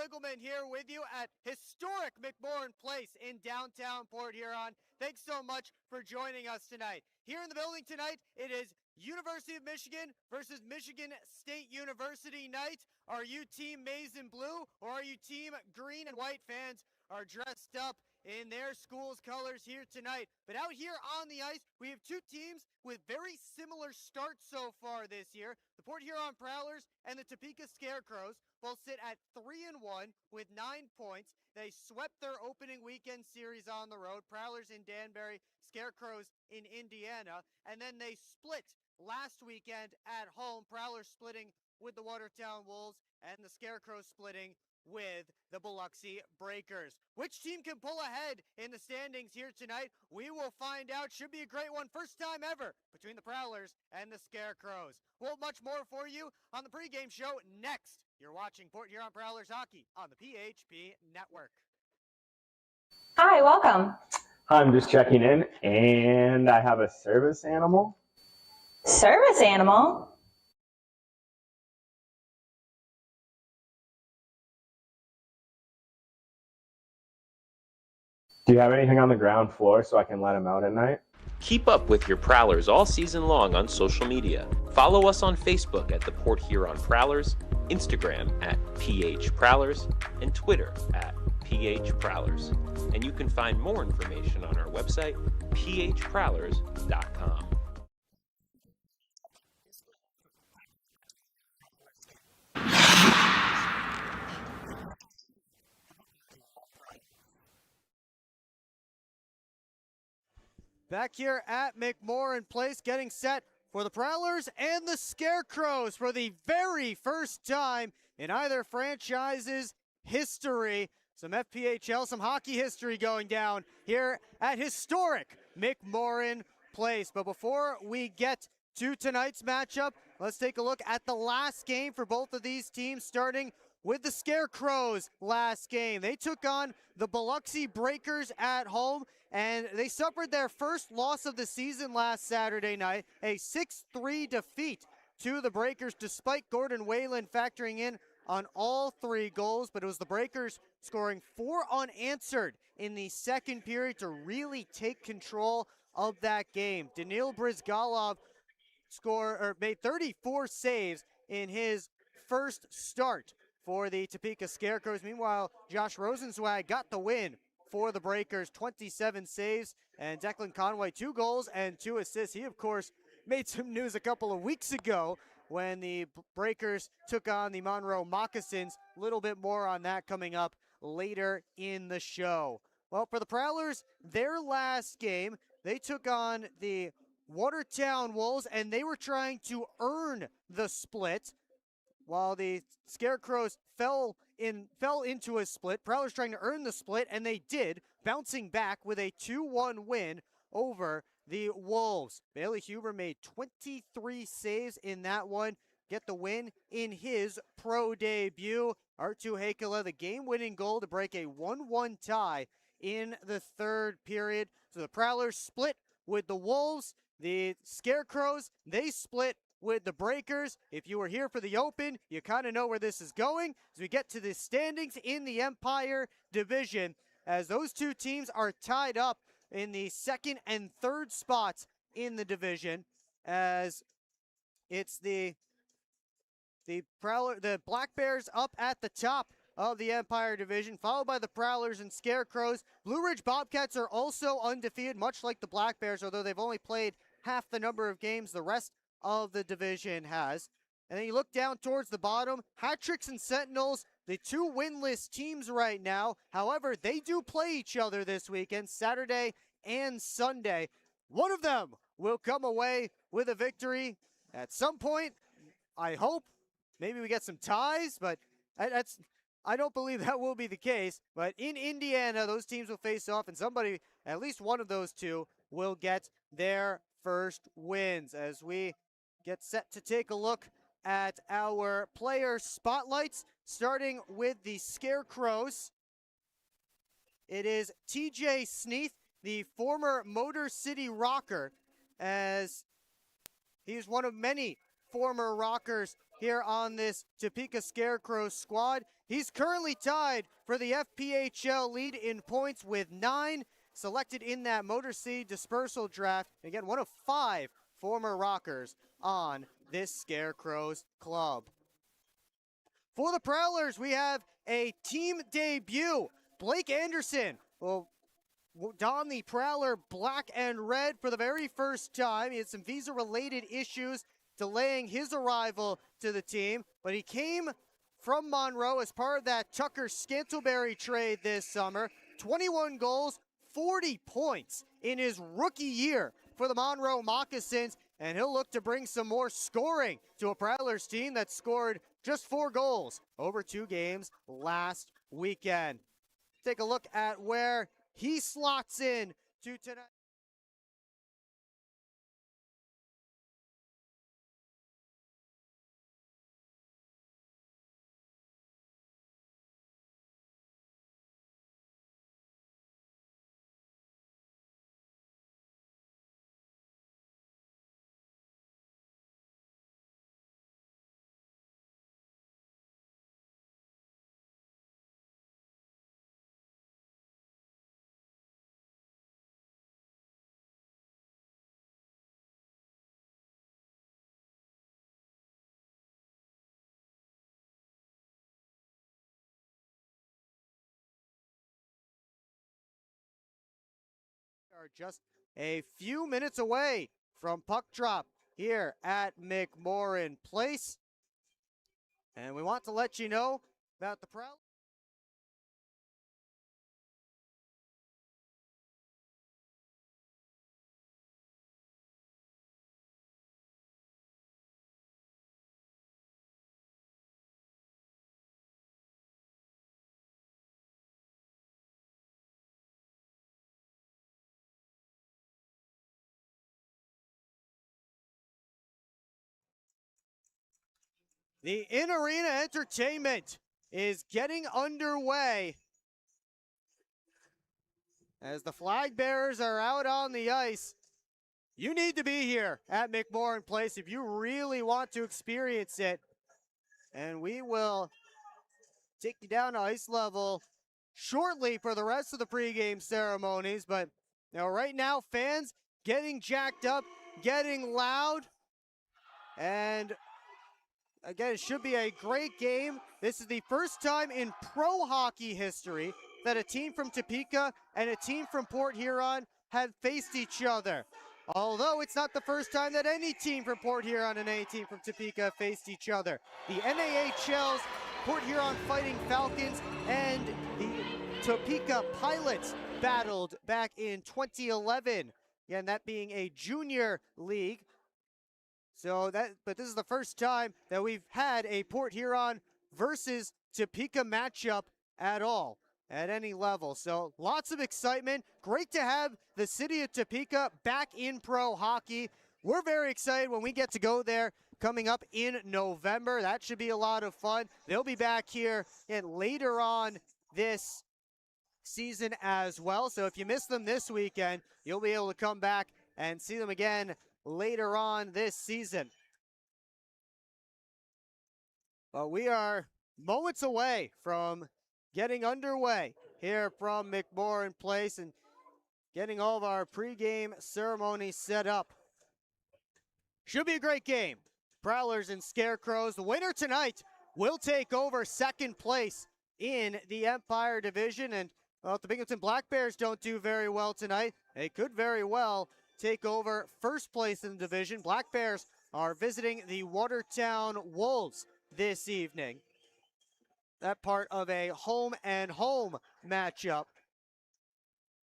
Wiggleman here with you at historic McMorran Place in downtown Port Huron. Thanks so much for joining us tonight. Here in the building tonight, it is University of Michigan versus Michigan State University night. Are you team maize and blue or are you team green and white? Fans are dressed up in their school's colors here tonight. But out here on the ice, we have two teams with very similar starts so far this year. The Port Huron Prowlers and the Topeka Scarecrows both sit at 3-1 with 9 points. They swept their opening weekend series on the road. Prowlers in Danbury, Scarecrows in Indiana. And then they split last weekend at home. Prowlers splitting with the Watertown Wolves and the Scarecrows splitting with the Biloxi Breakers. Which team can pull ahead in the standings here tonight? We will find out. Should be a great one. First time ever between the Prowlers and the Scarecrows. We'll have much more for you on the pregame show next. You're watching Port Huron Prowlers hockey on the PHP Network. Hi, welcome. I'm just checking in, and I have a service animal. Service animal? Do you have anything on the ground floor so I can let him out at night? Keep up with your Prowlers all season long on social media. Follow us on Facebook at the Port Huron Prowlers, Instagram at PH Prowlers, and Twitter at PH Prowlers. And you can find more information on our website, phprowlers.com. Back here at McMorran Place, getting set for the Prowlers and the Scarecrows for the very first time in either franchise's history. Some FPHL, some hockey history going down here at historic McMorran Place. But before we get to tonight's matchup, let's take a look at the last game for both of these teams, starting with the Scarecrows last game. They took on the Biloxi Breakers at home, and they suffered their first loss of the season last Saturday night, a 6-3 defeat to the Breakers, despite Gordon Whalen factoring in on all 3 goals. But it was the Breakers scoring 4 unanswered in the second period to really take control of that game. Danil Brizgalov made 34 saves in his first start for the Topeka Scarecrows. Meanwhile, Josh Rosenzweig got the win for the Breakers, 27 saves, and Declan Conway 2 goals and 2 assists. He, of course, made some news a couple of weeks ago when the Breakers took on the Monroe Moccasins. A little bit more on that coming up later in the show. Well, for the Prowlers, their last game, they took on the Watertown Wolves, and they were trying to earn the split, while the Scarecrows fell into a split. Prowlers trying to earn the split, and they did, bouncing back with a 2-1 win over the Wolves. Bailey Huber made 23 saves in that one, get the win in his pro debut. Artu Hakala, the game-winning goal to break a 1-1 tie in the third period. So the Prowlers split with the Wolves. The Scarecrows, they split with the Breakers. If you were here for the Open, you kind of know where this is going as we get to the standings in the Empire Division, as those two teams are tied up in the second and third spots in the division, as it's the Black Bears up at the top of the Empire Division, followed by the Prowlers and Scarecrows. Blue Ridge Bobcats are also undefeated, much like the Black Bears, although they've only played half the number of games the rest of the division has. And then you look down towards the bottom, Hat-Tricks and Sentinels, the 2 winless teams right now. However, they do play each other this weekend, Saturday and Sunday. One of them will come away with a victory at some point. I hope maybe we get some ties, but I don't believe that will be the case. But in Indiana, those teams will face off, and somebody, at least one of those two, will get their first wins. As we get set to take a look at our player spotlights, starting with the Scarecrows. It is TJ Sneath, the former Motor City Rocker, as he's one of many former Rockers here on this Topeka Scarecrows squad. He's currently tied for the FPHL lead in points with 9, selected in that Motor City dispersal draft. Again, one of 5 former Rockers on this Scarecrows club. For the Prowlers, we have a team debut. Blake Anderson will don the Prowler black and red for the very first time. He had some visa-related issues delaying his arrival to the team, but he came from Monroe as part of that Tucker Scantleberry trade this summer. 21 goals, 40 points in his rookie year for the Monroe Moccasins, and he'll look to bring some more scoring to a Prowlers team that scored just 4 goals over 2 games last weekend. Take a look at where he slots in to tonight. Are just a few minutes away from puck drop here at McMorran Place. And we want to let you know about the Prowlers. The in-arena entertainment is getting underway as the flag bearers are out on the ice. You need to be here at McMorran Place if you really want to experience it. And we will take you down to ice level shortly for the rest of the pregame ceremonies. But right now, fans getting jacked up, getting loud, and again, it should be a great game. This is the first time in pro hockey history that a team from Topeka and a team from Port Huron have faced each other. Although it's not the first time that any team from Port Huron and any team from Topeka have faced each other. The NAHL's Port Huron Fighting Falcons and the Topeka Pilots battled back in 2011. Again, that being a junior league. But this is the first time that we've had a Port Huron versus Topeka matchup at all, at any level. So lots of excitement. Great to have the city of Topeka back in pro hockey. We're very excited when we get to go there coming up in November. That should be a lot of fun. They'll be back here later on this season as well. So if you miss them this weekend, you'll be able to come back and see them again later on this season. But we are moments away from getting underway here from McMorran Place and getting all of our pregame ceremonies set up. Should be a great game. Prowlers and Scarecrows. The winner tonight will take over second place in the Empire Division. And well, if the Binghamton Black Bears don't do very well tonight, they could very well take over first place in the division. Black Bears are visiting the Watertown Wolves this evening. That part of a home and home matchup.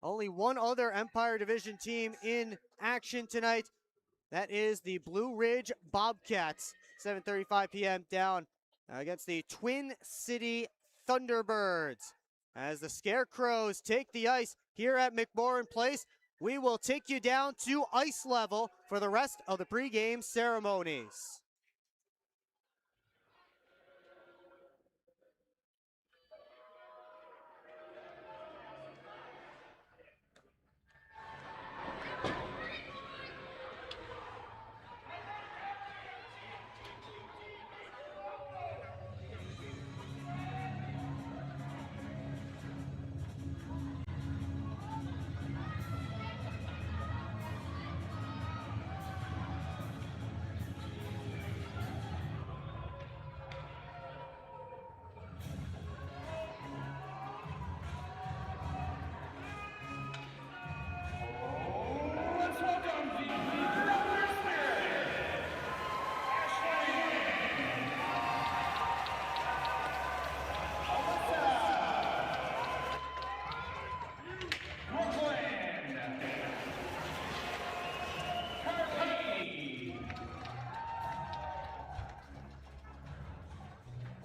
Only one other Empire Division team in action tonight. That is the Blue Ridge Bobcats. 7:35 p.m. down against the Twin City Thunderbirds. As the Scarecrows take the ice here at McMorran Place, we will take you down to ice level for the rest of the pregame ceremonies.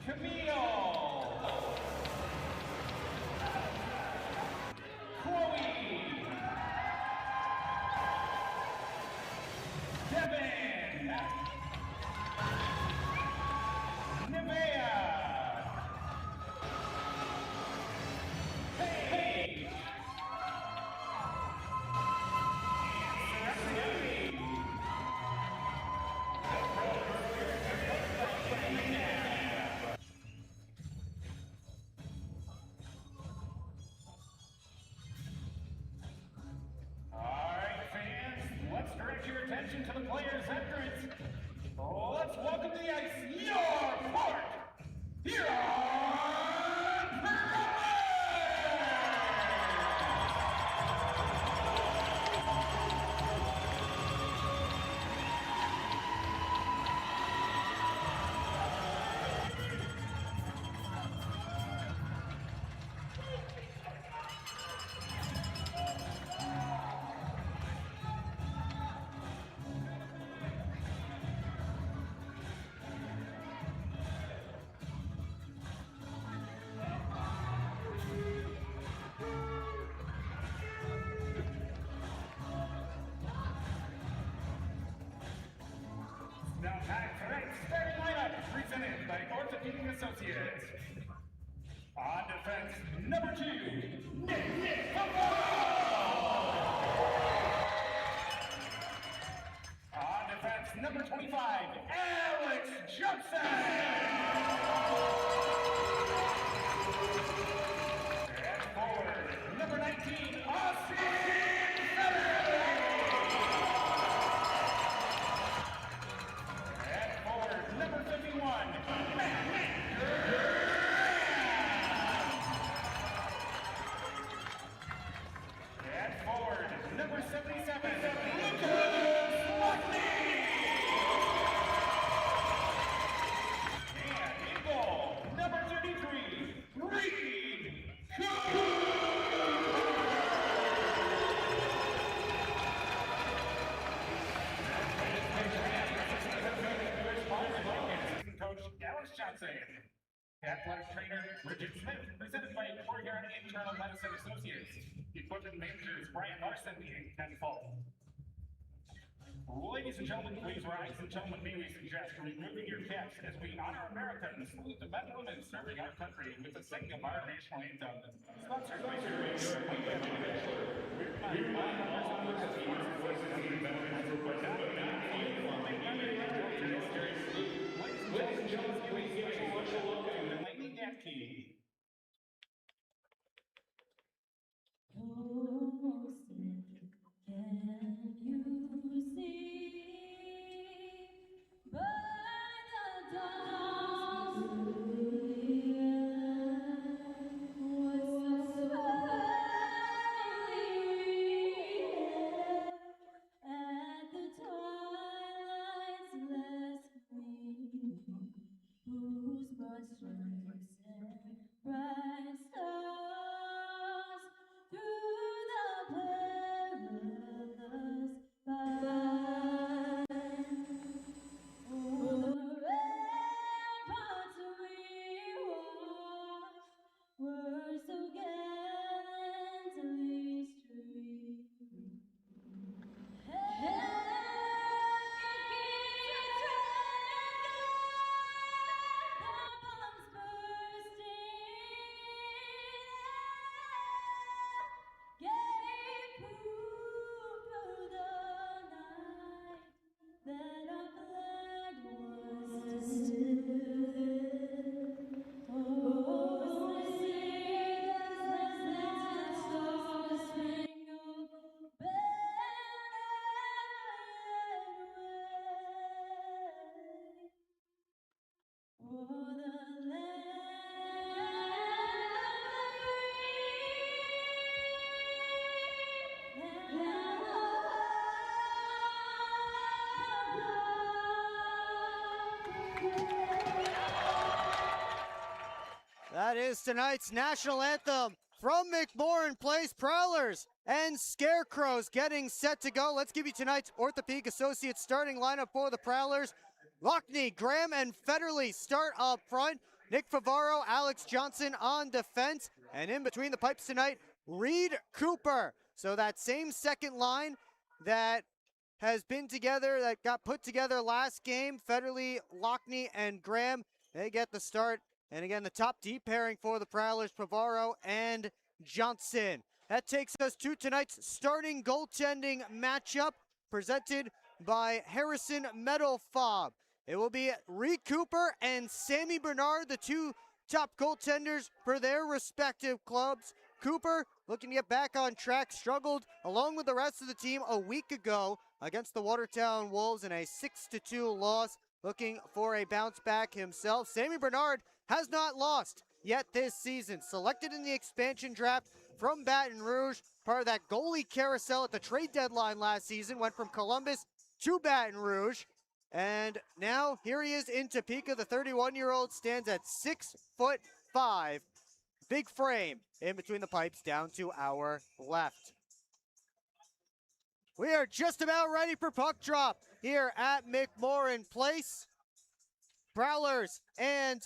To the players' entrance. Let's welcome to the ice your part, here on Now time for tonight's starting lineup, presented by Orthopedic Associates. On defense, number 2, Nick On defense, number 25, Alex Johnson. And forward, number 19, Austin Feather. And forward, number 51, Matt And forward, number 77, Lucas Buckley. And in goal, number 33, Reed Cook. Coach Alex Johnson. Athletic trainer Bridget Smith, presented by Pregame Internal Medicine Associates. Equipment managers Brian Larson and Ken Falk. Ladies and gentlemen, please rise. And gentlemen, may we suggest removing your caps as we honor America and salute the men and women serving our country with the singing of our national anthem. Sponsored by Key. That is tonight's national anthem from McMorran Place. Prowlers and Scarecrows getting set to go. Let's give you tonight's Orthopedic Associates starting lineup for the Prowlers. Lockney, Graham, and Federley start up front. Nick Favaro, Alex Johnson on defense. And in between the pipes tonight, Reed Cooper. So that same second line that has been together, that got put together last game, Federley, Lockney, and Graham, they get the start. And again, the top D pairing for the Prowlers, Favaro and Johnson. That takes us to tonight's starting goaltending matchup presented by Harrison Metal Fob. It will be Reed Cooper and Sammy Bernard, the two top goaltenders for their respective clubs. Cooper looking to get back on track, struggled along with the rest of the team a week ago against the Watertown Wolves in a 6-2 loss, looking for a bounce back himself. Sammy Bernard has not lost yet this season. Selected in the expansion draft from Baton Rouge, part of that goalie carousel at the trade deadline last season, went from Columbus to Baton Rouge. And now here he is in Topeka. The 31-year-old stands at 6'5". Big frame in between the pipes down to our left. We are just about ready for puck drop here at McMorran Place. Prowlers and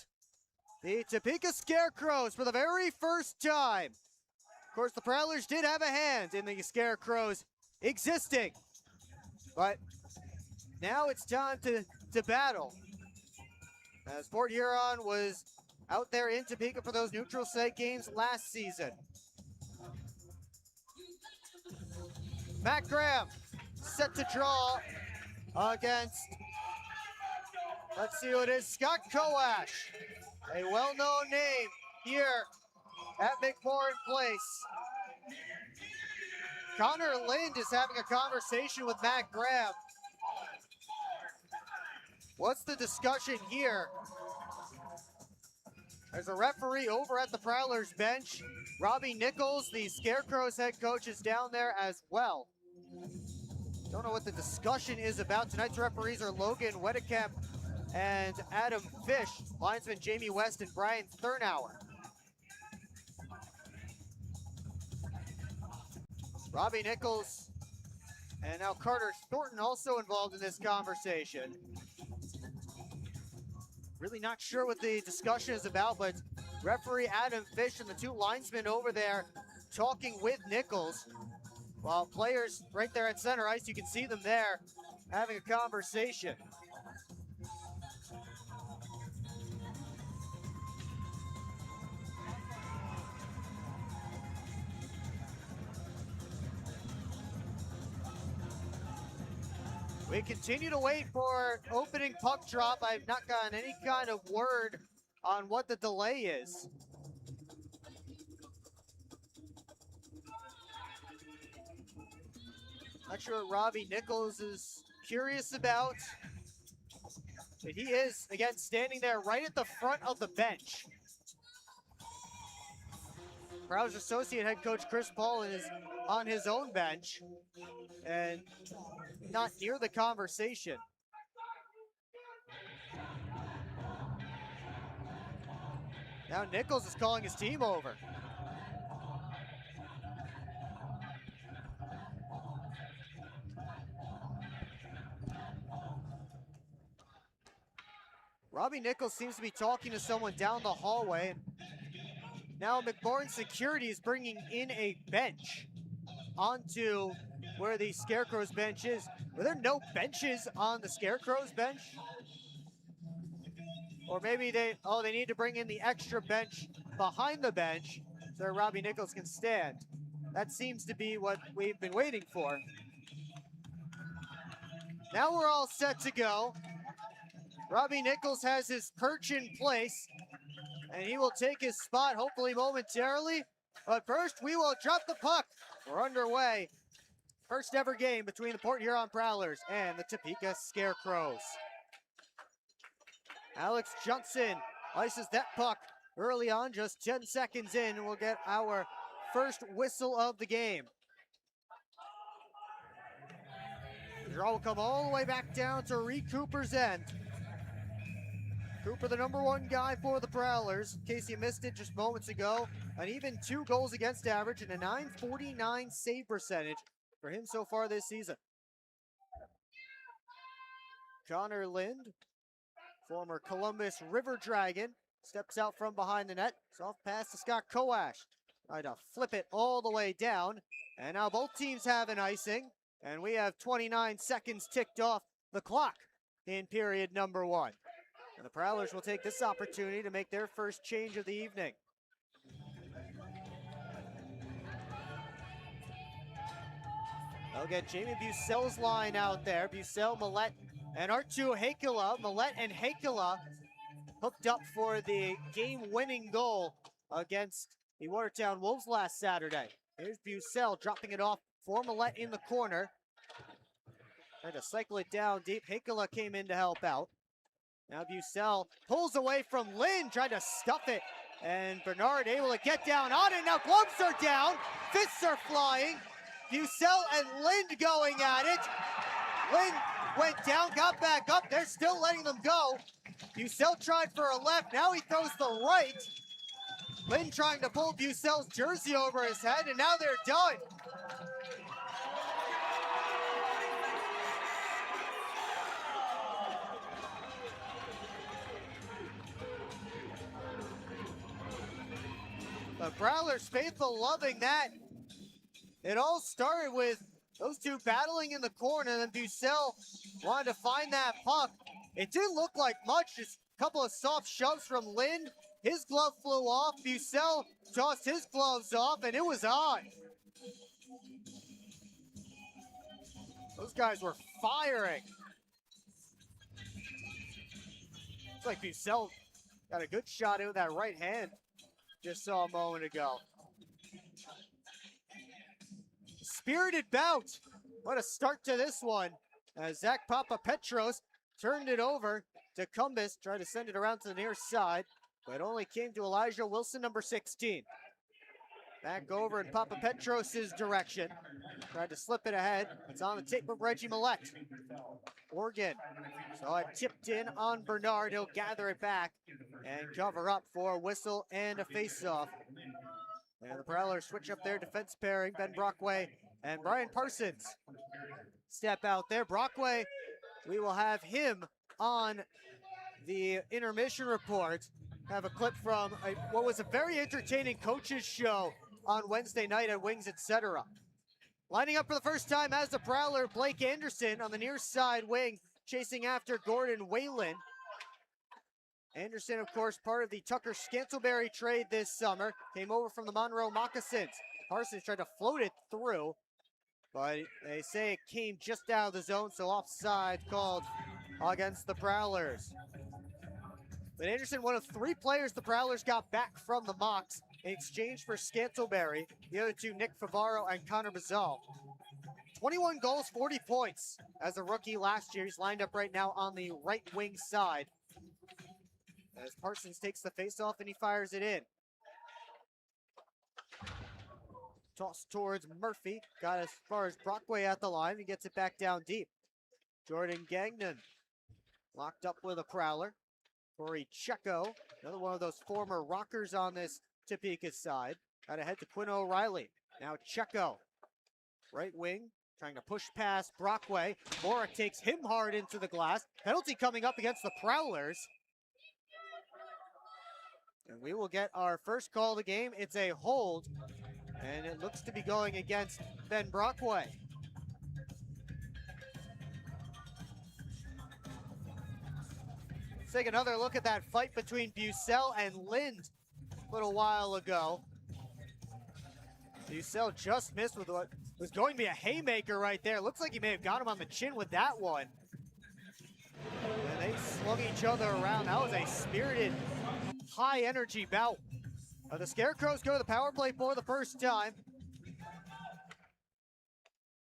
the Topeka Scarecrows for the very first time. Of course, the Prowlers did have a hand in the Scarecrows existing, but now it's time to battle. As Port Huron was out there in Topeka for those neutral site games last season. Matt Graham set to draw against, let's see who it is, Scott Koash, a well-known name here at McMorran Place. Connor Lind is having a conversation with Matt Graham. What's the discussion here? There's a referee over at the Prowlers bench. Robbie Nichols, the Scarecrows head coach, is down there as well. Don't know what the discussion is about. Tonight's referees are Logan Wedekamp and Adam Fish. Linesman Jamie West and Brian Thurnauer. Robbie Nichols and now Carter Thornton also involved in this conversation. Really not sure what the discussion is about, but referee Adam Fish and the two linesmen over there talking with Nichols, while players right there at center ice, you can see them there having a conversation. We continue to wait for opening puck drop. I've not gotten any kind of word on what the delay is. Not sure what Robbie Nichols is curious about. But he is, again, standing there right at the front of the bench. Prowlers associate head coach Chris Paul is on his own bench and not near the conversation. Now Nichols is calling his team over. Robbie Nichols seems to be talking to someone down the hallway. Now McMorran Security is bringing in a bench onto where the Scarecrows bench is. Were there no benches on the Scarecrows bench? Or maybe they need to bring in the extra bench behind the bench so Robbie Nichols can stand. That seems to be what we've been waiting for. Now we're all set to go. Robbie Nichols has his perch in place, and he will take his spot, hopefully momentarily. But first, we will drop the puck. We're underway. First ever game between the Port Huron Prowlers and the Topeka Scarecrows. Alex Johnson ices that puck early on, just 10 seconds in, and we'll get our first whistle of the game. The draw will come all the way back down to Reed Cooper's end. Cooper, the #1 guy for the Prowlers, in case you missed it just moments ago. An even 2 goals against average and a .949 save percentage for him so far this season. Connor Lind, former Columbus River Dragon, steps out from behind the net. Soft pass to Scott Koash. Try to flip it all the way down. And now both teams have an icing. And we have 29 seconds ticked off the clock in period number 1. And the Prowlers will take this opportunity to make their first change of the evening. They'll get Jamie Bucell's line out there. Bucell, Millette, and Artu Hakela. Millette and Hakela hooked up for the game-winning goal against the Watertown Wolves last Saturday. Here's Bucell dropping it off for Millette in the corner. Trying to cycle it down deep. Hakela came in to help out. Now Bucell pulls away from Lynn, trying to stuff it. And Bernard able to get down on it. Now gloves are down. Fists are flying. Bucell and Lind going at it. Lind went down, got back up. They're still letting them go. Bucell tried for a left. Now he throws the right. Lind trying to pull Bucell's jersey over his head, and now they're done. The Prowlers faithful loving that. It all started with those two battling in the corner, and then Bucell wanted to find that puck. It didn't look like much, just a couple of soft shoves from Lind. His glove flew off. Bucell tossed his gloves off, and it was on. Those guys were firing. Looks like Bucell got a good shot in with that right hand. Just saw a moment ago. Spirited bout. What a start to this one. As Zach Papapetros turned it over to Cumbus, tried to send it around to the near side, but only came to Elijah Wilson, number 16. Back over in Papapetros' direction. Tried to slip it ahead. It's on the tape of Reggie Millette. Oregon saw it tipped in on Bernard. He'll gather it back and cover up for a whistle and a face-off. And the Prowlers switch up their defense pairing. Ben Brockway and Brian Parsons step out there. Brockway, we will have him on the intermission report. Have a clip from what was a very entertaining coaches show on Wednesday night at Wings Etc. Lining up for the first time as the Prowler, Blake Anderson on the near side wing, chasing after Gordon Whalen. Anderson, of course, part of the Tucker Scantleberry trade this summer. Came over from the Monroe Moccasins. Parsons tried to float it through, but they say it came just out of the zone, so offside called against the Prowlers. But Anderson, one of 3 players the Prowlers got back from the Mocs in exchange for Scantleberry. The other 2, Nick Favaro and Connor Bazal. 21 goals, 40 points as a rookie last year. He's lined up right now on the right wing side. As Parsons takes the faceoff and he fires it in. Toss towards Murphy. Got as far as Brockway at the line. He gets it back down deep. Jordan Gagnon locked up with a Prowler. Corey Checo, another one of those former Rockers on this Topeka side. Got ahead to Quinn O'Reilly. Now Checo, right wing, trying to push past Brockway. Mora takes him hard into the glass. Penalty coming up against the Prowlers. And we will get our first call of the game. It's a hold, and it looks to be going against Ben Brockway. Let's take another look at that fight between Bucell and Lind a little while ago. Bucell just missed with what was going to be a haymaker right there. Looks like he may have got him on the chin with that one. And they slung each other around. That was a spirited, high-energy bout. The Scarecrows go to the power play for the first time.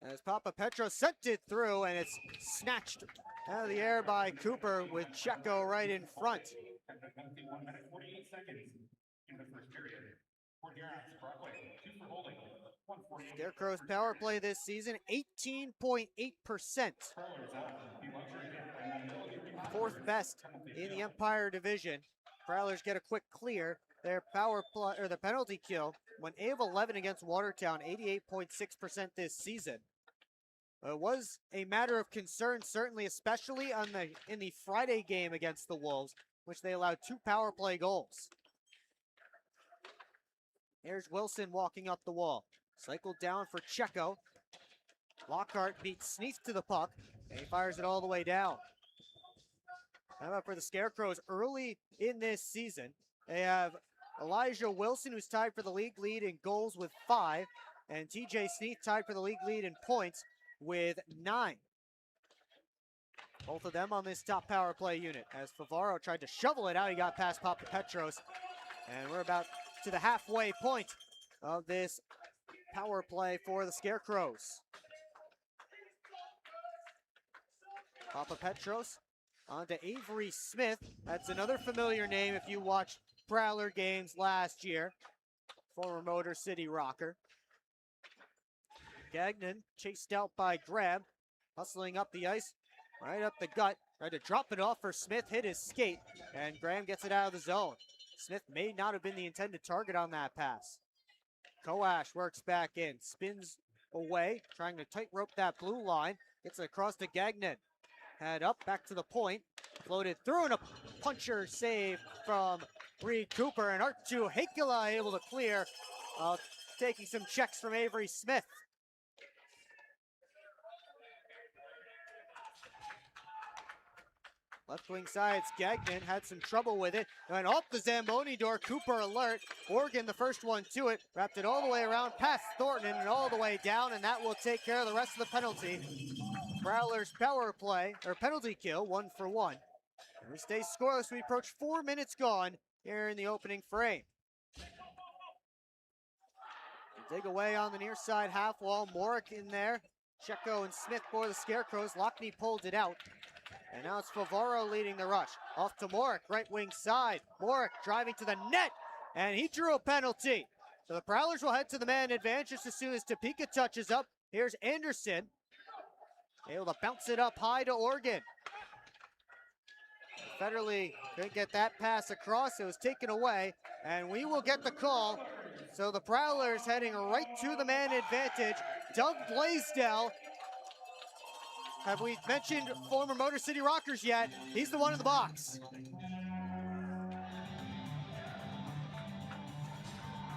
As Papapetros sent it through, and it's snatched out of the air by Cooper with Checo right in front. 1 minute 48 seconds in the first period. 4 yards, Brockway, 2 for holding. 148. Scarecrows power play this season, 18.8%. 4th best in the Empire Division. Prowlers get a quick clear. Their power play, or the penalty kill, went 8 of 11 against Watertown, 88.6% this season. It was a matter of concern, certainly, especially in the Friday game against the Wolves. which they allowed 2 power play goals. Here's Wilson walking up the wall. Cycled down for Checo. Lockhart beats Sneath to the puck, and he fires it all the way down. How about for the Scarecrows early in this season? They have Elijah Wilson, who's tied for the league lead in goals with 5, and TJ Sneath tied for the league lead in points with 9. Both of them on this top power play unit. As Favaro tried to shovel it out, he got past Papa Petros. And we're about to the halfway point of this power play for the Scarecrows. Papa Petros on to Avery Smith. That's another familiar name if you watched Prowler games last year. Former Motor City Rocker. Gagnon chased out by Graham. Hustling up the ice, right up the gut. Tried to drop it off for Smith, hit his skate, and Graham gets it out of the zone. Smith may not have been the intended target on that pass. Koash works back in, spins away, trying to tightrope that blue line. Gets it across to Gagnon. Head up, back to the point. Floated through, and a puncher save from Reed Cooper. And Artu Heikkila able to clear, taking some checks from Avery Smith. Left wing sides, Gagnon had some trouble with it. Went off the Zamboni door, Cooper alert. Oregon, the first one to it, wrapped it all the way around past Thornton and all the way down, and that will take care of the rest of the penalty. Prowlers power play, or penalty kill, 1 for 1. And we stay scoreless. We approach 4 minutes gone here in the opening frame. Dig away on the near side half wall. Morick in there. Checo and Smith for the Scarecrows. Lockney pulled it out. And now it's Favaro leading the rush. Off to Morick, right wing side. Morick driving to the net, and he drew a penalty. So the Prowlers will head to the man advantage just as soon as Topeka touches up. Here's Anderson. Able to bounce it up high to Oregon. Federley couldn't get that pass across. It was taken away, and we will get the call. So the Prowlers heading right to the man advantage. Doug Blaisdell. Have we mentioned former Motor City Rockers yet? He's the one in the box.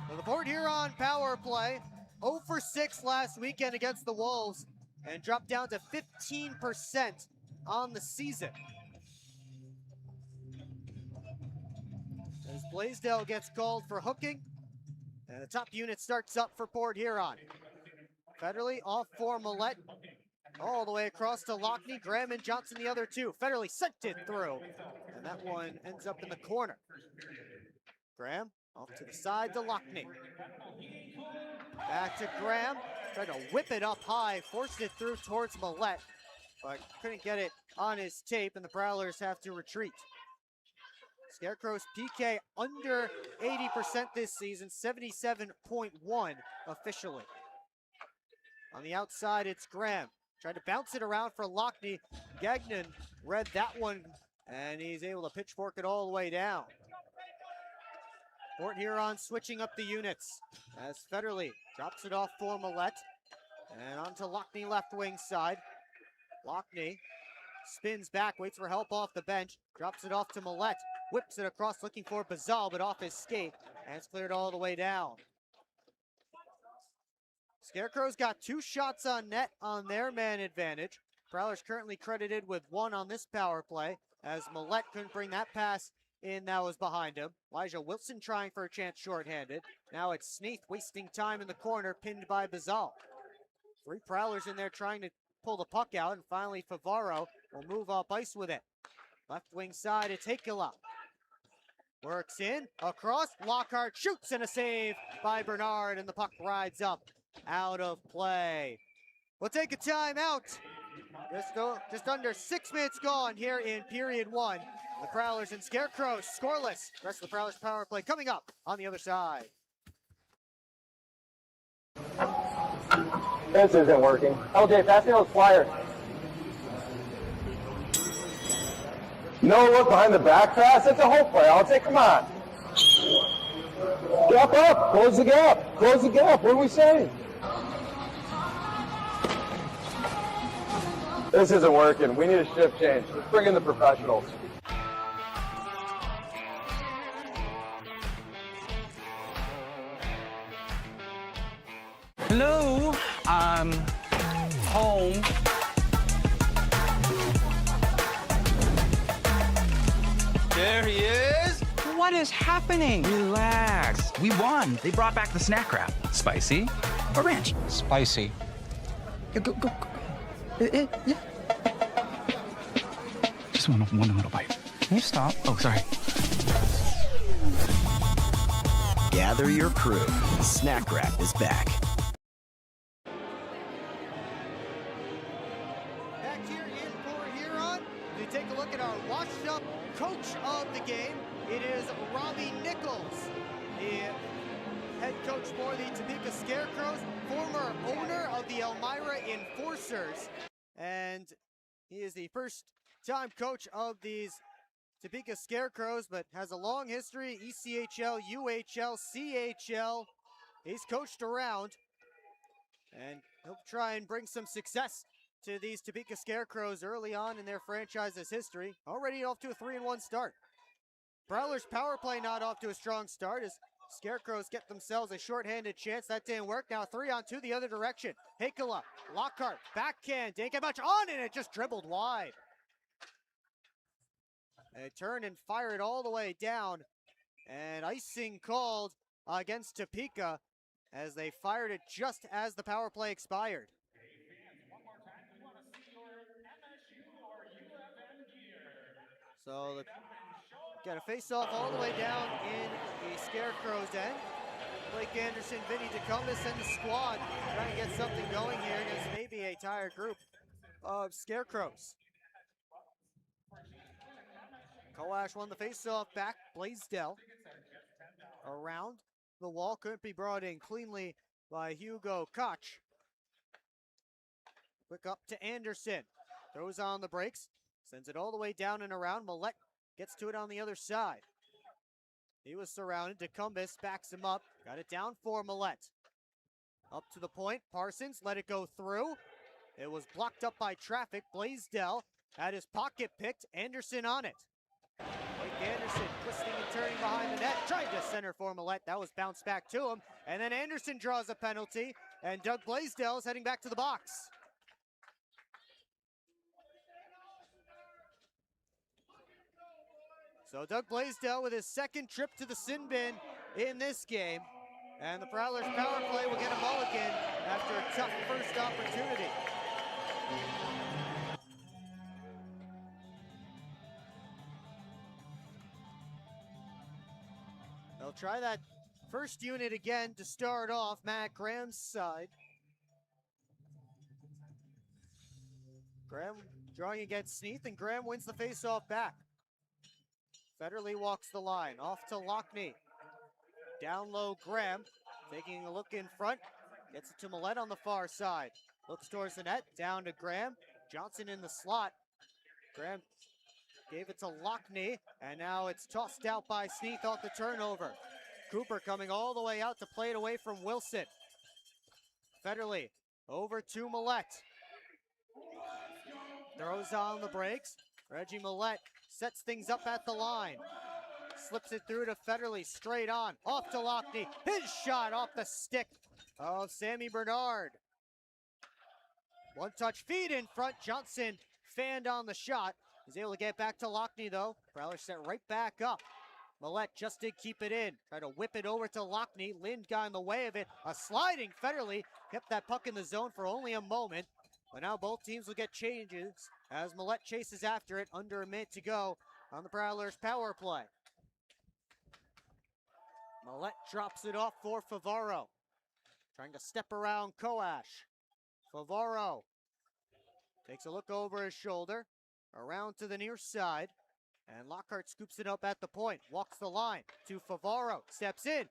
So the Port Huron power play, 0 for 6 last weekend against the Wolves, and dropped down to 15% on the season. As Blaisdell gets called for hooking, and the top unit starts up for Port Huron. Federley off for Millette. All the way across to Lockney. Graham and Johnson the other two. Federley sent it through. And that one ends up in the corner. Graham off to the side to Lockney. Back to Graham. Tried to whip it up high. Forced it through towards Millette. But couldn't get it on his tape, and the Prowlers have to retreat. Scarecrows PK under 80% this season. 77.1 officially. On the outside, it's Graham. Tried to bounce it around for Lockney. Gagnon read that one, and he's able to pitchfork it all the way down. Port Huron switching up the units as Federley drops it off for Millette. And onto Lockney left wing side. Lockney spins back, waits for help off the bench. Drops it off to Millette. Whips it across looking for Bazal, but off his skate. And it's cleared all the way down. Scarecrows got 2 shots on net on their man advantage. Prowlers currently credited with 1 on this power play, as Millette couldn't bring that pass in that was behind him. Elijah Wilson trying for a chance shorthanded. Now it's Sneath wasting time in the corner, pinned by Bazal. 3 Prowlers in there trying to pull the puck out, and finally Favaro will move up ice with it. Left wing side, it's Heikkila. Works in, across, Lockhart shoots, and a save by Bernard, and the puck rides up. Out of play. We'll take a timeout. Just under 6 minutes gone here in period 1. The Prowlers and Scarecrows scoreless. The rest of the Prowlers power play coming up on the other side. This isn't working. LJ, pass me those flyers. No look behind the back pass. It's a whole play. LJ, come on. Gap up. Close the gap. Close the gap. What are we saying? This isn't working. We need a shift change. Let's bring in the professionals. Hello, home. There he is. What is happening? Relax. We won. They brought back the snack wrap. Spicy or ranch? Spicy. Go. Yeah. Just one little bite. Can you stop? Oh, sorry. Gather your crew. Snack Wrap is back. Back here in Port Huron, we take a look at our washed-up coach of the game. It is Robbie Nichols, the head coach for the Topeka Scarecrows, former owner of the Elmira Enforcers, and he is the first-time coach of these Topeka Scarecrows, but has a long history, ECHL, UHL, CHL. He's coached around, and he'll try and bring some success to these Topeka Scarecrows early on in their franchise's history. Already off to a 3-1 start. Prowlers power play not off to a strong start as Scarecrows get themselves a shorthanded chance. That didn't work. Now 3-on-2 the other direction. Hakela, Lockhart, backhand, didn't get much on, and it just dribbled wide. They turn and fire it all the way down, and icing called against Topeka as they fired it just as the power play expired. So got a face-off all the way down in the Scarecrows' end. Blake Anderson, Vinny DeCumbus, and the squad trying to get something going here against maybe a tired group of Scarecrows. Koash won the face-off back. Blaisdell around the wall. Couldn't be brought in cleanly by Hugo Koch. Quick up to Anderson. Throws on the brakes. Sends it all the way down and around. Millette gets to it on the other side. He was surrounded. DeCumbus backs him up. Got it down for Millette. Up to the point. Parsons let it go through. It was blocked up by traffic. Blaisdell had his pocket picked. Anderson on it. Blake Anderson twisting and turning behind the net. Tried to center for Millette. That was bounced back to him. And then Anderson draws a penalty. And Doug Blaisdell is heading back to the box. So Doug Blaisdell with his second trip to the sin bin in this game. And the Prowlers power play will get a mulligan after a tough first opportunity. They'll try that first unit again to start off. Matt Graham's side. Graham drawing against Sneath, and Graham wins the face-off back. Federley walks the line, off to Lockney. Down low, Graham, taking a look in front, gets it to Millette on the far side. Looks towards the net, down to Graham. Johnson in the slot. Graham gave it to Lockney, and now it's tossed out by Sneath off the turnover. Cooper coming all the way out to play it away from Wilson. Federley over to Millette. Throws on the brakes. Reggie Millette sets things up at the line. Slips it through to Federley, straight on. Off to Lockney. His shot off the stick of Sammy Bernard. One-touch feed in front. Johnson fanned on the shot. He's able to get back to Lockney, though. Prowler set right back up. Millette just did keep it in. Tried to whip it over to Lockney. Lind got in the way of it. A sliding Federley kept that puck in the zone for only a moment. But now both teams will get changes as Millette chases after it. Under a minute to go on the Prowlers power play. Millette drops it off for Favaro. Trying to step around Koash. Favaro takes a look over his shoulder. Around to the near side. And Lockhart scoops it up at the point. Walks the line to Favaro. Steps in.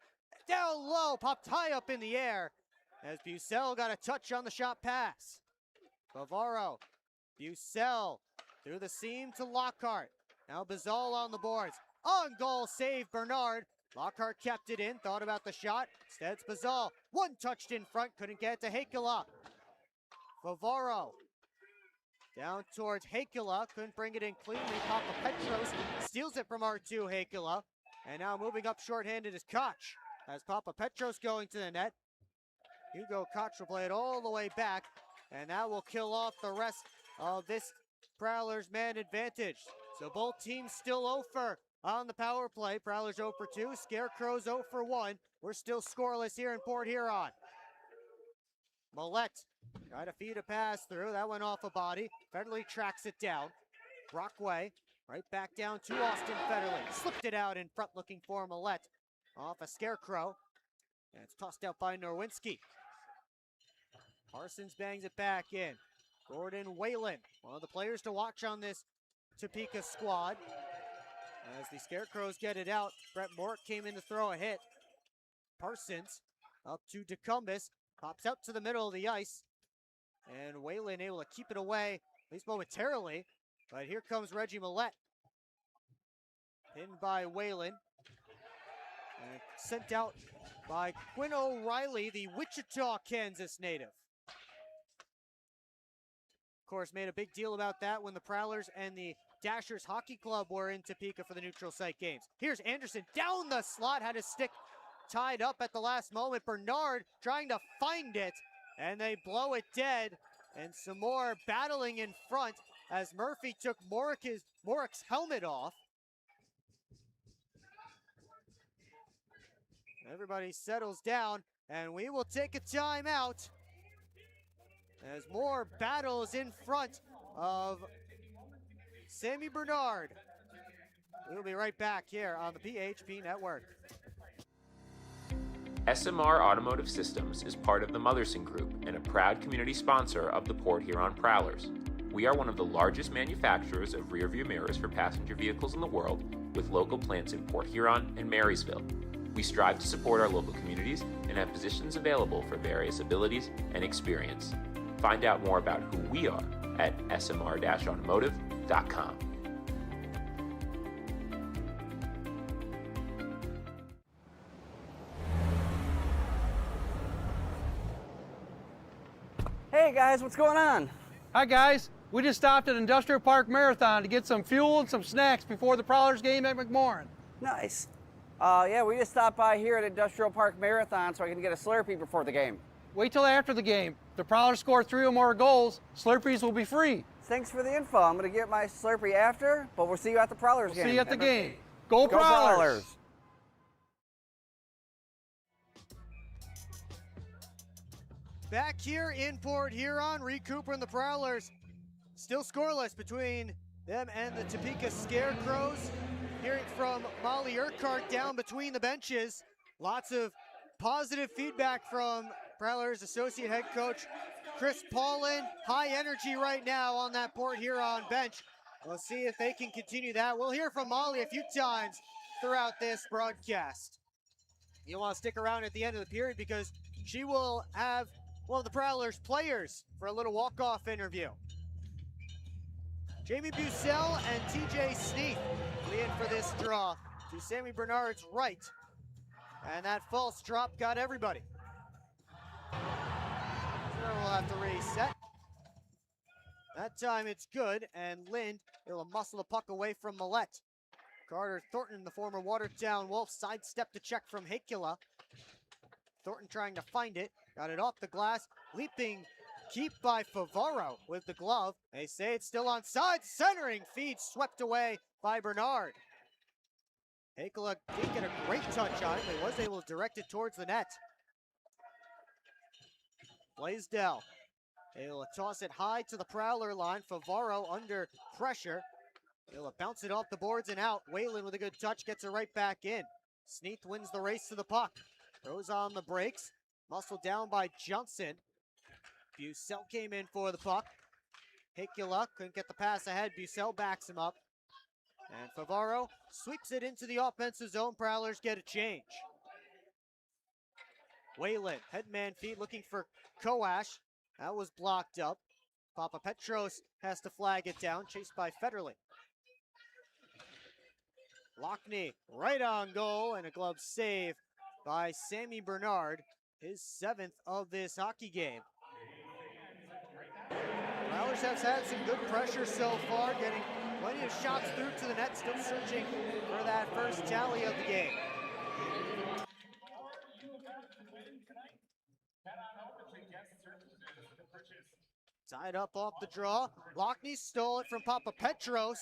Down low. Popped high up in the air. As Bucell got a touch on the shot pass. Favaro. Bucell through the seam to Lockhart. Now Bazal on the boards. On goal save Bernard. Lockhart kept it in. Thought about the shot. Instead it's Bazal. One touched in front. Couldn't get it to Hakela. Favaro. Down towards Hakela. Couldn't bring it in cleanly. Papa Petros steals it from R2 Hakela. And now moving up shorthanded is Koch. As Papa Petros going to the net. Hugo Koch will play it all the way back, and that will kill off the rest of this Prowlers man advantage. So both teams still 0 for on the power play. Prowlers 0 for 2, Scarecrows 0 for 1. We're still scoreless here in Port Huron. Millette tried to feed a pass through. That went off a body. Federley tracks it down. Brockway right back down to Austin Federley. Slipped it out in front looking for Millette. Off a Scarecrow. And it's tossed out by Norwinski. Parsons bangs it back in. Gordon Whalen, one of the players to watch on this Topeka squad. As the Scarecrows get it out, Brett Mort came in to throw a hit. Parsons up to DeCumbus, pops out to the middle of the ice. And Whalen able to keep it away, at least momentarily. But here comes Reggie Millette. Pinned by Whalen. And sent out by Quinn O'Reilly, the Wichita, Kansas native. Of course, made a big deal about that when the Prowlers and the Dashers Hockey Club were in Topeka for the neutral site games. Here's Anderson down the slot, had his stick tied up at the last moment. Bernard trying to find it, and they blow it dead. And some more battling in front as Murphy took Morick's helmet off. Everybody settles down, and we will take a timeout as more battles in front of Sammy Bernard. We'll be right back here on the PHP Network. SMR Automotive Systems is part of the Motherson Group and a proud community sponsor of the Port Huron Prowlers. We are one of the largest manufacturers of rearview mirrors for passenger vehicles in the world, with local plants in Port Huron and Marysville. We strive to support our local communities and have positions available for various abilities and experience. Find out more about who we are at smr-automotive.com. Hey guys, what's going on? Hi guys, we just stopped at Industrial Park Marathon to get some fuel and some snacks before the Prowlers game at McMorran. Nice. Yeah, we just stopped by here at Industrial Park Marathon so I can get a Slurpee before the game. Wait till after the game. If the Prowlers score 3 or more goals, Slurpees will be free. Thanks for the info. I'm going to get my Slurpee after, but we'll see you at the Prowlers game. See you at the game. Go Prowlers! Back here in Port Huron, Reed Cooper and the Prowlers still scoreless between them and the Topeka Scarecrows. Hearing from Molly Urquhart down between the benches. Lots of positive feedback from Prowlers associate head coach Chris Paulin. High energy right now on that Port Huron bench. We'll see if they can continue that. We'll hear from Molly a few times throughout this broadcast. You'll want to stick around at the end of the period because she will have one of the Prowlers players for a little walk-off interview. Jamie Bucell and TJ Sneath in for this draw to Sammy Bernard's right. And that false drop got everybody. Sure, we'll have to reset. That time it's good, and Lind will muscle the puck away from Millette. Carter Thornton, the former Watertown Wolf, sidestep to check from Hakula. Thornton trying to find it, got it off the glass, leaping keep by Favaro with the glove. They say it's still onside, centering feed swept away by Bernard. Hakula didn't get a great touch on it, but was able to direct it towards the net. Blaisdell able to toss it high to the Prowler line. Favaro under pressure. Able to bounce it off the boards and out. Whalen with a good touch gets it right back in. Sneath wins the race to the puck. Throws on the brakes. Muscled down by Johnson. Bucell came in for the puck. Hakula couldn't get the pass ahead. Bucell backs him up. And Favaro sweeps it into the offensive zone. Prowlers get a change. Whalen, headman feed looking for Koash. That was blocked up. Papa Petros has to flag it down, chased by Federley. Lockney right on goal, and a glove save by Sammy Bernard, his 7th of this hockey game. Prowlers has had some good pressure so far, getting plenty of shots through to the net, still searching for that first tally of the game. Head on over to guest services to purchase. Tied up off the draw. Lockney stole it from Papa Petros.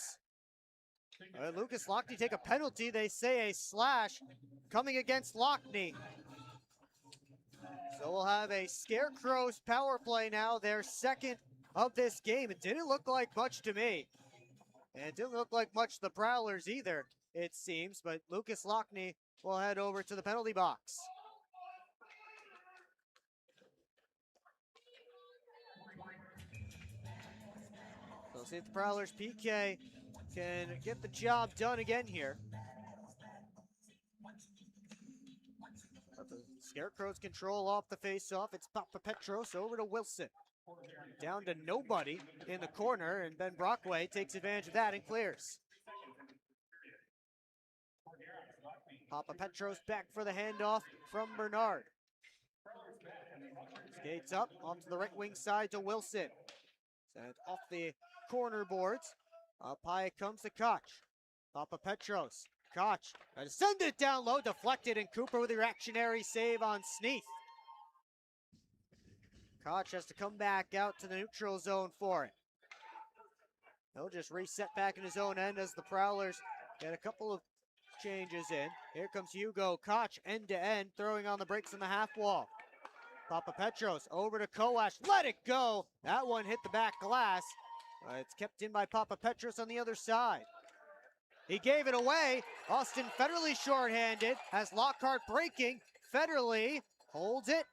Lucas Lockney take a penalty. They say a slash coming against Lockney. So we'll have a Scarecrows power play now, their second of this game. It didn't look like much to me. And it didn't look like much to the Prowlers either, it seems. But Lucas Lockney will head over to the penalty box. So we'll see if the Prowlers PK can get the job done again here. But the Scarecrows control off the face-off. It's Papa Petros over to Wilson. Down to nobody in the corner, and Ben Brockway takes advantage of that and clears. Papa Petros back for the handoff from Bernard. Skates up, off to the right wing side to Wilson. Sent off the corner boards. Up high it comes to Koch. Papa Petros. Koch trying to send it down low, deflected, and Cooper with a reactionary save on Sneath. Koch has to come back out to the neutral zone for it. He'll just reset back in his own end as the Prowlers get a couple of changes in. Here comes Hugo. Koch end to end, throwing on the brakes on the half wall. Papa Petros over to Kowash. Let it go. That one hit the back glass. It's kept in by Papa Petros on the other side. He gave it away. Austin Federley shorthanded. Has Lockhart breaking. Federley holds it.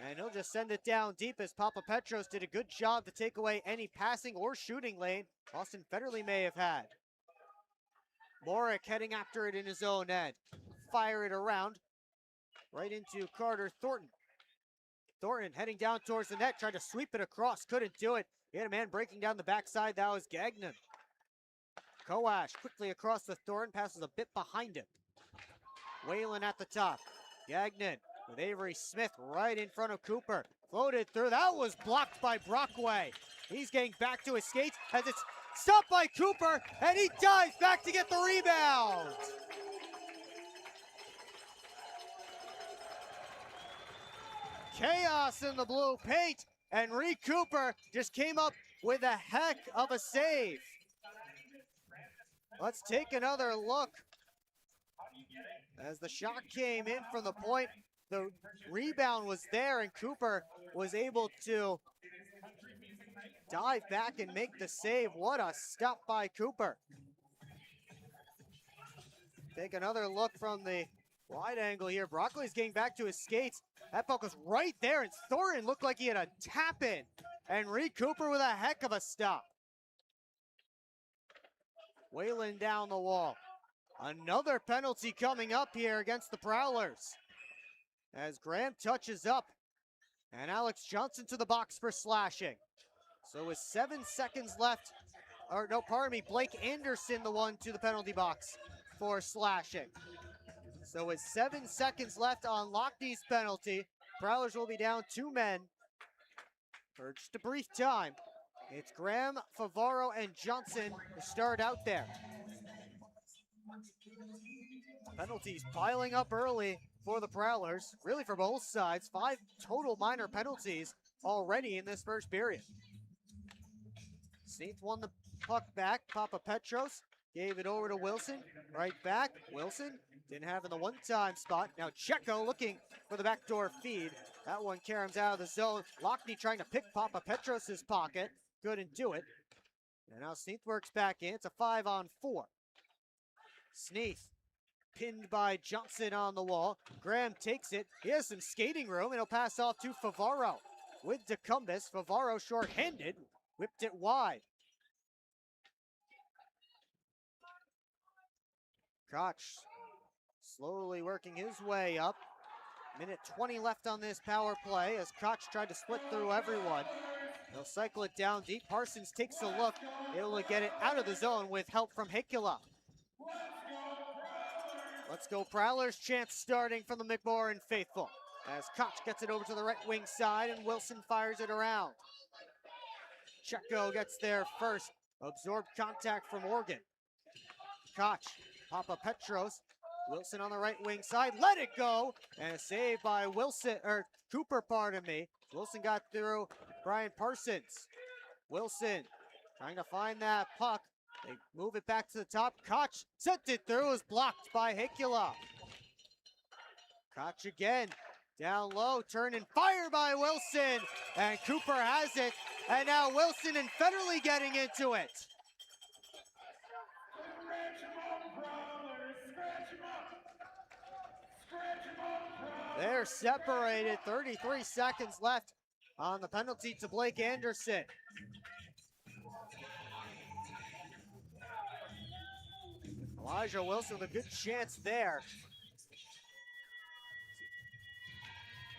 And he'll just send it down deep as Papa Petros did a good job to take away any passing or shooting lane Austin Federley may have had. Morick heading after it in his own end. Fire it around. Right into Carter Thornton. Thornton heading down towards the net, tried to sweep it across, couldn't do it. He had a man breaking down the backside, that was Gagnon. Kowash quickly across the Thornton, passes a bit behind him. Whalen at the top. Gagnon with Avery Smith right in front of Cooper. Floated through, that was blocked by Brockway. He's getting back to his skates as it's stopped by Cooper, and he dives back to get the rebound. Chaos in the blue paint, and Reed Cooper just came up with a heck of a save. Let's take another look. As the shot came in from the point, the rebound was there, and Cooper was able to dive back and make the save. What a stop by Cooper. Take another look from the wide angle here. Brockway's getting back to his skates. That puck was right there, and Thornton looked like he had a tap in. And Reed Cooper with a heck of a stop. Whalen down the wall. Another penalty coming up here against the Prowlers. As Graham touches up. And Alex Johnson to the box for slashing. So with 7 seconds left, or no, pardon me, Blake Anderson the one to the penalty box for slashing. So with 7 seconds left on Lockney's penalty, Prowlers will be down 2 men for just a brief time. It's Graham, Favaro, and Johnson to start out there. Penalties piling up early for the Prowlers, really for both sides. 5 total minor penalties already in this first period. Sneath won the puck back. Papa Petros gave it over to Wilson. Right back. Wilson didn't have in the one-time spot. Now Checo looking for the backdoor feed. That one caroms out of the zone. Lockney trying to pick Papa Petros' pocket. Couldn't do it. And now Sneath works back in. It's a 5-on-4. Sneath pinned by Johnson on the wall. Graham takes it. He has some skating room, and he'll pass off to Favaro. With DeCumbus, Favaro short-handed. Whipped it wide. Koch slowly working his way up. Minute 20 left on this power play as Koch tried to split through everyone. They'll cycle it down deep. Parsons takes a look, able to get it out of the zone with help from Heikkila. Let's go Prowlers chant starting from the McMorran faithful. As Koch gets it over to the right wing side and Wilson fires it around. Checo gets there first. Absorbed contact from Morgan. Koch, Papa Petros Wilson on the right wing side, let it go, and a save by Cooper, pardon me. Wilson got through Brian Parsons. Wilson trying to find that puck. They move it back to the top. Koch sent it through, is blocked by Hikula. Koch again, down low, turn and fire by Wilson, and Cooper has it, and now Wilson and Federley getting into it. They're separated, 33 seconds left on the penalty to Blake Anderson. Elijah Wilson with a good chance there.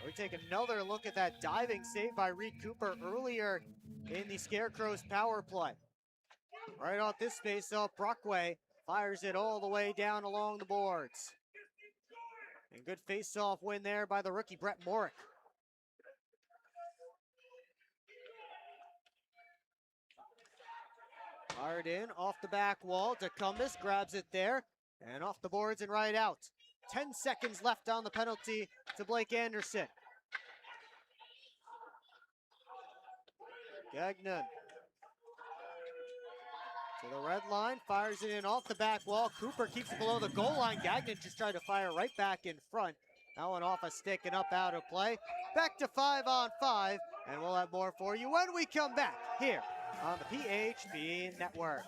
We take another look at that diving save by Reed Cooper earlier in the Scarecrows power play. Right off this face-off, Brockway fires it all the way down along the boards. And good face-off win there by the rookie Brett Morick. Fired in off the back wall. DeCumbus grabs it there and off the boards and right out. 10 seconds left on the penalty to Blake Anderson. Gagnon to the red line, fires it in off the back wall. Cooper keeps it below the goal line. Gagnon just tried to fire right back in front. That one off a stick and up out of play. Back to 5-on-5, and we'll have more for you when we come back here on the PHP Network.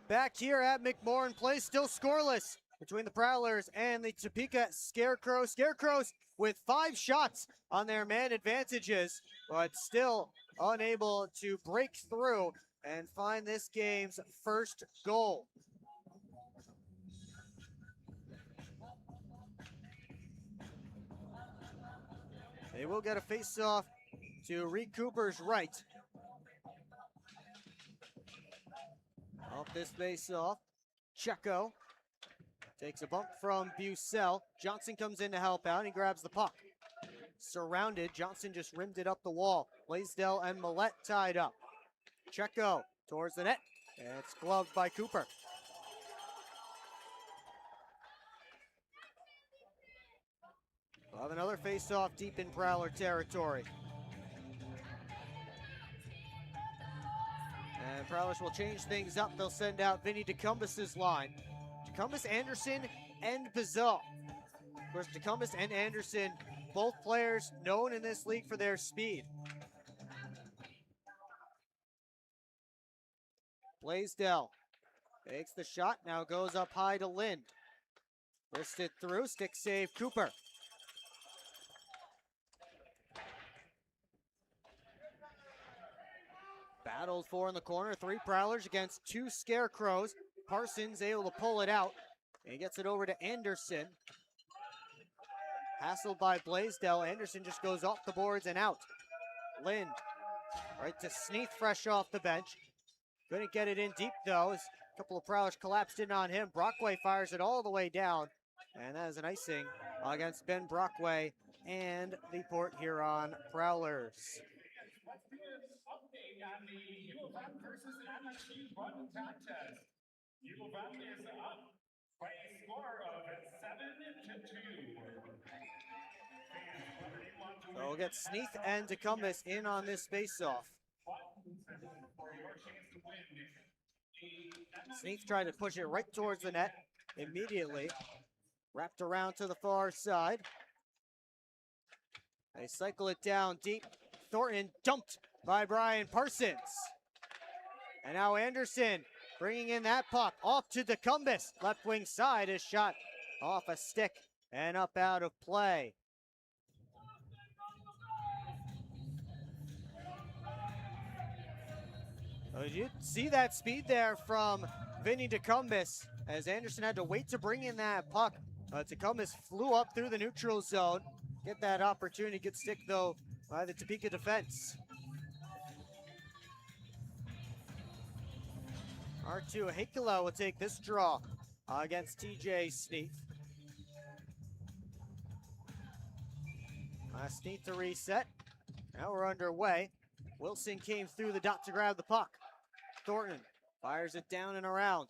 Back here at McMorran Place, still scoreless between the Prowlers and the Topeka Scarecrows. Scarecrows with 5 shots on their man advantages, but still unable to break through and find this game's first goal. They will get a face-off to Reed Cooper's right. Off this face-off, Checo takes a bump from Bucell. Johnson comes in to help out. He grabs the puck. Surrounded, Johnson just rimmed it up the wall. Blaisdell and Millette tied up. Checo towards the net, and it's gloved by Cooper. We'll have another face-off deep in Prowler territory. And Prowlers will change things up. They'll send out Vinny DeCumbus' line. DeCumbus, Anderson, and Bazell. Of course, DeCumbus and Anderson, both players known in this league for their speed. Blaisdell takes the shot, now goes up high to Lind. Wrist it through, stick save Cooper. Battled for in the corner, 3 Prowlers against 2 Scarecrows. Parsons able to pull it out. And he gets it over to Anderson. Hassled by Blaisdell. Anderson just goes off the boards and out. Lind right to Sneath, fresh off the bench. Couldn't get it in deep though, as a couple of Prowlers collapsed in on him. Brockway fires it all the way down. And that is an icing against Ben Brockway and the Port Huron Prowlers. On the U of M versus MSU Button contest. U of M is up by a score of 7-2. So we'll get Sneath and DeCumbus in on this faceoff. For your chance to win Sneath tried to push it right towards the net immediately. Wrapped around to the far side. They cycle it down deep. Thornton dumped by Brian Parsons. And now Anderson bringing in that puck off to DeCumbis. Left wing side is shot off a stick and up out of play. So you see that speed there from Vinny DeCumbis as Anderson had to wait to bring in that puck. DeCumbis flew up through the neutral zone. Get that opportunity. Good stick though by the Topeka defense. R2 Heikkila will take this draw against TJ Sneath. Sneath to reset. Now we're underway. Wilson came through the dot to grab the puck. Thornton fires it down and around.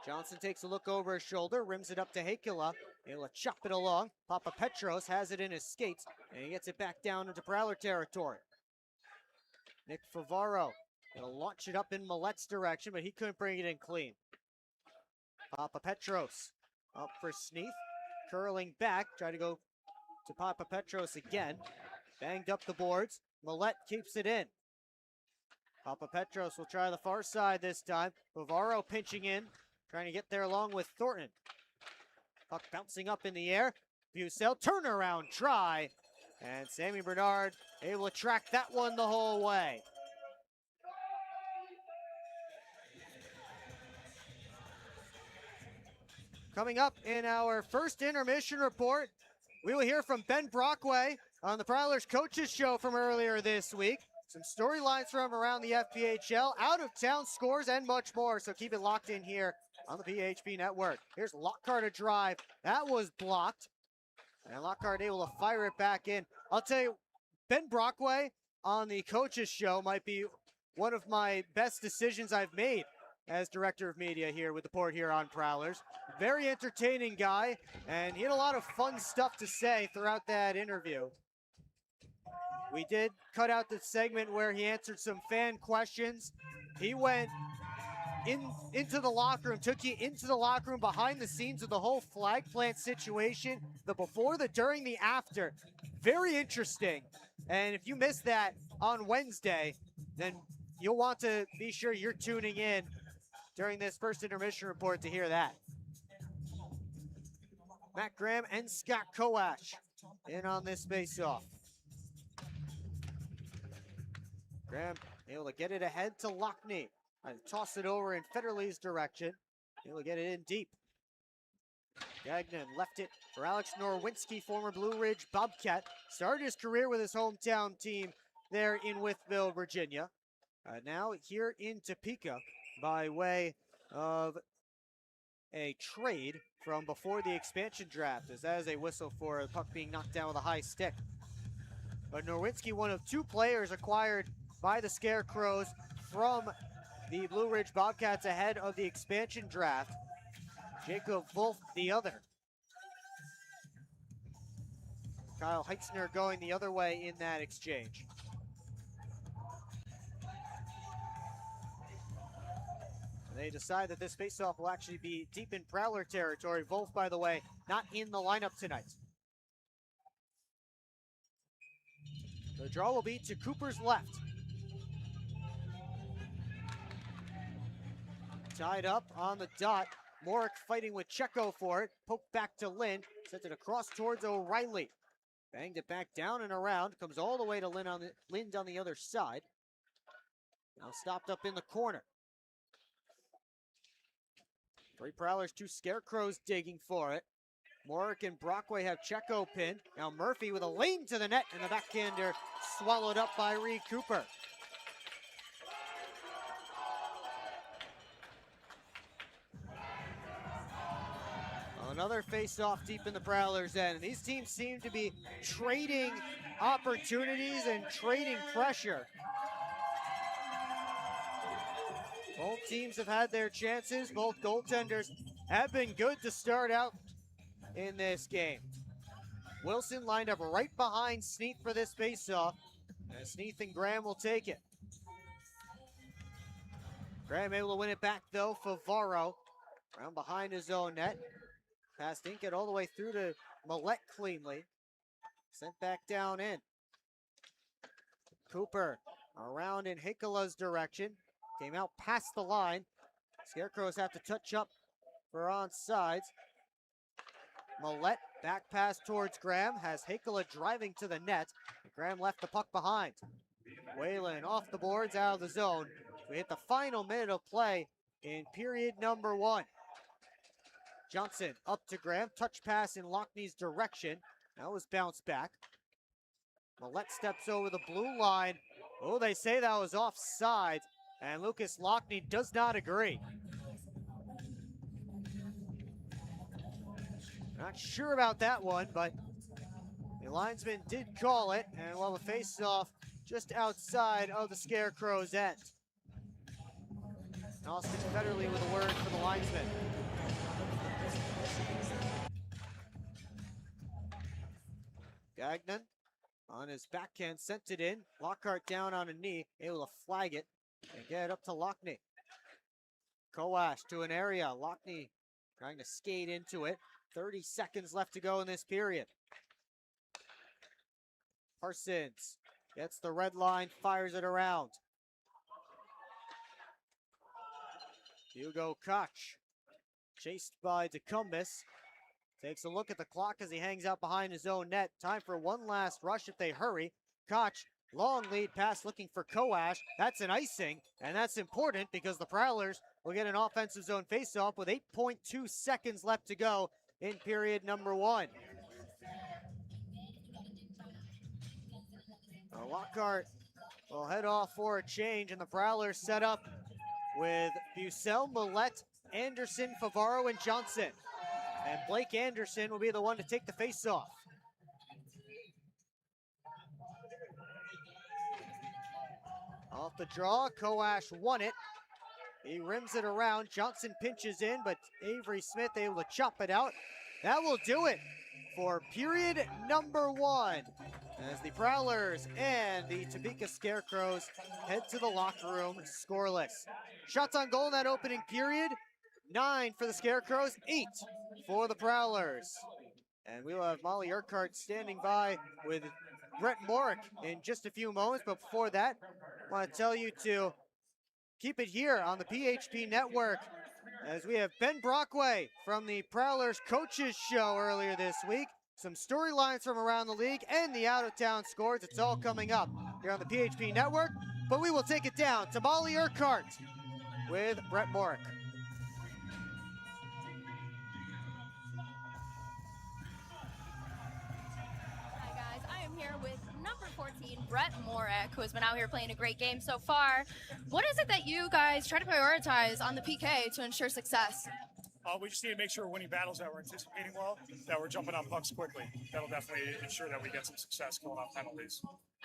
Johnson takes a look over his shoulder, rims it up to Heikkila. He'll chop it along. Papa Petros has it in his skates, and he gets it back down into Prowler territory. Nick Favaro, he'll launch it up in Millet's direction, but he couldn't bring it in clean. Papa Petros up for Sneath, curling back, try to go to Papa Petros again. Banged up the boards. Millet keeps it in. Papa Petros will try the far side this time. Favaro pinching in, trying to get there along with Thornton. Puck bouncing up in the air. Bucell, turnaround try. And Sammy Bernard able to track that one the whole way. Coming up in our first intermission report, we will hear from Ben Brockway on the Prowlers Coaches Show from earlier this week. Some storylines from around the FPHL, out-of-town scores, and much more. So keep it locked in here on the PHP Network. Here's Lockhart to drive. That was blocked. And Lockhart able to fire it back in. I'll tell you, Ben Brockway on the Coaches Show might be one of my best decisions I've made as Director of Media here with the Port Huron Prowlers. Very entertaining guy, and he had a lot of fun stuff to say throughout that interview. We did cut out the segment where he answered some fan questions. He went into the locker room, took you into the locker room behind the scenes of the whole flag plant situation, the before, the during, the after. Very interesting. And if you missed that on Wednesday, then you'll want to be sure you're tuning in during this first intermission report to hear that. Matt Graham and Scott Kowash in on this face-off. Graham able to get it ahead to Lockney. And toss it over in Federley's direction. Able to get it in deep. Gagnon left it for Alex Norwinski, former Blue Ridge Bobcat. Started his career with his hometown team there in Wytheville, Virginia. Now here in Topeka by way of a trade from before the expansion draft, as that is a whistle for the puck being knocked down with a high stick. But Norwinski, one of two players acquired by the Scarecrows from the Blue Ridge Bobcats ahead of the expansion draft. Jacob Wolf, the other. Kyle Heitzner going the other way in that exchange. They decide that this faceoff will actually be deep in Prowler territory. Wolf, by the way, not in the lineup tonight. The draw will be to Cooper's left. Tied up on the dot. Morick fighting with Checo for it. Poked back to Lind. Sent it across towards O'Reilly. Banged it back down and around. Comes all the way to Lind on the other side. Now stopped up in the corner. 3 Prowlers, 2 Scarecrows digging for it. Morick and Brockway have Checo pinned. Now Murphy with a lane to the net, and the backhander swallowed up by Reed Cooper. Another face-off deep in the Prowlers' end. And these teams seem to be trading opportunities and trading pressure. Both teams have had their chances. Both goaltenders have been good to start out in this game. Wilson lined up right behind Sneath for this face-off. And Sneath and Graham will take it. Graham able to win it back though. Favaro around behind his own net. Pass didn't get all the way through to Millette cleanly. Sent back down in. Cooper around in Hinkala's direction. Came out past the line. Scarecrows have to touch up for onside. Millette back pass towards Graham. Has Hinkala driving to the net. Graham left the puck behind. Whalen off the boards, out of the zone. We hit the final minute of play in period number 1. Johnson up to Graham. Touch pass in Lockney's direction. That was bounced back. Millette steps over the blue line. Oh, they say that was offside, and Lucas Lockney does not agree. Not sure about that one, but the linesman did call it, and we'll have a face-off just outside of the Scarecrows' end. Austin Federley with a word for the linesman. Gagnon on his backhand sent it in. Lockhart down on a knee, able to flag it and get it up to Lockney. Kowash to an area. Lockney trying to skate into it. 30 seconds left to go in this period. Parsons gets the red line, fires it around. Hugo Koch, chased by DeCumbus, takes a look at the clock as he hangs out behind his own net. Time for one last rush if they hurry. Koch, long lead pass looking for Kowash. That's an icing, and that's important because the Prowlers will get an offensive zone faceoff with 8.2 seconds left to go in period number 1. Lockhart will head off for a change, and the Prowlers set up with Bucell, Millette, Anderson, Favaro, and Johnson. And Blake Anderson will be the one to take the face-off. Off the draw, Kowash won it. He rims it around. Johnson pinches in, but Avery Smith able to chop it out. That will do it for period number 1. As the Prowlers and the Topeka Scarecrows head to the locker room scoreless. Shots on goal in that opening period, 9 for the Scarecrows, 8 for the Prowlers. And we will have Molly Urquhart standing by with Brett Morick in just a few moments. But before that, I want to tell you to keep it here on the PHP Network as we have Ben Brockway from the Prowlers Coaches Show earlier this week. Some storylines from around the league and the out-of-town scores. It's all coming up here on the PHP Network. But we will take it down to Molly Urquhart with Brett Morick. Hi guys, I am here with number 14, Brett Morick, who has been out here playing a great game so far. What is it that you guys try to prioritize on the PK to ensure success? We just need to make sure we're winning battles, that we're anticipating well, that we're jumping on pucks quickly. That'll definitely ensure that we get some success going off penalties.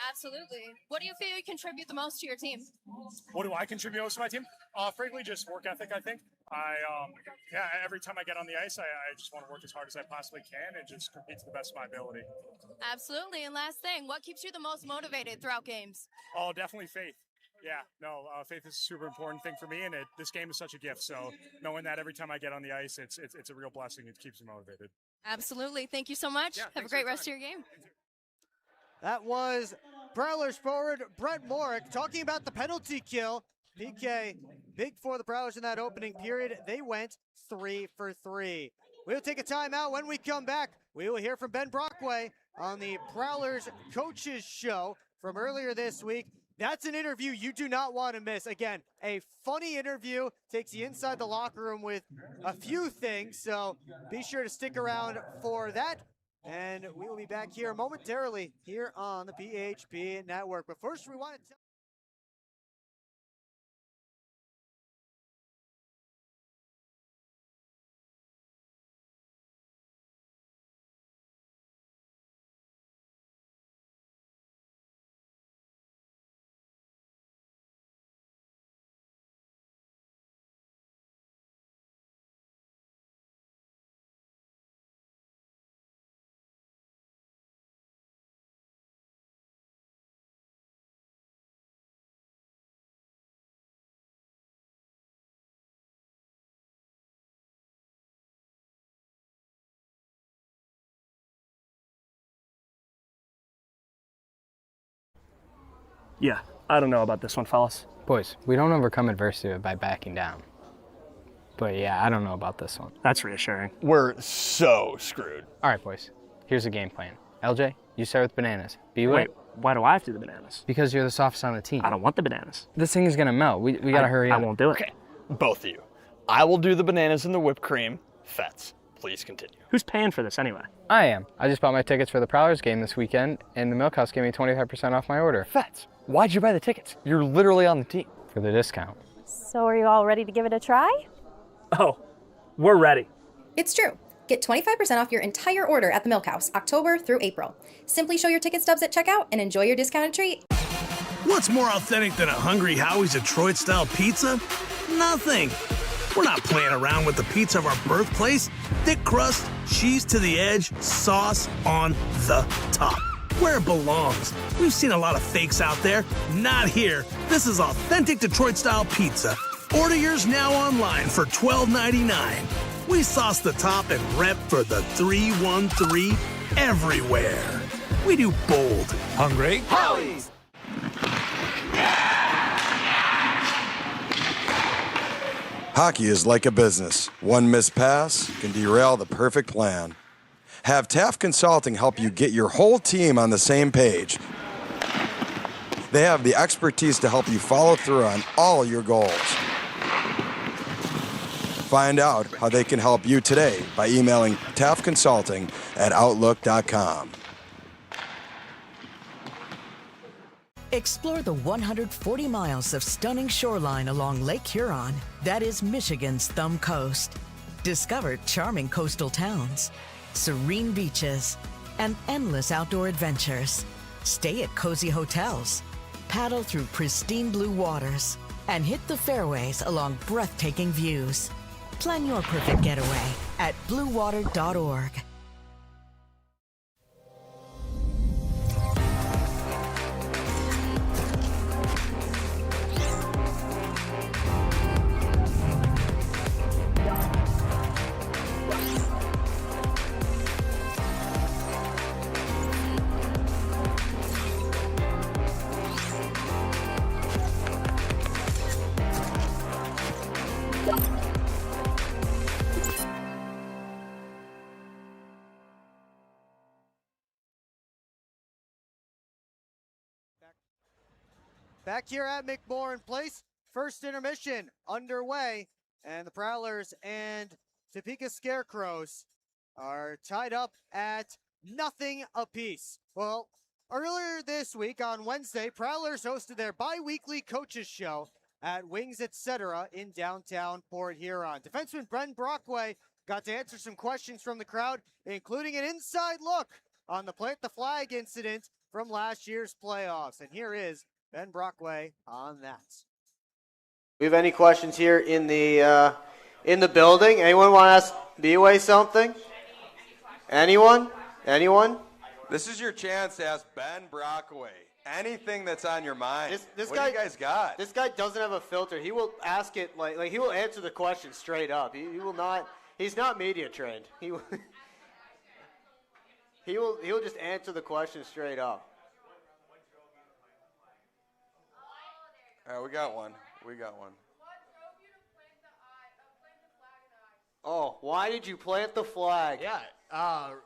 Absolutely. What do you feel you contribute the most to your team? What do I contribute most to my team? Frankly, just work ethic, I think. Every time I get on the ice, I just want to work as hard as I possibly can and just compete to the best of my ability. Absolutely. And last thing, what keeps you the most motivated throughout games? Oh, definitely faith. Yeah, no, faith is a super important thing for me, and this game is such a gift. So knowing that every time I get on the ice, it's a real blessing. It keeps me motivated. Absolutely. Thank you so much. Have a great rest of your game. That was Prowlers forward Brett Morick talking about the penalty kill. PK, big for the Prowlers in that opening period. They went 3 for 3. We'll take a timeout. When we come back, we will hear from Ben Brockway on the Prowlers Coaches Show from earlier this week. That's an interview you do not want to miss. Again, a funny interview, takes you inside the locker room with a few things, so be sure to stick around for that. And we will be back here momentarily here on the PHP Network. But first, we want to Yeah, I don't know about this one, fellas. Boys, we don't overcome adversity by backing down. But yeah, I don't know about this one. That's reassuring. We're so screwed. All right, boys. Here's the game plan. LJ, you start with bananas. Wait, why do I have to do the bananas? Because you're the softest on the team. I don't want the bananas. This thing is gonna melt. We gotta hurry up. I won't do it. Okay, both of you. I will do the bananas and the whipped cream. Fets, please continue. Who's paying for this anyway? I am. I just bought my tickets for the Prowlers game this weekend, and the Milk House gave me 25% off my order. Fets, why'd you buy the tickets? You're literally on the team. For the discount. So are you all ready to give it a try? Oh, we're ready. It's true. Get 25% off your entire order at the Milk House, October through April. Simply show your ticket stubs at checkout and enjoy your discounted treat. What's more authentic than a Hungry Howie's Detroit-style pizza? Nothing. We're not playing around with the pizza of our birthplace. Thick crust, cheese to the edge, sauce on the top. Where it belongs. We've seen a lot of fakes out there. Not here. This is authentic Detroit-style pizza. Order yours now online for $12.99. We sauce the top and rep for the 313 everywhere. We do bold. Hungry Howie's! Hockey is like a business. One missed pass can derail the perfect plan. Have Taft Consulting help you get your whole team on the same page. They have the expertise to help you follow through on all your goals. Find out how they can help you today by emailing taftconsulting@outlook.com. Explore the 140 miles of stunning shoreline along Lake Huron. That is Michigan's Thumb Coast. Discover charming coastal towns, serene beaches, and endless outdoor adventures. Stay at cozy hotels, paddle through pristine blue waters, and hit the fairways along breathtaking views. Plan your perfect getaway at bluewater.org. Back here at McMorran Place, first intermission underway, and the Prowlers and Topeka Scarecrows are tied up at nothing apiece. Well, earlier this week on Wednesday, Prowlers hosted their bi-weekly coaches show at Wings Etc. in downtown Port Huron. Defenseman Ben Brockway got to answer some questions from the crowd, including an inside look on the plant the flag incident from last year's playoffs. And here is Ben Brockway on that. We have any questions here in the building? Anyone want to ask B-Way something? Anyone? This is your chance to ask Ben Brockway anything that's on your mind. This what guy, do you guys got? This guy doesn't have a filter. He will ask it like he will answer the question straight up. He will not. He's not media trained. He will just answer the question straight up. All right, we got one. Oh, why did you plant the flag? Yeah,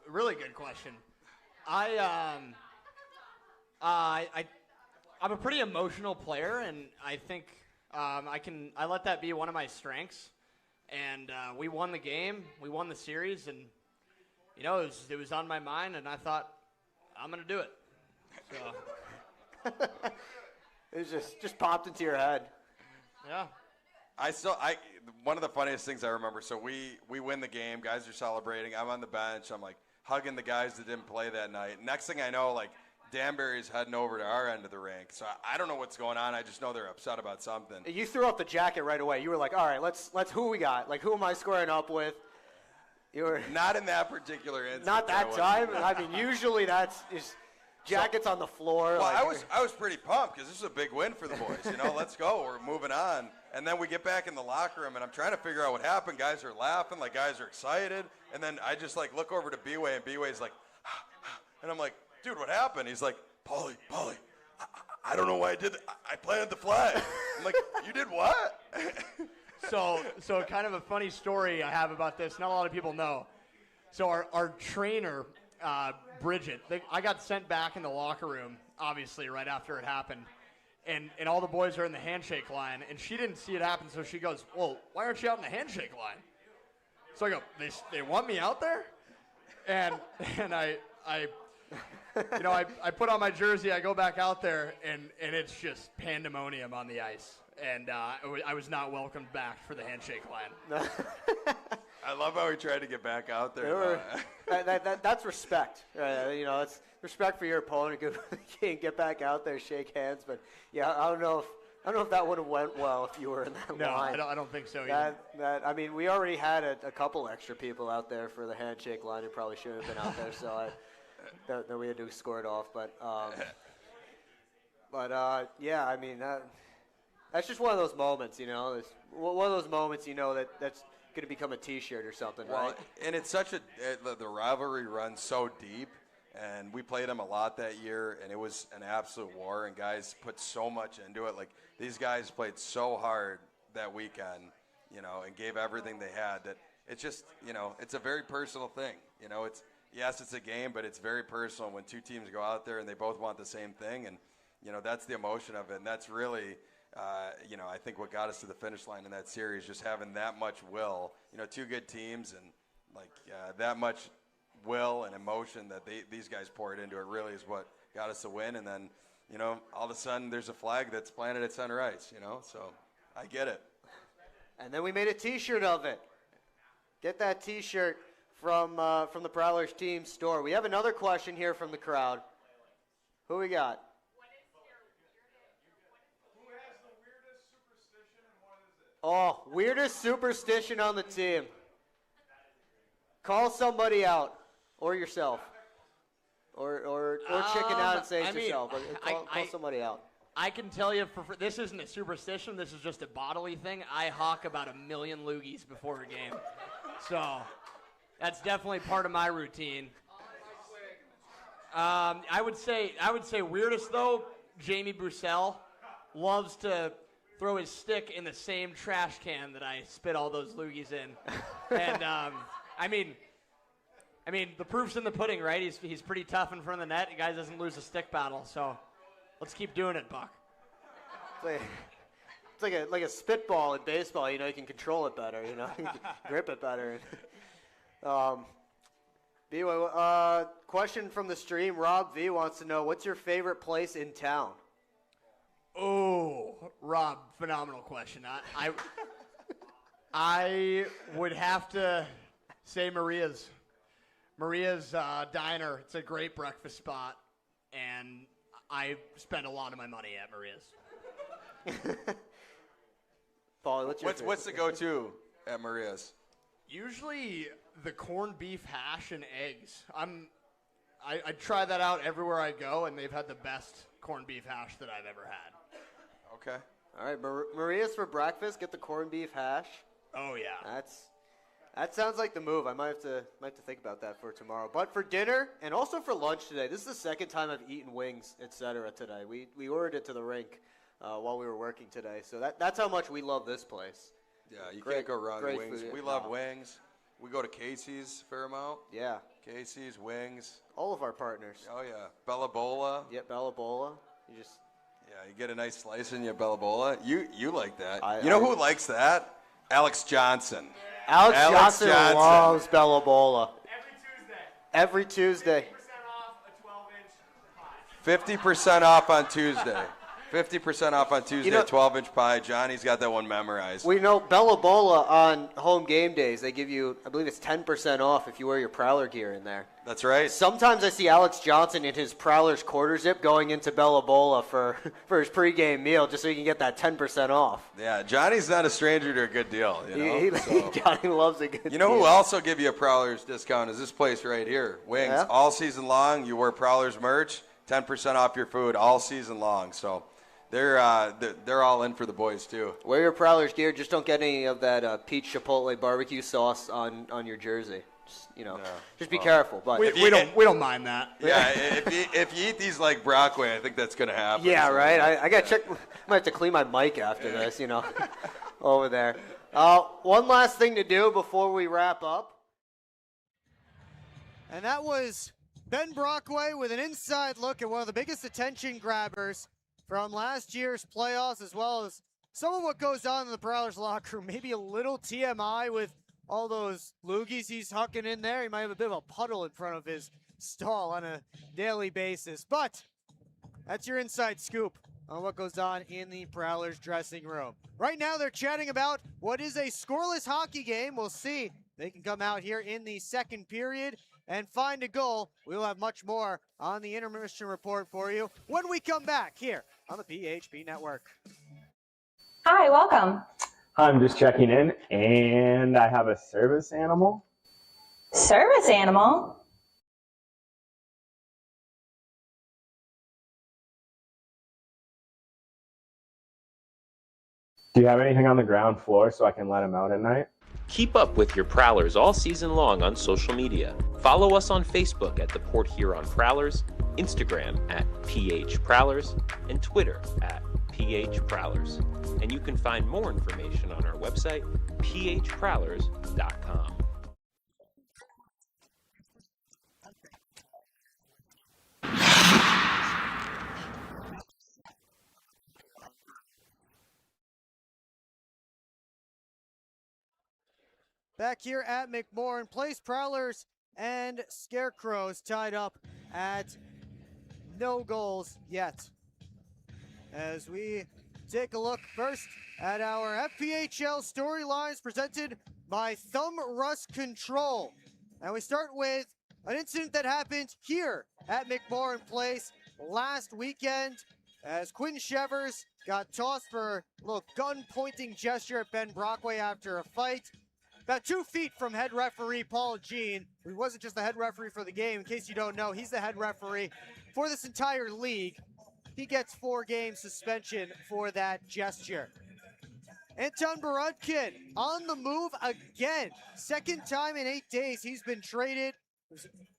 really good question. I'm a pretty emotional player, and I think I let that be one of my strengths. And we won the game, we won the series, and it was on my mind, and I thought I'm gonna do it. So. It just popped into your head. Yeah. One of the funniest things I remember, so we win the game, guys are celebrating, I'm on the bench, I'm like hugging the guys that didn't play that night. Next thing I know, like Danbury's heading over to our end of the rink. So I don't know what's going on, I just know they're upset about something. You threw up the jacket right away. You were like, all right, let's who we got? Like, who am I squaring up with? You were not in that particular instance. Not that time. I mean, usually that's just jackets on the floor. Well, I was pretty pumped because this is a big win for the boys. Let's go. We're moving on. And then we get back in the locker room, and I'm trying to figure out what happened. Guys are laughing, like guys are excited. And then I just look over to B-Way, and B-Way's like, and I'm like, dude, what happened? He's like, Paulie, I don't know why I did that. I planted the flag. I'm like, you did what? So kind of a funny story I have about this. Not a lot of people know. So our trainer, Bridget, I got sent back in the locker room, obviously, right after it happened. And all the boys are in the handshake line, and she didn't see it happen, so she goes, well, why aren't you out in the handshake line? So I go, they want me out there? And I put on my jersey, I go back out there, and it's just pandemonium on the ice. And I was not welcomed back for the handshake line. I love how he tried to get back out there. That's respect. It's respect for your opponent. Get back out there, shake hands. But yeah, I don't know if that would have went well if you were in that line. No, I don't think so either. We already had a couple extra people out there for the handshake line who probably should have been out there. So then we had to score it off. But that's just one of those moments, It's one of those moments, that's going to become a T-shirt or something, right? And it's such the rivalry runs so deep, and we played them a lot that year, and it was an absolute war, and guys put so much into it. Like, these guys played so hard that weekend, and gave everything they had, that it's just, it's a very personal thing. It's a game, but it's very personal when two teams go out there and they both want the same thing, and, that's the emotion of it, and that's really... I think what got us to the finish line in that series, just having that much will, two good teams, and that much will and emotion that these guys poured into it really is what got us to win. And then, all of a sudden there's a flag that's planted at center ice, so I get it. And then we made a T-shirt of it. Get that T-shirt from the Prowlers team store. We have another question here from the crowd. Who we got? Oh, weirdest superstition on the team. Call somebody out, or yourself, or chicken out and say it yourself. But call somebody out. I can tell you, this isn't a superstition. This is just a bodily thing. I hawk about 1 million loogies before a game, so that's definitely part of my routine. I would say weirdest though. Jamie Bussell loves to throw his stick in the same trash can that I spit all those loogies in. And, the proof's in the pudding, right? He's pretty tough in front of the net. The guy doesn't lose a stick battle, so let's keep doing it, Buck. It's like a spitball in baseball. You can control it better. You can grip it better. Question from the stream. Rob V wants to know, what's your favorite place in town? Oh, Rob, phenomenal question. I would have to say Maria's. Maria's Diner. It's a great breakfast spot, and I spend a lot of my money at Maria's. Paul, what's the go-to at Maria's? Usually the corned beef hash and eggs. I try that out everywhere I go, and they've had the best corned beef hash that I've ever had. Okay. All right, Maria's for breakfast. Get the corned beef hash. Oh yeah. That sounds like the move. I might have to think about that for tomorrow. But for dinner and also for lunch today, this is the second time I've eaten wings, etc. today. We ordered it to the rink while we were working today. So that's how much we love this place. Yeah, you can't go wrong with wings. We love wings. We go to Casey's a fair amount. Yeah. Casey's, wings. All of our partners. Oh yeah. Bella Bola. Yeah, Bella Bola. Yeah, you get a nice slice in your Bella Bola. You like that. Who likes that? Alex Johnson. Alex Johnson loves Bella Bola. Every Tuesday. 50% off on Tuesday. 50% off on Tuesday, 12-inch pie. Johnny's got that one memorized. We know Bella Bola on home game days, they give you, I believe it's 10% off if you wear your Prowler gear in there. That's right. Sometimes I see Alex Johnson in his Prowler's quarter zip going into Bella Bola for his pregame meal just so he can get that 10% off. Yeah, Johnny's not a stranger to a good deal. Johnny loves a good deal. You know who also give you a Prowler's discount is this place right here. Wings. Yeah. All season long, you wear Prowler's merch, 10% off your food all season long. So they're all in for the boys too. Wear your Prowler's gear. Just don't get any of that peach chipotle barbecue sauce on your jersey. Just be careful. But we don't mind that. Yeah, if you eat these like broccoli, I think that's gonna happen. Yeah, so. right. I gotta check. I might have to clean my mic after this. Over there. One last thing to do before we wrap up. And that was Ben Brockway with an inside look at one of the biggest attention grabbers from last year's playoffs, as well as some of what goes on in the Prowlers locker room. Maybe a little TMI with all those loogies he's hucking in there. He might have a bit of a puddle in front of his stall on a daily basis. But that's your inside scoop on what goes on in the Prowlers dressing room. Right now they're chatting about what is a scoreless hockey game. We'll see. They can come out here in the second period and find a goal. We'll have much more on the intermission report for you when we come back here on the PHP Network. Hi, welcome. I'm just checking in, and I have a service animal. Service animal? Do you have anything on the ground floor so I can let him out at night? Keep up with your Prowlers all season long on social media. Follow us on Facebook at the Port Huron Prowlers, Instagram at PH Prowlers, and Twitter at PH Prowlers. And you can find more information on our website, phprowlers.com. Back here at McMorran Place, Prowlers and Scarecrows tied up at no goals yet. As we take a look first at our FPHL storylines presented by Thumb Rust Control. And we start with an incident that happened here at McMorran Place last weekend as Quinn Shevers got tossed for a little gun-pointing gesture at Ben Brockway after a fight. About 2 feet from head referee Paul Jean, who wasn't just the head referee for the game. In case you don't know, he's the head referee for this entire league. He gets 4-game suspension for that gesture. Anton Borodkin on the move again. Second time in 8 days he's been traded.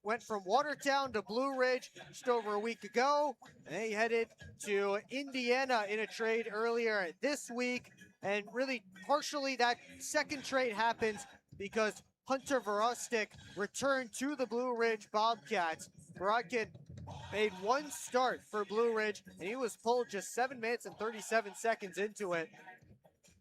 Went from Watertown to Blue Ridge just over a week ago. And he headed to Indiana in a trade earlier this week. And really, partially, that second trade happens because Hunter Vorostik returned to the Blue Ridge Bobcats. Borodkin made 1 start for Blue Ridge, and he was pulled just 7 minutes and 37 seconds into it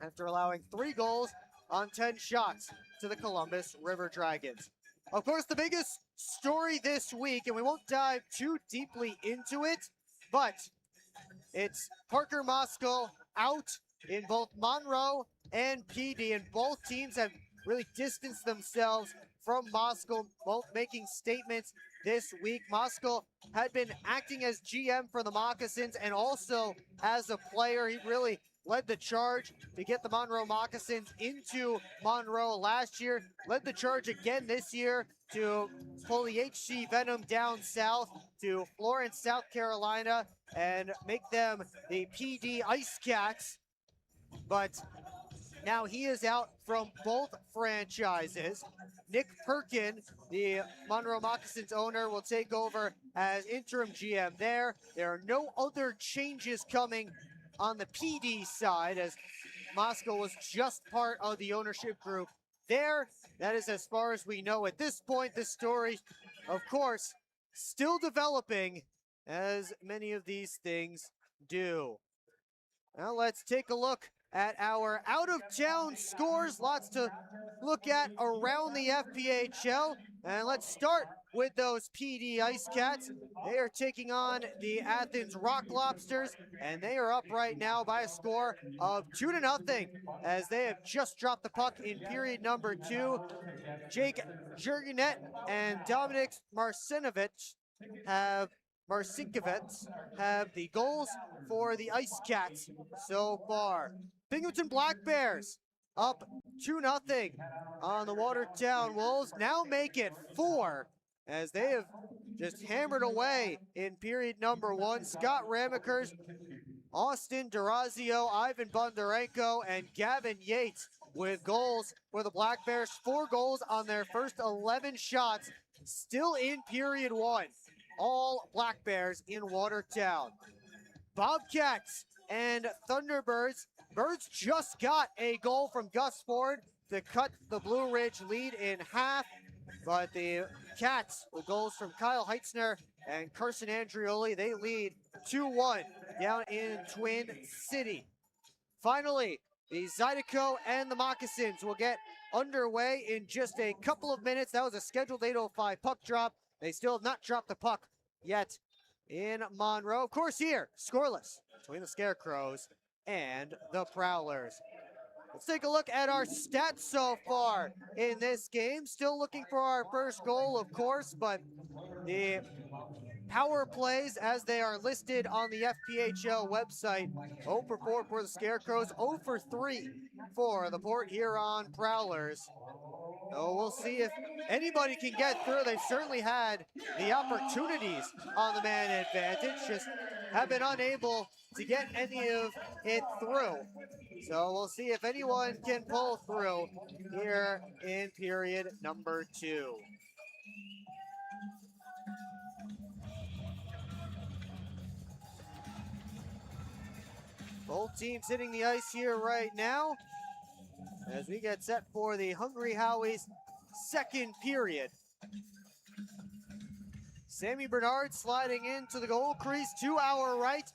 after allowing 3 goals on 10 shots to the Columbus River Dragons. Of course, the biggest story this week, and we won't dive too deeply into it, but it's Parker Moskal out in both Monroe and PD, and both teams have really distanced themselves from Moskal, both making statements this week. Moskal had been acting as GM for the Moccasins and also as a player. He really led the charge to get the Monroe Moccasins into Monroe last year, led the charge again this year to pull the HC Venom down south to Florence, South Carolina, and make them the PD Ice Cats. But now he is out from both franchises. Nick Perkin, the Monroe Moccasins owner, will take over as interim GM there. There are no other changes coming on the PD side, as Moskal was just part of the ownership group there. That is as far as we know at this point. This story, of course, still developing, as many of these things do. Now let's take a look at our out-of-town scores. Lots to look at around the FPHL. And let's start with those PD Ice Cats. They are taking on the Athens Rock Lobsters, and they are up right now by a score of 2-0, as they have just dropped the puck in period number 2. Jake Jurgenet and Dominic Marcinkiewicz have the goals for the Ice Cats so far. Binghamton Black Bears up 2-0 on the Watertown Wolves. Now make it 4, as they have just hammered away in period number 1. Scott Ramekers Austin Durazio, Ivan Bondarenko, and Gavin Yates with goals for the Black Bears. 4 goals on their first 11 shots, still in period 1. All Black Bears in Watertown. Bobcats and Thunderbirds. Birds just got a goal from Gus Ford to cut the Blue Ridge lead in half, but the Cats, with goals from Kyle Heitzner and Carson Andrioli, they lead 2-1 down in Twin City. Finally, the Zydeco and the Moccasins will get underway in just a couple of minutes. That was a scheduled 8:05 puck drop. They still have not dropped the puck yet in Monroe. Of course, here, scoreless between the Scarecrows and the Prowlers. Let's take a look at our stats so far in this game. Still looking for our first goal, of course, but the power plays as they are listed on the FPHL website. 0 for 4 for the Scarecrows, 0 for 3 for the Port Huron Prowlers. So we'll see if anybody can get through. They've certainly had the opportunities on the man advantage, just have been unable to get any of it through. So we'll see if anyone can pull through here in period number 2. Both teams hitting the ice here right now as we get set for the Hungry Howie's second period. Sammy Bernard sliding into the goal crease to our right.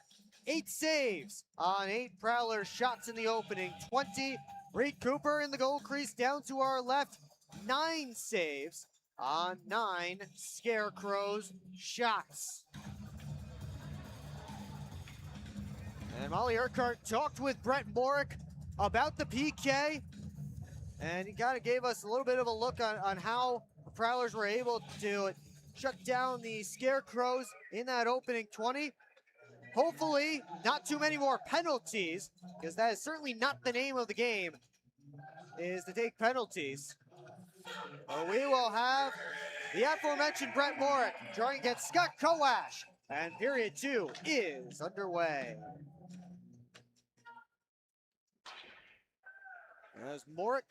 8 saves on 8 Prowler shots in the opening 20. Reed Cooper in the goal crease down to our left. 9 saves on 9 Scarecrows shots. And Molly Urquhart talked with Brett Morick about the PK, and he kind of gave us a little bit of a look on how the Prowlers were able to shut down the Scarecrows in that opening 20. Hopefully, not too many more penalties, because that is certainly not the name of the game, is to take penalties. But we will have the aforementioned Brett Morick trying to get Scott Kowash, and period 2 is underway. As Morick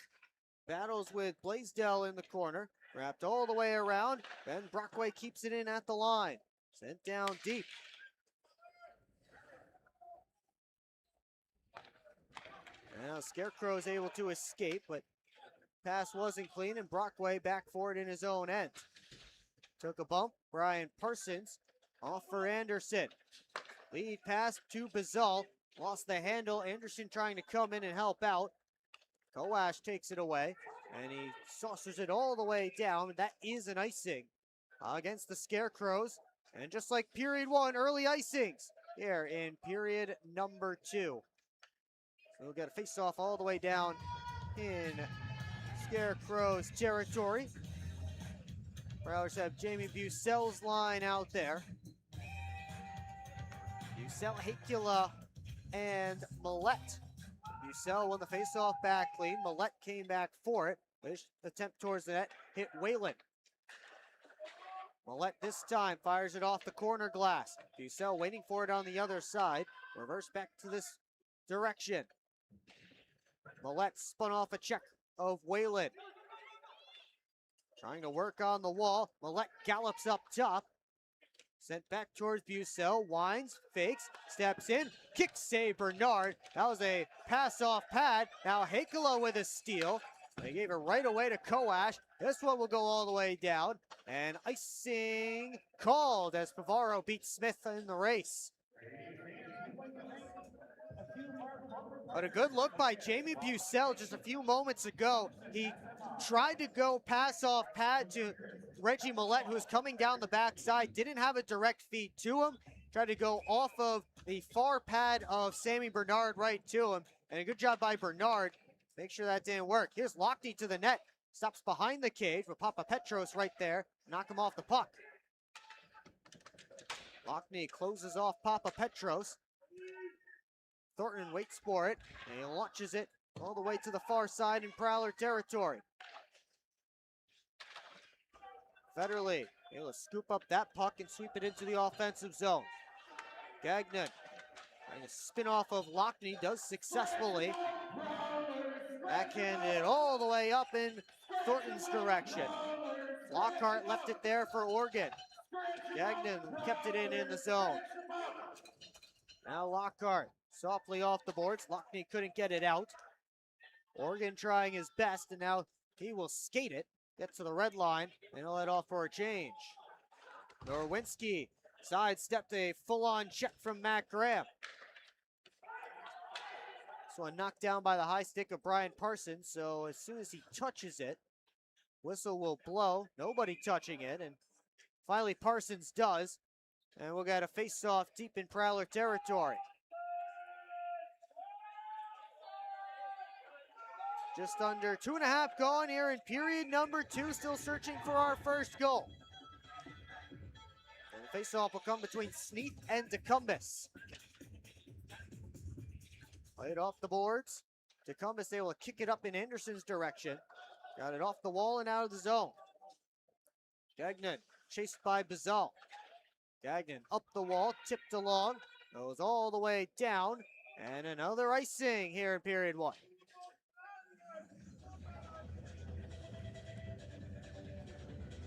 battles with Blaisdell in the corner, wrapped all the way around, Ben Brockway keeps it in at the line. Sent down deep. Now Scarecrow is able to escape, but pass wasn't clean, and Brockway back for it in his own end. Took a bump, Brian Parsons off for Anderson. Lead pass to Bazal, lost the handle, Anderson trying to come in and help out. Kowash takes it away, and he saucers it all the way down. That is an icing against the Scarecrows. And just like period 1, early icings here in period number 2. So we'll get a face-off all the way down in Scarecrows territory. Prowlers have Jamie Bucell's line out there. Bucell, Hakula, and Millette. Bucell won the face-off back clean. Millette came back for it. His attempt towards the net hit Whalen. Millette this time fires it off the corner glass. Bucell waiting for it on the other side. Reverse back to this direction. Millette spun off a check of Whalen. Trying to work on the wall. Millette gallops up top. Sent back towards Bucell. Winds, fakes, steps in. Kick save Bernard. That was a pass off pad. Now Hakala with a steal. They gave it right away to Kowash. This one will go all the way down. And icing called as Pavaro beats Smith in the race. But a good look by Jamie Bucell just a few moments ago. He tried to go pass off pad to Reggie Millette, who was coming down the backside. Didn't have a direct feed to him. Tried to go off of the far pad of Sammy Bernard right to him. And a good job by Bernard. Make sure that didn't work. Here's Lochte to the net. Stops behind the cage with Papa Petros right there. Knock him off the puck. Lochte closes off Papa Petros. Thornton waits for it, and he launches it all the way to the far side in Prowler territory. Federley able to scoop up that puck and sweep it into the offensive zone. Gagnon Trying to spin off of Lockney, does successfully. Backhand it all the way up in Thornton's direction. Lockhart left it there for Oregon. Gagnon kept it in the zone. Now Lockhart softly off the boards. Lockney couldn't get it out. Oregon trying his best, and now he will skate it, get to the red line, and he'll head off for a change. Norwinski sidestepped a full-on check from Matt Graham. This one knocked down by the high stick of Brian Parsons, so as soon as he touches it, whistle will blow. Nobody touching it, and finally Parsons does, and we'll get a face-off deep in Prowler territory. Just under 2.5 gone here in period number 2, still searching for our first goal. And the face-off will come between Sneath and DeCumbus. Played off the boards. DeCumbus able to kick it up in Anderson's direction. Got it off the wall and out of the zone. Gagnon chased by Bazal. Gagnon up the wall, tipped along, goes all the way down, and another icing here in period 1.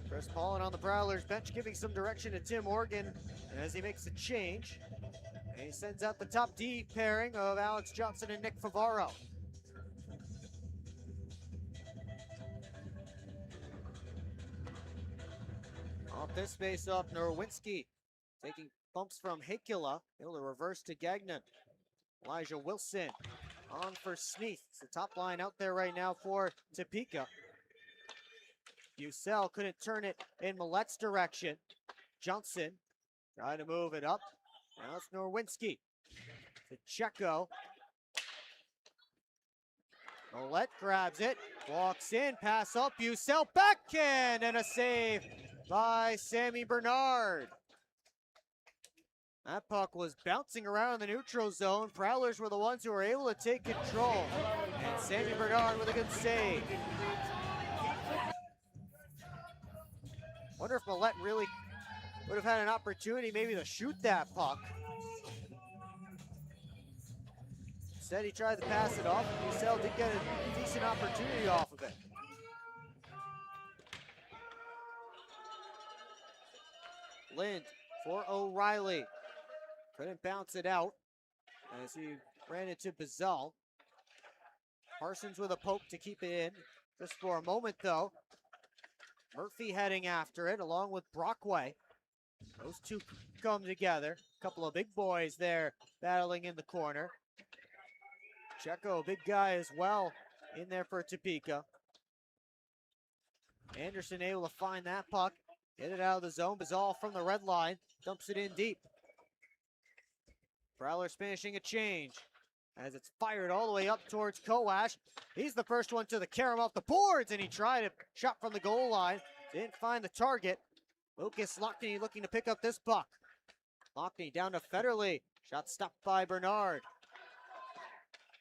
Chris Paulin on the Prowlers bench giving some direction to Tim Organ as he makes a change. And he sends out the top D pairing of Alex Johnson and Nick Favaro. Off this face-off, Norwinski taking bumps from Hakula, able to reverse to Gagnon. Elijah Wilson on for Sneath. It's the top line out there right now for Topeka. Bucell couldn't turn it in Millet's direction. Johnson trying to move it up. Now it's Norwinski to Checo. Millet grabs it, walks in, pass up, Bucell backhand, and a save by Sammy Bernard. That puck was bouncing around the neutral zone. Prowlers were the ones who were able to take control. And Sammy Bernard with a good save. Wonder if Millet really would have had an opportunity maybe to shoot that puck. Instead, he tried to pass it off. Bucell did get a decent opportunity off of it. Lind for O'Reilly. Couldn't bounce it out as he ran into Bazal. Parsons with a poke to keep it in. Just for a moment, though. Murphy heading after it, along with Brockway. Those two come together. A couple of big boys there battling in the corner. Checo, big guy as well, in there for Topeka. Anderson able to find that puck. Get it out of the zone. Bazal from the red line. Dumps it in deep. Prowlers finishing a change as it's fired all the way up towards Kowash. He's the first one to the carom off the boards, and he tried a shot from the goal line. Didn't find the target. Lucas Lockney looking to pick up this puck. Lockney down to Federley. Shot stopped by Bernard.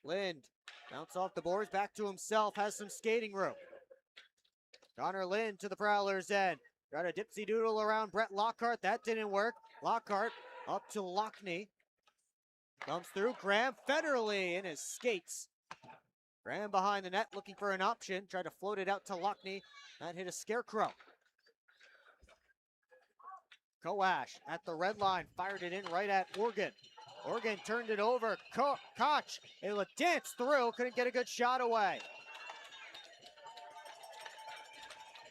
Lind, bounce off the boards, back to himself, has some skating room. Connor Lind to the Prowlers' end. Got a dipsy doodle around Brett Lockhart. That didn't work. Lockhart up to Lockney. Comes through. Graham Federley in his skates. Graham behind the net looking for an option. Tried to float it out to Lockney. That hit a Scarecrow. Kowash at the red line. Fired it in right at Organ. Organ turned it over. Koch able to dance through. Couldn't get a good shot away.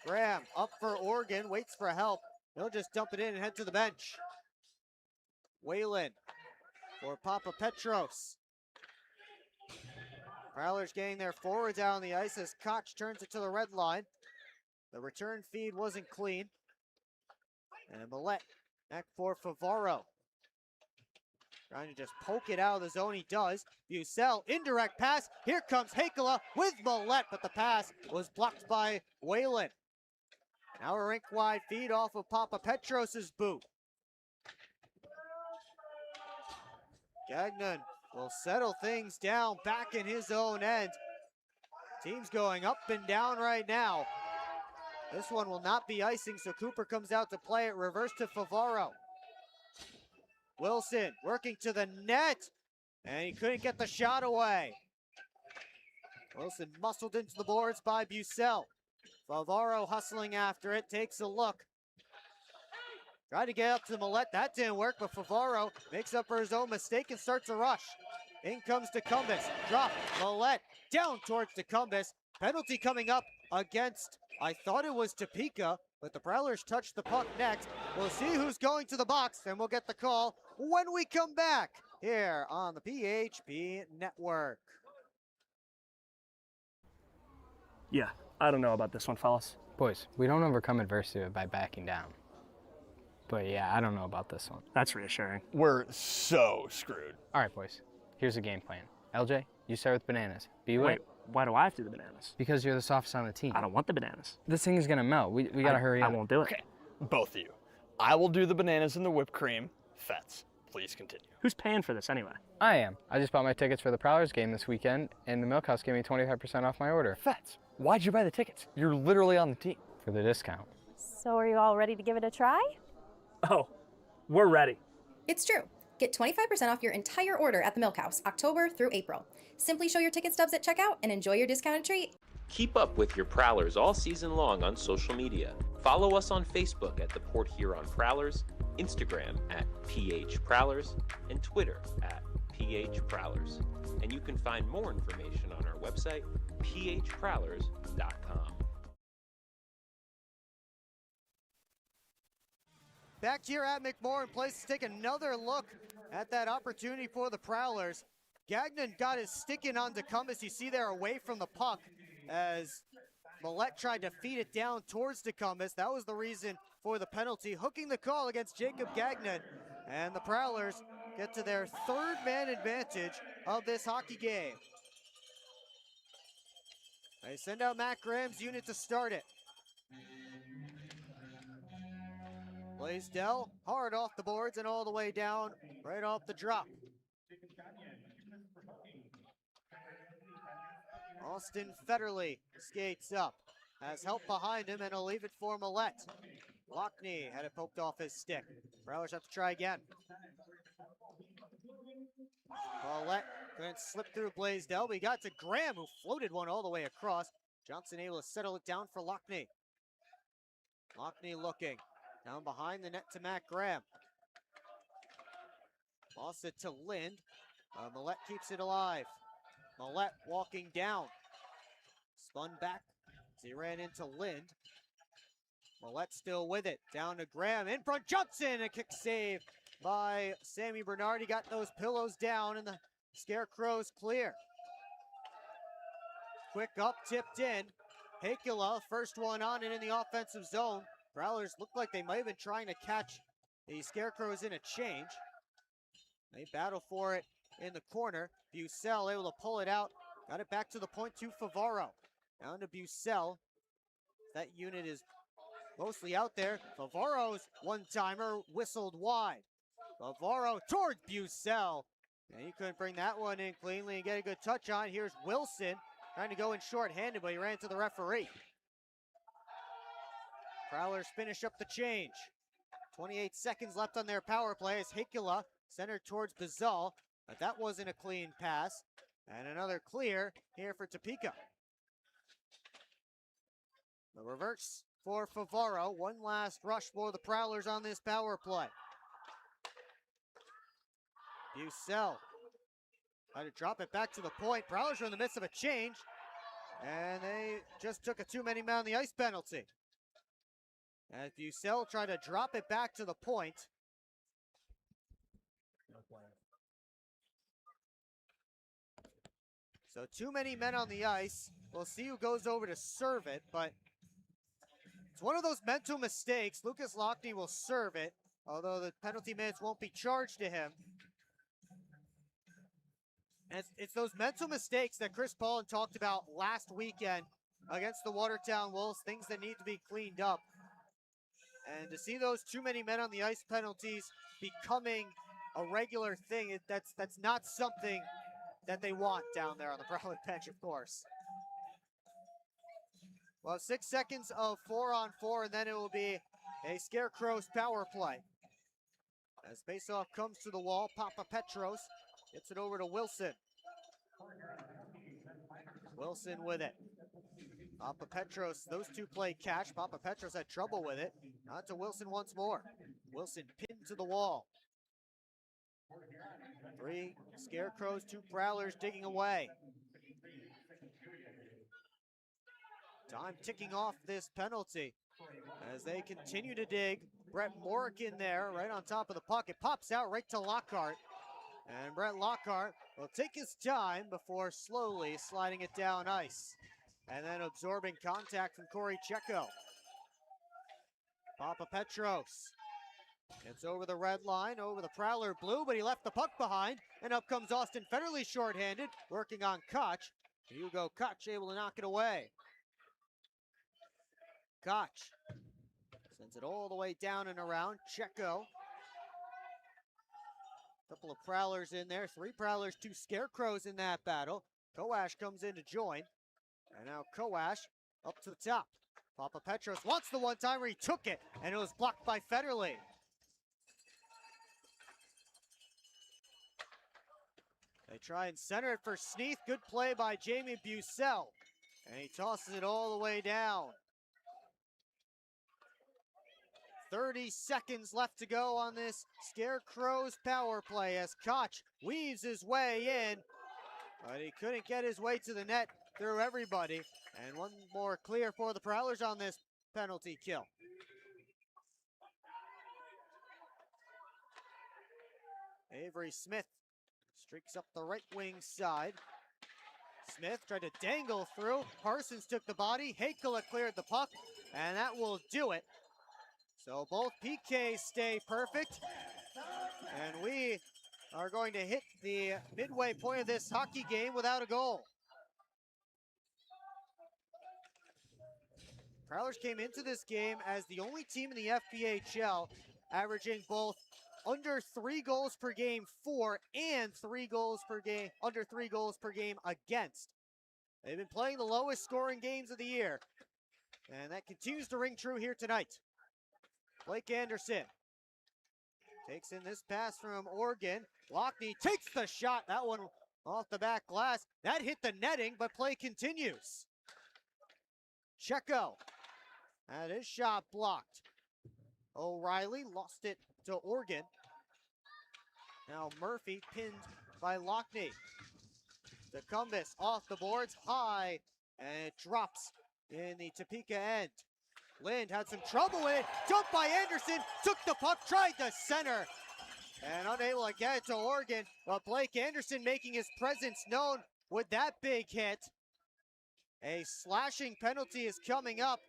Graham up for Oregon, waits for help. He'll just dump it in and head to the bench. Whalen for Papa Petros. Prowlers getting their forwards out on the ice as Koch turns it to the red line. The return feed wasn't clean. And Millet back for Favaro. Trying to just poke it out of the zone, he does. Bucell, indirect pass. Here comes Hakala with Millet, but the pass was blocked by Whalen. Now a rink-wide feed off of Papa Petros' boot. Gagnon will settle things down back in his own end. Team's going up and down right now. This one will not be icing, so Cooper comes out to play it. Reverse to Favaro. Wilson working to the net. And he couldn't get the shot away. Wilson muscled into the boards by Bucell. Favaro hustling after it, takes a look. Tried to get up to Millette, that didn't work, but Favaro makes up for his own mistake and starts a rush. In comes DeCumbus, drop, Millette, down towards DeCumbus. Penalty coming up against, I thought it was Topeka, but the Prowlers touch the puck next. We'll see who's going to the box, and we'll get the call when we come back here on the PHP Network. Yeah, I don't know about this one, fellas. Boys, we don't overcome adversity by backing down. But yeah, I don't know about this one. That's reassuring. We're so screwed. All right, boys. Here's a game plan. LJ, you start with bananas. B-Way. Wait, why do I have to do the bananas? Because you're the softest on the team. I don't want the bananas. This thing is gonna melt. We gotta hurry up. I won't do it. Okay, both of you. I will do the bananas and the whipped cream. Fets, please continue. Who's paying for this anyway? I am. I just bought my tickets for the Prowlers game this weekend, and the Milkhouse gave me 25% off my order. Fets, why'd you buy the tickets? You're literally on the team. For the discount. So are you all ready to give it a try? Oh, we're ready. It's true. Get 25% off your entire order at the Milkhouse, October through April. Simply show your ticket stubs at checkout and enjoy your discounted treat. Keep up with your Prowlers all season long on social media. Follow us on Facebook at the Port Huron Prowlers, Instagram at PH Prowlers, and Twitter at PH Prowlers. And you can find more information on our website, phprowlers.com. Back here at McMorran Place to take another look at that opportunity for the Prowlers. Gagnon got his stick in on DeCumbus. You see there away from the puck as Millette tried to feed it down towards DeCumbus. That was the reason for the penalty, hooking the call against Jacob Gagnon. And the Prowlers get to their third man advantage of this hockey game. They send out Matt Graham's unit to start it. Blaisdell hard off the boards and all the way down, right off the drop. Austin Federley skates up, has help behind him, and he'll leave it for Millette. Lockney had it poked off his stick. Prowlers have to try again. Millette couldn't slip through Blaisdell, but he got to Graham, who floated one all the way across. Johnson able to settle it down for Lockney. Lockney looking. Down behind the net to Matt Graham. Lost it to Lind. Millette keeps it alive. Millette walking down. Spun back as he ran into Lind. Millette still with it. Down to Graham. In front, Johnson. A kick save by Sammy Bernard. He got those pillows down and the Scarecrows clear. Quick up, tipped in. Hakula, first one on and in the offensive zone. Prowlers looked like they might have been trying to catch the Scarecrows in a change. They battle for it in the corner. Bucell able to pull it out. Got it back to the point to Favaro. Down to Bucell. That unit is mostly out there. Favaro's one-timer whistled wide. Favaro towards Bucell. And he couldn't bring that one in cleanly and get a good touch on. Here's Wilson trying to go in short-handed, but he ran into the referee. Prowlers finish up the change. 28 seconds left on their power play as Hakula centered towards Bazal, but that wasn't a clean pass. And another clear here for Topeka. The reverse for Favaro. One last rush for the Prowlers on this power play. Bucell trying to drop it back to the point. Prowlers are in the midst of a change, and they just took a too many men on the ice penalty. As Bucell tried to drop it back to the point. So too many men on the ice. We'll see who goes over to serve it, but it's one of those mental mistakes. Lucas Lockney will serve it, although the penalty minutes won't be charged to him. And it's those mental mistakes that Chris Paulin talked about last weekend against the Watertown Wolves, things that need to be cleaned up. And to see those too many men on the ice penalties becoming a regular thing, that's not something that they want down there on the Prowler bench, of course. Well, 6 seconds of 4-on-4, and then it will be a Scarecrows power play. As faceoff comes to the wall, Papa Petros Gets it over to Wilson. Wilson with it. Papa Petros, those two play catch. Papa Petros had trouble with it. On to Wilson once more. Wilson pinned to the wall. 3 Scarecrows, 2 Prowlers digging away. Time ticking off this penalty as they continue to dig. Brett Morick in there, right on top of the puck. It pops out right to Lockhart. And Brett Lockhart will take his time before slowly sliding it down ice. And then absorbing contact from Corey Checo. Papa Petros. It's over the red line, over the Prowler blue, but he left the puck behind. And up comes Austin Federley shorthanded, working on Koch. Hugo Koch able to knock it away. Koch sends it all the way down and around. Checo. Couple of Prowlers in there. 3 Prowlers, 2 Scarecrows in that battle. Koash comes in to join. And now Koash up to the top. Papa Petros wants the one-timer. He took it, and it was blocked by Federley. They try and center it for Sneath. Good play by Jamie Bucell. And he tosses it all the way down. 30 seconds left to go on this Scarecrows power play as Koch weaves his way in, but he couldn't get his way to the net through everybody. And one more clear for the Prowlers on this penalty kill. Avery Smith streaks up the right wing side. Smith tried to dangle through. Parsons took the body. Hakela cleared the puck, and that will do it. So both PKs stay perfect, and we are going to hit the midway point of this hockey game without a goal. Prowlers came into this game as the only team in the FPHL averaging both under 3 goals per game for and 3 goals per game, under 3 goals per game against. They've been playing the lowest scoring games of the year, and that continues to ring true here tonight. Blake Anderson takes in this pass from Oregon. Lockney takes the shot. That one off the back glass. That hit the netting, but play continues. Checo had his shot blocked. O'Reilly lost it to Oregon. Now Murphy pinned by Lockney. DeCumbis off the boards, high, and it drops in the Topeka end. Lind had some trouble with it. Jumped by Anderson. Took the puck. Tried to center. And unable to get it to Oregon. But Blake Anderson making his presence known with that big hit. A slashing penalty is coming up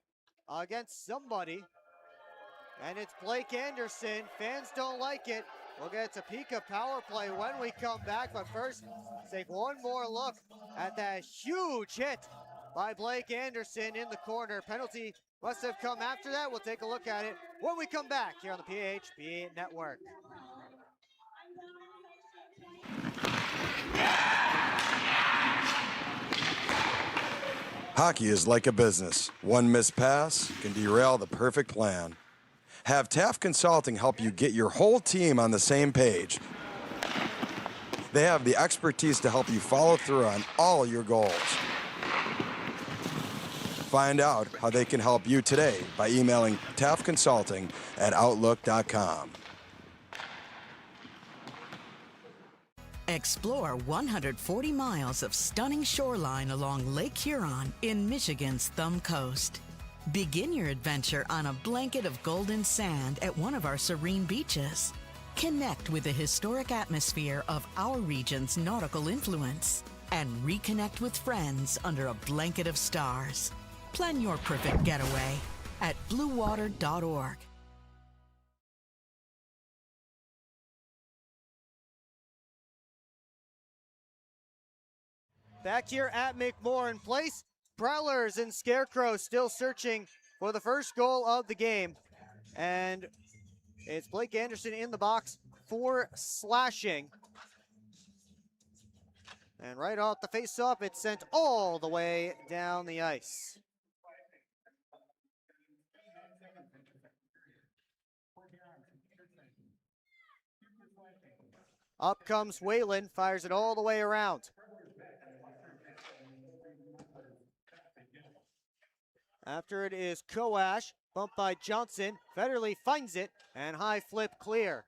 against somebody. And it's Blake Anderson. Fans don't like it. We'll get a Topeka power play when we come back. But first, let's take one more look at that huge hit by Blake Anderson in the corner. Penalty must have come after that. We'll take a look at it when we come back here on the PHP Network. Hockey is like a business. One missed pass can derail the perfect plan. Have Taft Consulting help you get your whole team on the same page. They have the expertise to help you follow through on all your goals. Find out how they can help you today by emailing taftconsulting@outlook.com. Explore 140 miles of stunning shoreline along Lake Huron in Michigan's Thumb Coast. Begin your adventure on a blanket of golden sand at one of our serene beaches. Connect with the historic atmosphere of our region's nautical influence and reconnect with friends under a blanket of stars. Plan your perfect getaway at bluewater.org. Back here at McMorran Place, Prowlers and Scarecrows still searching for the first goal of the game. And it's Blake Anderson in the box for slashing. And right off the face-off, it's sent all the way down the ice. Up comes Whalen, fires it all the way around. After it is Koash, bumped by Johnson. Federley finds it, and high flip clear.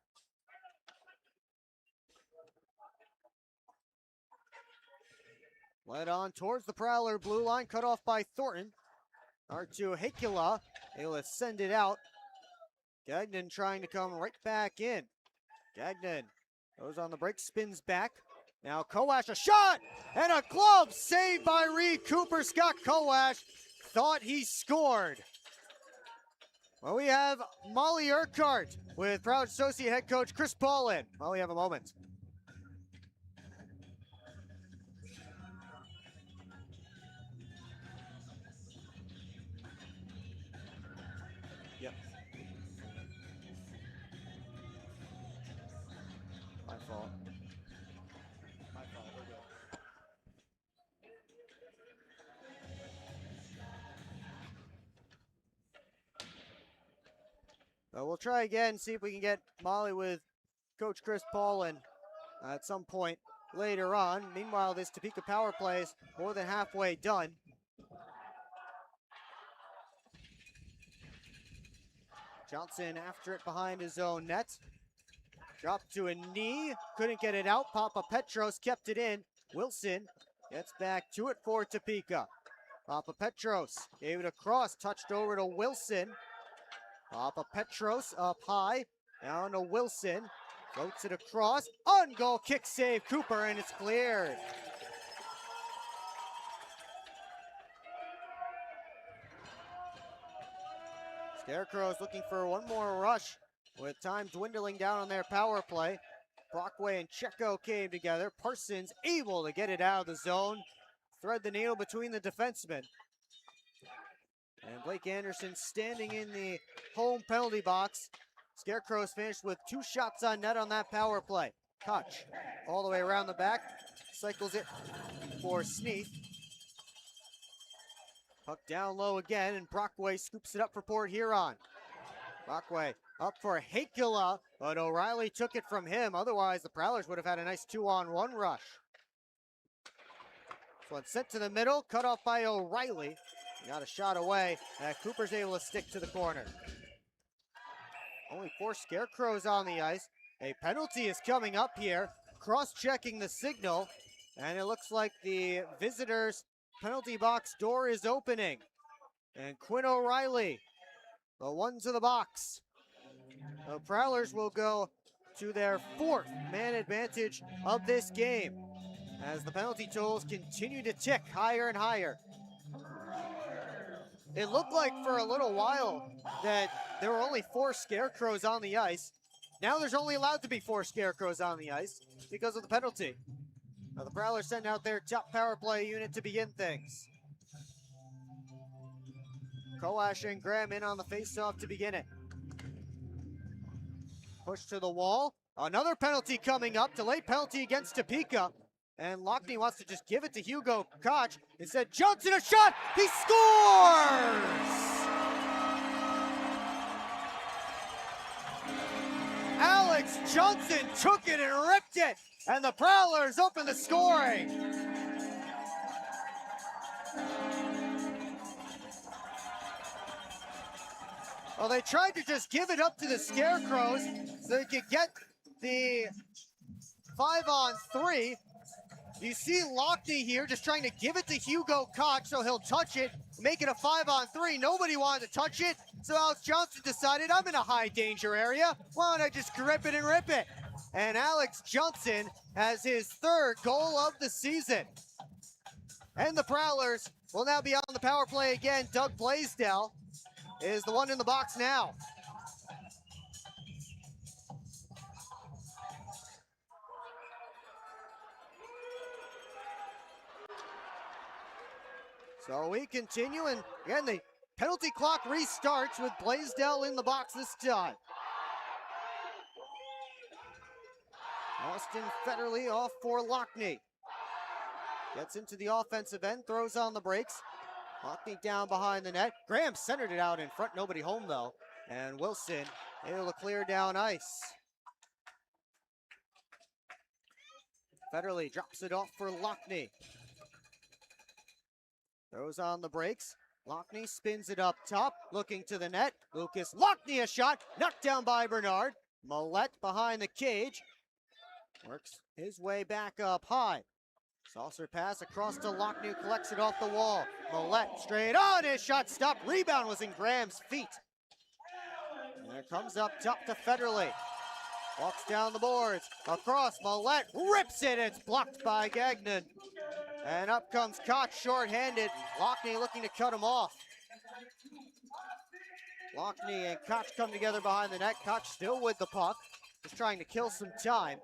Led on towards the Prowler blue line, cut off by Thornton. R2 Hakula, able to send it out. Gagnon trying to come right back in. Gagnon goes on the break, spins back. Now Koash, a shot, and a glove saved by Reed Cooper. Scott Koash thought he scored. Well, we have Molly Urquhart with Proud Associate Head Coach Chris Paulin. Well, we have a moment. Yep. My fault. My fault, we're good. We'll try again, see if we can get Molly with Coach Chris Paulin at some point later on. Meanwhile, this Topeka power play is more than halfway done. Johnson after it behind his own net. Dropped to a knee, couldn't get it out. Papa Petros kept it in. Wilson gets back to it for Topeka. Papa Petros gave it across, touched over to Wilson. Papa Petros up high, down to Wilson. Floats it across, on goal, kick save Cooper, and it's cleared. Scarecrows looking for one more rush with time dwindling down on their power play. Brockway and Checo came together. Parsons able to get it out of the zone. Thread the needle between the defensemen. And Blake Anderson standing in the home penalty box. Scarecrows finished with 2 shots on net on that power play. Koch all the way around the back. Cycles it for Sneath. Puck down low again, and Brockway scoops it up for Port Huron. Brockway up for Hakula, but O'Reilly took it from him. Otherwise, the Prowlers would have had a nice 2-on-1 rush. This one sent to the middle, cut off by O'Reilly. Got a shot away, and Cooper's able to stick to the corner. Only 4 Scarecrows on the ice. A penalty is coming up here, cross-checking the signal, and it looks like the visitors' penalty box door is opening. And Quinn O'Reilly, the one to the box. The Prowlers will go to their 4th man advantage of this game as the penalty totals continue to tick higher and higher. It looked like for a little while that there were only 4 Scarecrows on the ice. Now there's only allowed to be 4 Scarecrows on the ice because of the penalty. Now the Prowlers send out their top power play unit to begin things. Koash and Graham in on the faceoff to begin it. Push to the wall. Another penalty coming up. Delayed penalty against Topeka. And Lockney wants to just give it to Hugo Koch. Instead, Johnson, a shot! He scores! Alex Johnson took it and ripped it. And the Prowlers open the scoring. Well, they tried to just give it up to the Scarecrows so they could get the 5-on-3. You see Lockney here just trying to give it to Hugo Koch so he'll touch it, make it a 5-on-3. Nobody wanted to touch it, so Alex Johnson decided, I'm in a high danger area. Why don't I just grip it and rip it? And Alex Johnson has his 3rd goal of the season. And the Prowlers will now be on the power play again. Doug Blaisdell is the one in the box now. So we continue, and again, the penalty clock restarts with Blaisdell in the box this time. Austin Federley off for Lockney. Gets into the offensive end, throws on the brakes. Lockney down behind the net. Graham centered it out in front, nobody home though. And Wilson able to clear down ice. Federley drops it off for Lockney. Throws on the brakes. Lockney spins it up top, looking to the net. Lucas Lockney a shot, knocked down by Bernard. Millette behind the cage. Works his way back up high. Saucer pass across to Lockney, who collects it off the wall. Millette straight on, his shot stopped. Rebound was in Graham's feet. And it comes up top to Federley. Walks down the boards, across, Millette rips it, it's blocked by Gagnon. And up comes Koch short-handed. Lockney looking to cut him off. Lockney and Koch come together behind the net. Koch still with the puck, just trying to kill some time.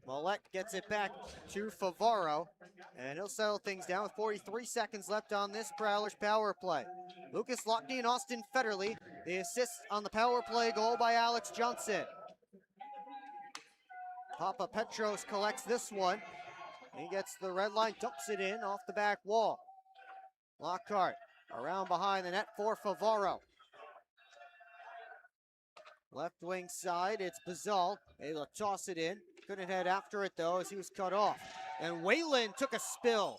Millette gets it back to Favaro, and he'll settle things down with 43 seconds left on this Prowlers power play. Lucas Lockney and Austin Federley, the assist on the power play goal by Alex Johnson. Papa Petros collects this one. He gets the red line, dumps it in off the back wall. Lockhart around behind the net for Favaro. Left wing side, it's Bazal. Able to toss it in. Couldn't head after it though as he was cut off. And Whalen took a spill.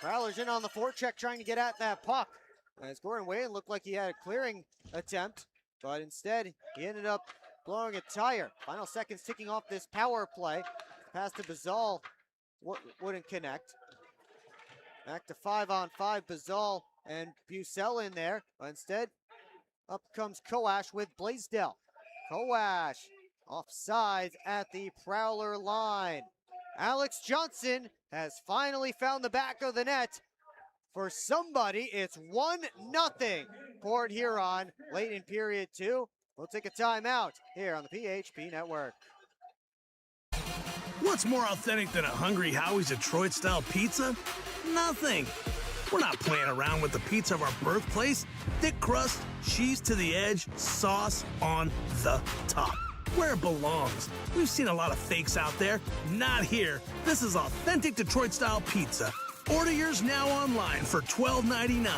Prowlers in on the forecheck trying to get at that puck. As Gordon Whalen looked like he had a clearing attempt, but instead he ended up blowing a tire. Final seconds ticking off this power play. Pass to Bazal wouldn't connect. Back to 5-on-5, Bazal and Bucell in there. But instead, up comes Koash with Blaisdell. Koash offsides at the Prowler line. Alex Johnson has finally found the back of the net. For somebody, it's 1-0 Port Huron late in period 2. We'll take a timeout here on the PHP Network. What's more authentic than a Hungry Howie's Detroit-style pizza? Nothing. We're not playing around with the pizza of our birthplace. Thick crust, cheese to the edge, sauce on the top. Where it belongs. We've seen a lot of fakes out there. Not here. This is authentic Detroit-style pizza. Order yours now online for $12.99.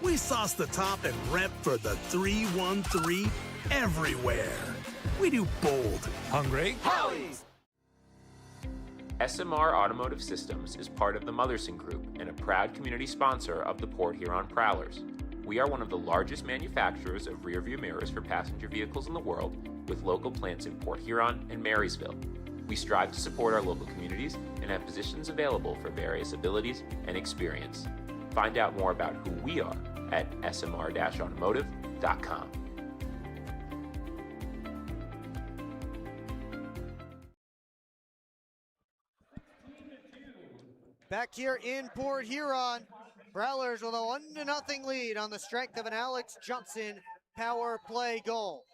We sauce the top and rep for the 313 everywhere. We do bold. Hungry Howie's. SMR Automotive Systems is part of the Motherson Group and a proud community sponsor of the Port Huron Prowlers. We are one of the largest manufacturers of rear-view mirrors for passenger vehicles in the world, with local plants in Port Huron and Marysville. We strive to support our local communities and have positions available for various abilities and experience. Find out more about who we are at smr-automotive.com. Back here in Port Huron, Prowlers with a 1-0 lead on the strength of an Alex Johnson power play goal.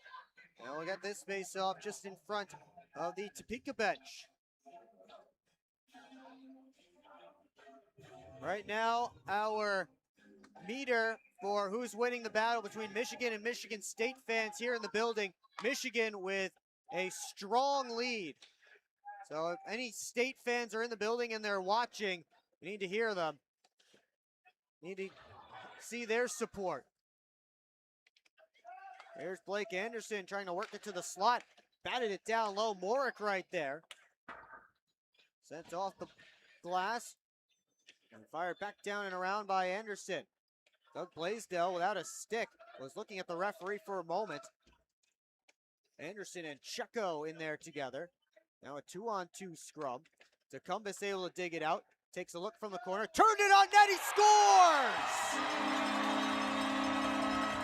Now we got this face off just in front of the Topeka bench. Right now, our meter for who's winning the battle between Michigan and Michigan State fans here in the building. Michigan with a strong lead. So if any State fans are in the building and they're watching, we need to hear them. Need to see their support. There's Blake Anderson trying to work it to the slot. Batted it down low. Morick right there. Sent off the glass. And fired back down and around by Anderson. Doug Blaisdell without a stick was looking at the referee for a moment. Anderson and Checo in there together. Now a 2-on-2 scrum. Decumbis able to dig it out. Takes a look from the corner. Turned it on net. He scores!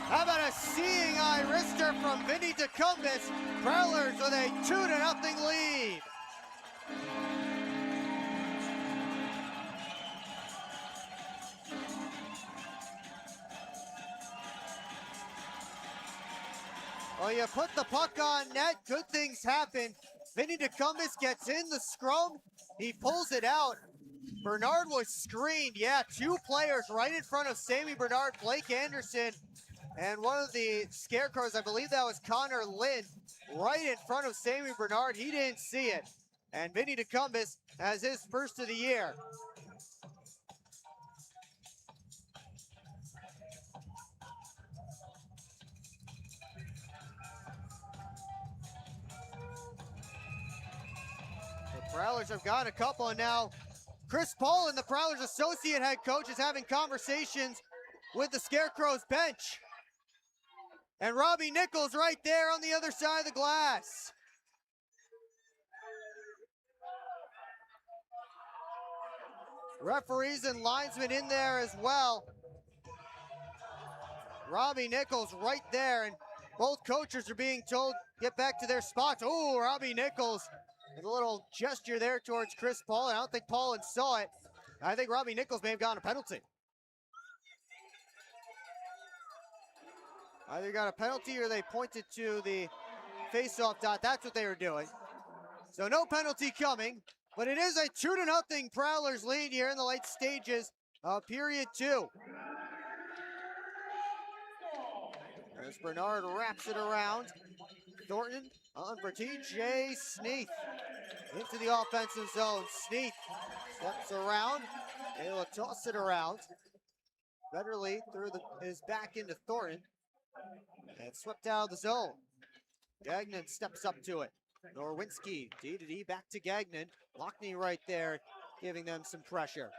How about a seeing eye wrister from Vinny Decumbis? Prowlers with a 2-0 lead. Well, you put the puck on net, good things happen. Vinny Decumbis gets in the scrum. He pulls it out. Bernard was screened. Yeah, two players right in front of Sammy Bernard, Blake Anderson, and one of the Scarecrows, I believe that was Connor Lynn, right in front of Sammy Bernard. He didn't see it. And Vinny Decumbis has his first of the year. Prowlers have gotten a couple, and now Chris Paul, the Prowlers associate head coach, is having conversations with the Scarecrows bench. And Robbie Nichols right there on the other side of the glass. Referees and linesmen in there as well. Robbie Nichols right there, and both coaches are being told get back to their spots. Oh, Robbie Nichols with a little gesture there towards Chris Paul, and I don't think Paulin saw it. I think Robbie Nichols may have gotten a penalty. Either got a penalty or they pointed to the face-off dot. That's what they were doing. So no penalty coming, but it is a 2-0 Prowlers lead here in the late stages of period 2. As Bernard wraps it around. Thornton on for TJ Sneath. Into the offensive zone. Sneath steps around. Able to toss it around. Betterly threw his back into Thornton. And swept out of the zone. Gagnon steps up to it. Norwinski, D-to-D, back to Gagnon. Lockney right there, giving them some pressure.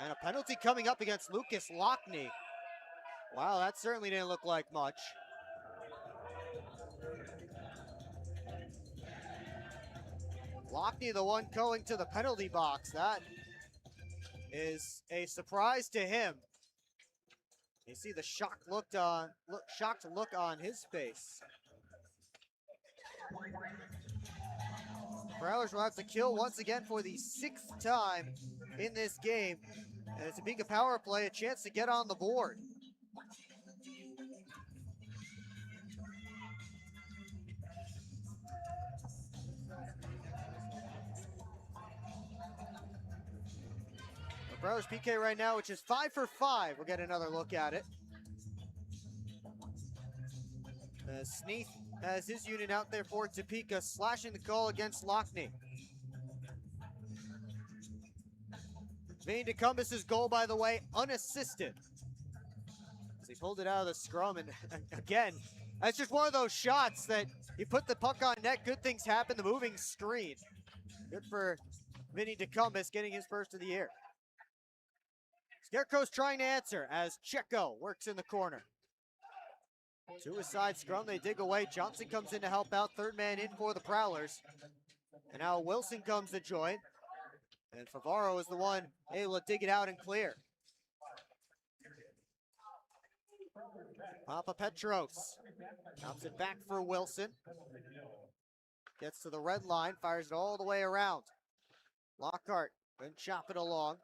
And a penalty coming up against Lucas Lockney. Wow, that certainly didn't look like much. Lockney, the one going to the penalty box. That is a surprise to him. You see the shocked look on his face. Prowlers will have to kill once again for the 6th time in this game. And it's a Topeka power play, a chance to get on the board. The Prowlers PK right now, which is 5 for 5. We'll get another look at it. Sneath has his unit out there for Topeka, slashing the goal against Lockney. Vane DeCumbus' goal, by the way, unassisted. As he pulled it out of the scrum, and again, that's just one of those shots that you put the puck on net, good things happen, the moving screen. Good for Vinny DeCumbus getting his first of the year. Scarecrows trying to answer as Checo works in the corner. To his side scrum, they dig away. Johnson comes in to help out. Third man in for the Prowlers. And now Wilson comes to join. And Favaro is the one able to dig it out and clear. Papa Petros drops it back for Wilson. Gets to the red line, fires it all the way around. Lockhart then chop it along.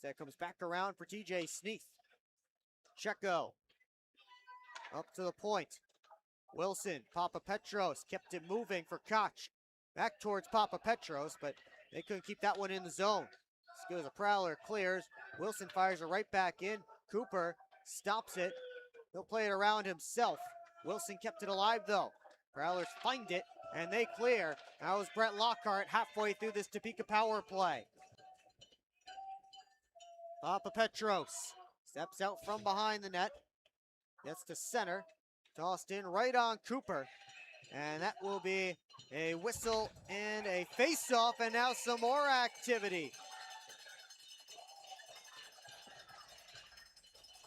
That comes back around for TJ Sneath. Checo up to the point. Wilson, Papa Petros kept it moving for Koch. Back towards Papa Petros, but they couldn't keep that one in the zone. This goes a Prowler, clears. Wilson fires it right back in. Cooper stops it. He'll play it around himself. Wilson kept it alive though. Prowlers find it, and they clear. That was Brett Lockhart halfway through this Topeka power play. Papa Petros steps out from behind the net. Gets to center. Tossed in right on Cooper. And that will be a whistle and a face-off, and now some more activity.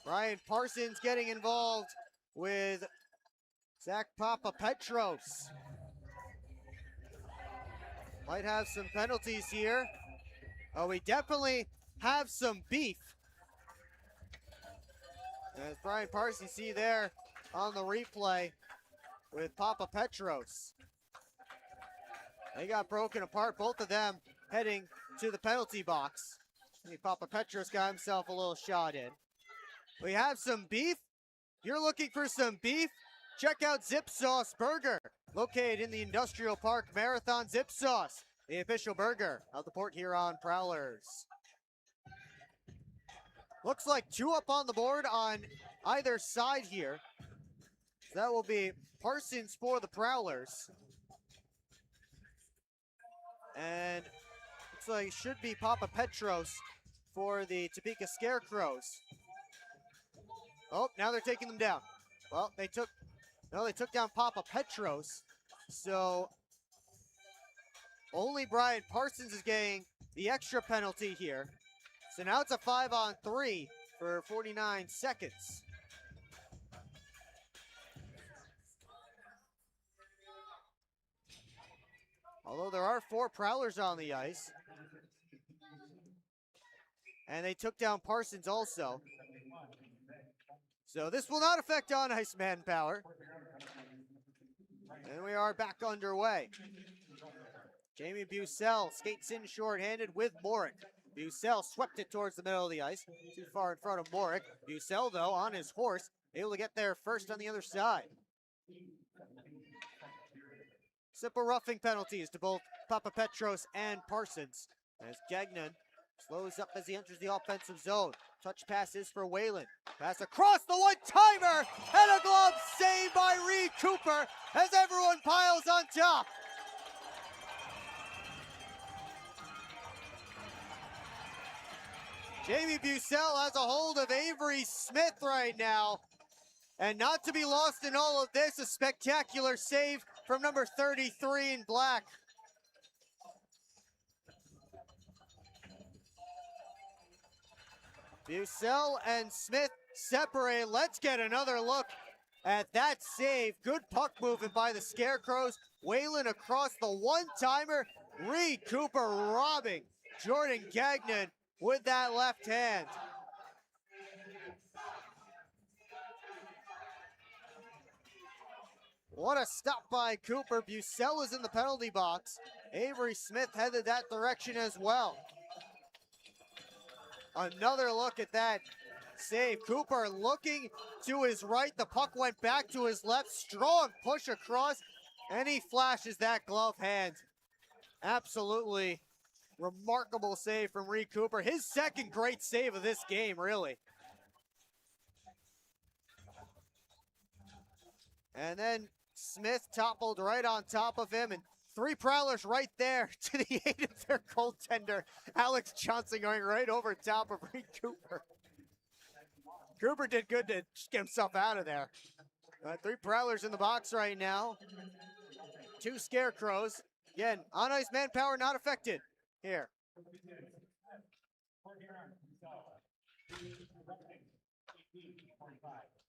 Brian Parsons getting involved with Zach Papa Petros. Might have some penalties here. Oh, we definitely have some beef. As Brian Parsons, see there on the replay with Papa Petros. They got broken apart, both of them heading to the penalty box. I think Papa Petros got himself a little shot in. We have some beef. You're looking for some beef? Check out Zip Sauce Burger, located in the Industrial Park Marathon. Zip Sauce, the official burger of the Port Huron Prowlers. Looks like 2 up on the board on either side here. So that will be Parsons for the Prowlers. And looks like it should be Papa Petros for the Topeka Scarecrows. Oh, now they're taking them down. Well, they took down Papa Petros. So Only Brian Parsons is getting the extra penalty here. So now it's a 5-on-3 for 49 seconds. Although there are 4 Prowlers on the ice. And they took down Parsons also. So this will not affect on-ice manpower. And we are back underway. Jamie Bucell skates in shorthanded with Morick. Bucell swept it towards the middle of the ice. Too far in front of Morick. Bucell, though, on his horse, able to get there first on the other side. Simple roughing penalties to both Papapetros and Parsons. As Gagnon slows up as he enters the offensive zone. Touch passes for Whalen. Pass across the one-timer! And a glove save by Reed Cooper as everyone piles on top. Jamie Bucell has a hold of Avery Smith right now. And not to be lost in all of this, a spectacular save from number 33 in black. Bucell and Smith separate. Let's get another look at that save. Good puck movement by the Scarecrows. Whalen across the one-timer. Reed Cooper robbing Jordan Gagnon with that left hand. What a stop by Cooper. Bucell is in the penalty box. Avery Smith headed that direction as well. Another look at that save. Cooper looking to his right. The puck went back to his left. Strong push across, and he flashes that glove hand. Absolutely remarkable save from Reed Cooper. His second great save of this game, really. And then Smith toppled right on top of him, and 3 Prowlers right there to the aid of their goaltender. Alex Johnson going right over top of Reed Cooper. Cooper did good to just get himself out of there. 3 Prowlers in the box right now. 2 Scarecrows. Again, on-ice manpower not affected here.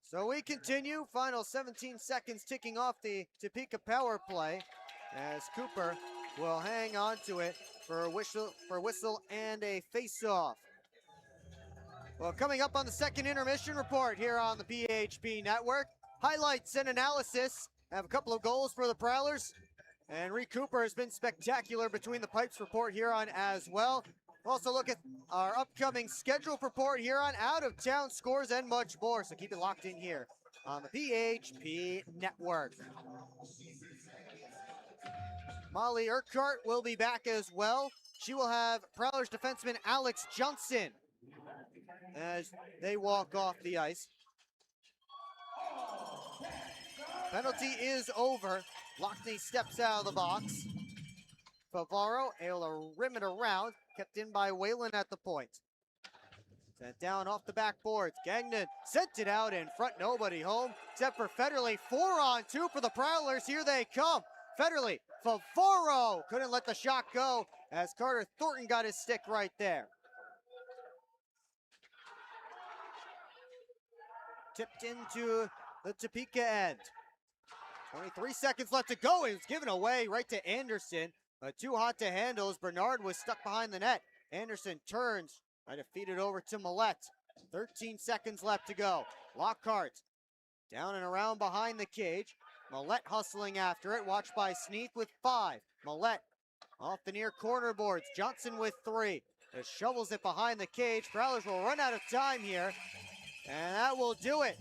So we continue. Final 17 seconds ticking off the Topeka power play as Cooper will hang on to it for a whistle and a face-off. Well, coming up on the second intermission report here on the PHP Network, highlights and analysis. Have a couple of goals for the Prowlers, and Reed Cooper has been spectacular between the pipes report here on as well. We'll also look at our upcoming schedule report here on out-of-town scores and much more, so keep it locked in here on the PHP Network. Molly Urquhart will be back as well. She will have Prowlers defenseman Alex Johnson as they walk off the ice. Penalty is over. Lockney steps out of the box. Favaro able to rim it around. Kept in by Whalen at the point. Sent down off the backboards. Gagnon sent it out in front. Nobody home except for Federley. 4-on-2 for the Prowlers. Here they come. Federley. Favaro couldn't let the shot go as Carter Thornton got his stick right there. Tipped into the Topeka end. 23 seconds left to go. It was given away right to Anderson. But too hot to handle as Bernard was stuck behind the net. Anderson turns, trying to feed it over to Millette. 13 seconds left to go. Lockhart down and around behind the cage. Millette hustling after it, watched by Sneath with 5. Millette off the near corner boards. Johnson with 3. Just shovels it behind the cage. Prowlers will run out of time here. And that will do it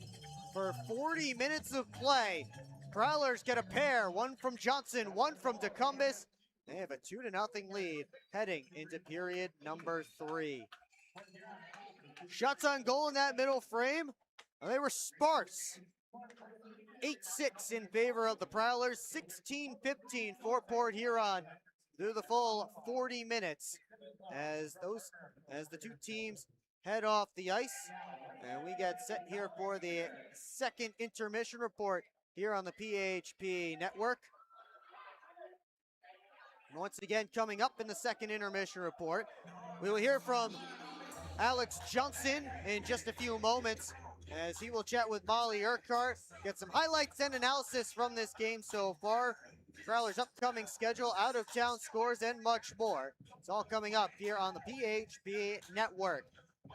for 40 minutes of play. Prowlers get a pair, one from Johnson, one from DeCumbus. They have a 2-0 lead heading into period number 3. Shots on goal in that middle frame, they were sparse. 8-6 in favor of the Prowlers, 16-15 for Port Huron through the full 40 minutes as the two teams head off the ice. And we get set here for the second intermission report here on the PHP Network. Once again, coming up in the second intermission report, we will hear from Alex Johnson in just a few moments as he will chat with Molly Urquhart, get some highlights and analysis from this game so far, Prowlers' upcoming schedule, out-of-town scores, and much more. It's all coming up here on the PHP Network.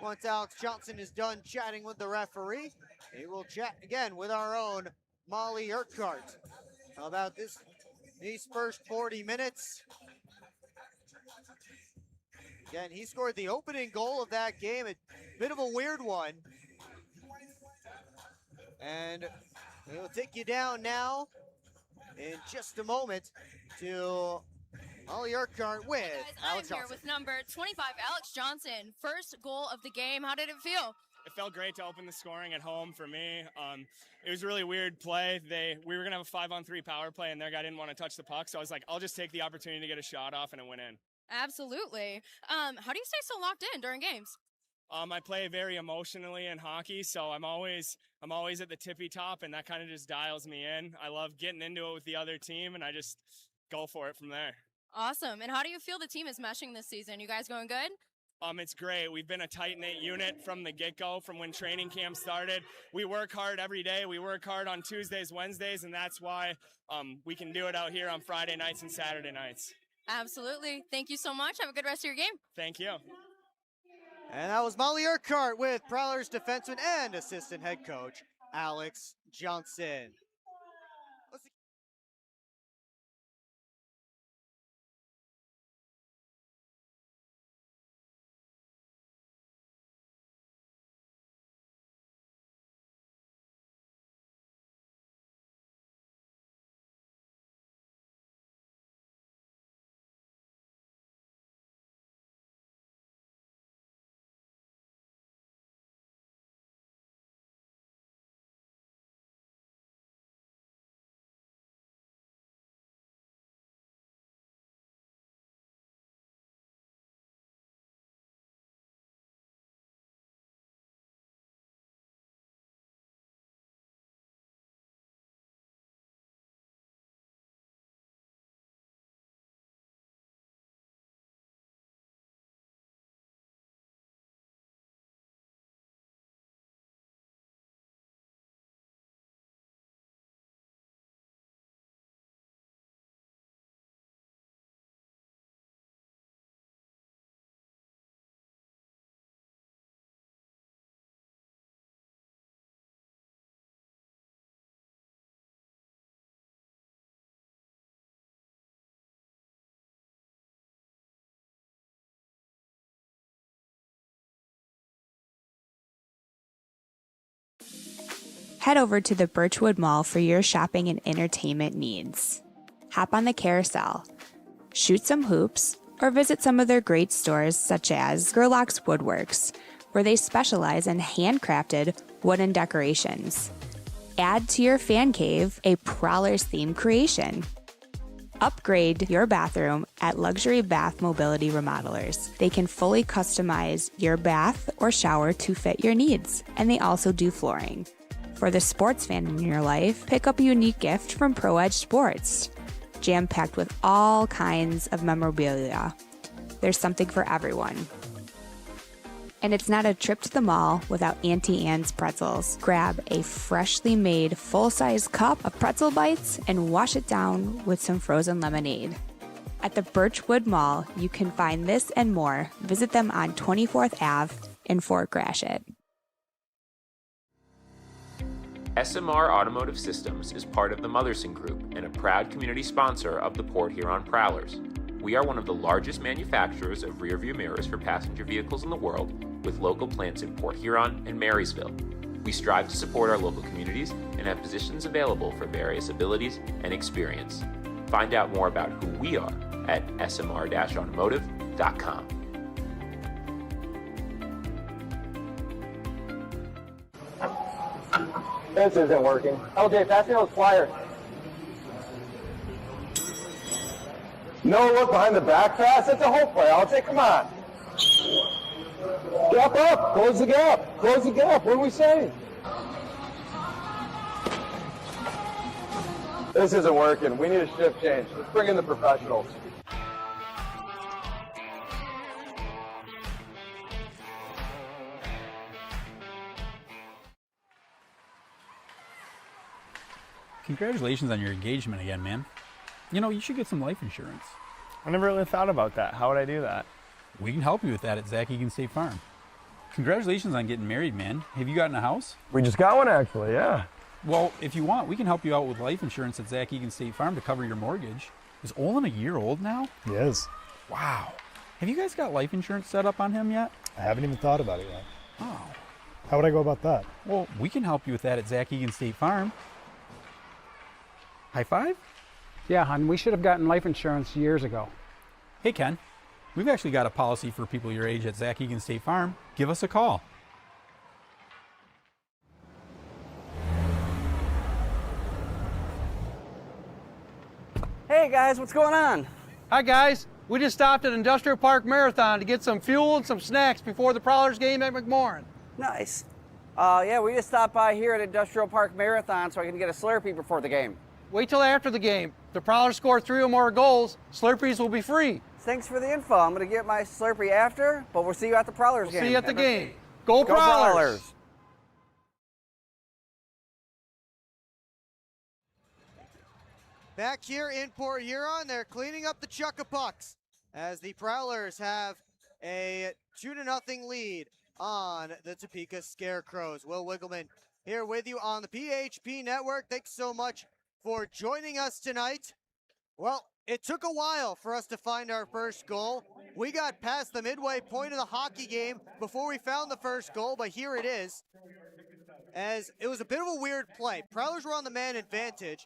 Once Alex Johnson is done chatting with the referee, he will chat again with our own Molly Urquhart. How about these first 40 minutes? Again, he scored the opening goal of that game, a bit of a weird one. And we'll take you down now in just a moment to Molly Urquhart with Alex I'm here Johnson. with number 25, Alex Johnson. First goal of the game. How did it feel? It felt great to open the scoring at home for me. It was a really weird play. We were going to have a 5-on-3 power play, and their guy didn't want to touch the puck. So I was like, I'll just take the opportunity to get a shot off, and it went in. Absolutely. How do you stay so locked in during games? I play very emotionally in hockey, so I'm always at the tippy top, and that kind of just dials me in. I love getting into it with the other team, and I just go for it from there. Awesome. And how do you feel the team is meshing this season? You guys going good? It's great. We've been a tight-knit unit from the get-go, from when training camp started. We work hard every day. We work hard on Tuesdays, Wednesdays, and that's why we can do it out here on Friday nights and Saturday nights. Absolutely. Thank you so much. Have a good rest of your game. Thank you. And that was Molly Urquhart with Prowlers defenseman and assistant head coach Alex Johnson. Head over to the Birchwood Mall for your shopping and entertainment needs. Hop on the carousel, shoot some hoops, or visit some of their great stores such as Gerlach's Woodworks, where they specialize in handcrafted wooden decorations. Add to your fan cave a Prowlers themed creation. Upgrade your bathroom at Luxury Bath Mobility Remodelers. They can fully customize your bath or shower to fit your needs, and they also do flooring. For the sports fan in your life, pick up a unique gift from Pro Edge Sports. Jam-packed with all kinds of memorabilia. There's something for everyone. And it's not a trip to the mall without Auntie Anne's pretzels. Grab a freshly made full-size cup of pretzel bites and wash it down with some frozen lemonade. At the Birchwood Mall, you can find this and more. Visit them on 24th Ave in Fort Gratiot. SMR Automotive Systems is part of the Motherson Group and a proud community sponsor of the Port Huron Prowlers. We are one of the largest manufacturers of rearview mirrors for passenger vehicles in the world, with local plants in Port Huron and Marysville. We strive to support our local communities and have positions available for various abilities and experience. Find out more about who we are at smr-automotive.com. This isn't working. LJ, pass me those flyers. No look behind the back pass. It's a hope play. I'll take. Come on. Gap up. Close the gap. Close the gap. What are we saying? This isn't working. We need a shift change. Let's bring in the professionals. Congratulations on your engagement again, man. You know, you should get some life insurance. I never really thought about that. How would I do that? We can help you with that at Zach Egan State Farm. Congratulations on getting married, man. Have you gotten a house? We just got one, actually, yeah. Well, if you want, we can help you out with life insurance at Zach Egan State Farm to cover your mortgage. Is Olin a year old now? He is. Wow. Have you guys got life insurance set up on him yet? I haven't even thought about it yet. Oh. How would I go about that? Well, we can help you with that at Zach Egan State Farm. High five? Yeah, hon, we should have gotten life insurance years ago. Hey, Ken. We've actually got a policy for people your age at Zach Egan State Farm. Give us a call. Hey guys, what's going on? Hi guys, we just stopped at Industrial Park Marathon to get some fuel and some snacks before the Prowlers game at McMorran. Nice. Yeah, we just stopped by here at Industrial Park Marathon so I can get a Slurpee before the game. Wait till after the game. If the Prowlers score 3 or more goals, Slurpees will be free. Thanks for the info. I'm going to get my Slurpee after, but we'll see you at the Prowlers game. See you at the game. Go Go Prowlers! Prowlers! Back here in Port Huron, they're cleaning up the Chuckapucks as the Prowlers have a 2-0 lead on the Topeka Scarecrows. Will Wiggleman here with you on the PHP Network. Thanks so much for joining us tonight. Well, it took a while for us to find our first goal. We got past the midway point of the hockey game before we found the first goal, but here it is. As it was a bit of a weird play. Prowlers were on the man advantage.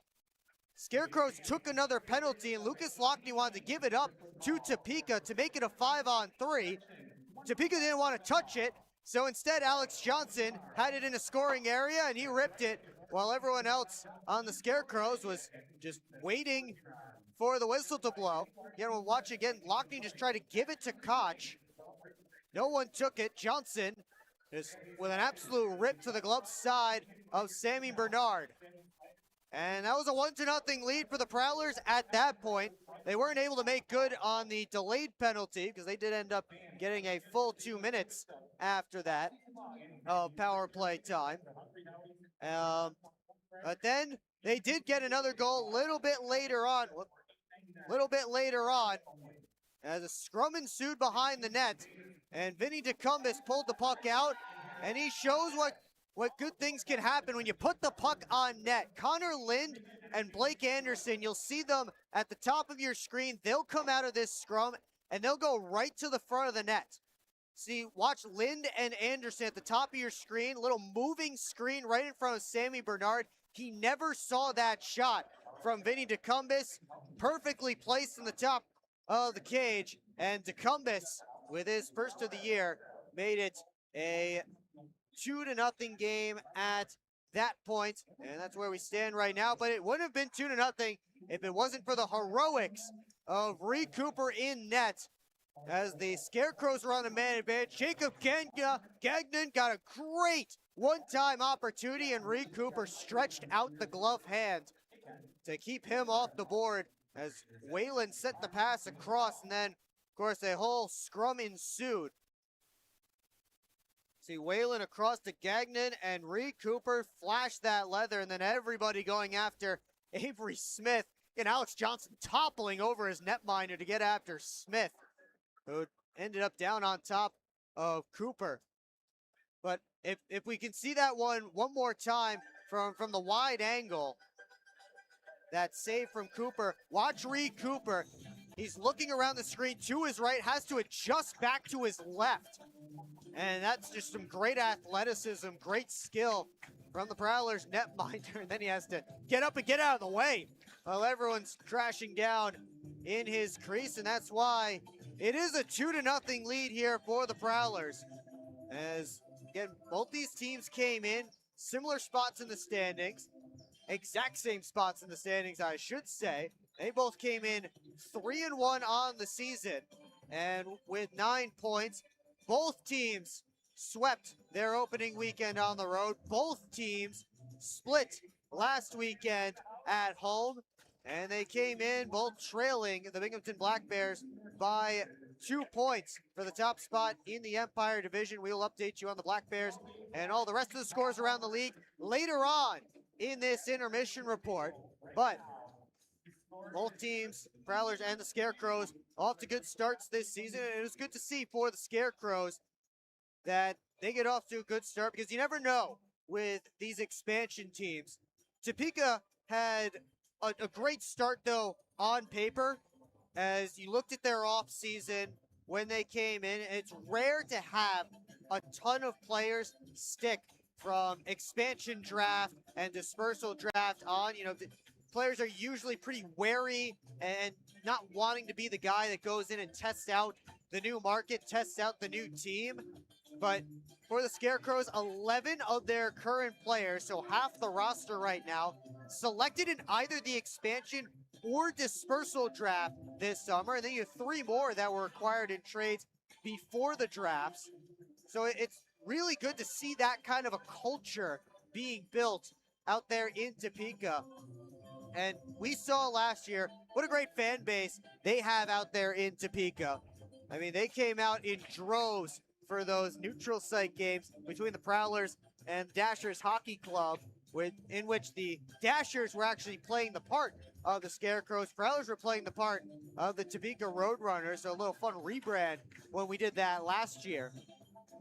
Scarecrows took another penalty, and Lucas Lockney wanted to give it up to Topeka to make it a 5-on-3. Topeka didn't want to touch it, so instead Alex Johnson had it in a scoring area, and he ripped it, while everyone else on the Scarecrows was just waiting for the whistle to blow. Again, we'll watch again. Lockney just tried to give it to Koch. No one took it. Johnson just with an absolute rip to the glove side of Sammy Bernard. And that was a 1-0 lead for the Prowlers at that point. They weren't able to make good on the delayed penalty because they did end up getting a full 2 minutes after that of power play time. But then they did get another goal a little bit later on. As a scrum ensued behind the net. And Vinny DeCumbis pulled the puck out. And he shows what good things can happen when you put the puck on net. Connor Lind and Blake Anderson, you'll see them at the top of your screen. They'll come out of this scrum, and they'll go right to the front of the net. See, watch Lind and Anderson at the top of your screen, little moving screen right in front of Sammy Bernard. He never saw that shot from Vinny DeCumbis, perfectly placed in the top of the cage. And DeCumbis, with his first of the year, made it a 2-0 game at that point, and that's where we stand right now. But it wouldn't have been 2-0 if it wasn't for the heroics of Reed Cooper in net. As the Scarecrows were on the man advantage, Jacob Gagnon got a great one-time opportunity, and Reed Cooper stretched out the glove hand to keep him off the board as Whalen sent the pass across, and then, of course, a whole scrum ensued. See Whalen across to Gagnon, and Reed Cooper flashed that leather, and then everybody going after Avery Smith, and Alex Johnson toppling over his netminder to get after Smith, who ended up down on top of Cooper. But if we can see that one more time from the wide angle, that save from Cooper, watch Reed Cooper. He's looking around the screen to his right, has to adjust back to his left. And that's just some great athleticism, great skill from the Prowlers netminder. And then he has to get up and get out of the way while everyone's crashing down in his crease. And that's why it is a 2-0 lead here for the Prowlers. As, again, both these teams came in, similar spots in the standings. Exact same spots in the standings, I should say. They both came in 3-1 on the season. And with 9 points, both teams swept their opening weekend on the road. Both teams split last weekend at home. And they came in both trailing the Binghamton Black Bears by 2 points for the top spot in the Empire Division. We will update you on the Black Bears and all the rest of the scores around the league later on in this intermission report, but both teams, Prowlers and the Scarecrows, off to good starts this season. And it was good to see for the Scarecrows that they get off to a good start, because you never know with these expansion teams. Topeka had a great start, though, on paper. As you looked at their off season when they came in, it's rare to have a ton of players stick from expansion draft and dispersal draft on. You know, the players are usually pretty wary and not wanting to be the guy that goes in and tests out the new market, tests out the new team. But for the Scarecrows, 11 of their current players, so half the roster right now, selected in either the expansion or dispersal draft this summer. And then you have 3 more that were acquired in trades before the drafts. So it's really good to see that kind of a culture being built out there in Topeka. And we saw last year what a great fan base they have out there in Topeka. I mean, they came out in droves for those neutral site games between the Prowlers and Dashers Hockey Club, in which the Dashers were actually playing the part of the Scarecrows. Prowlers were playing the part of the Topeka Roadrunners, so a little fun rebrand when we did that last year.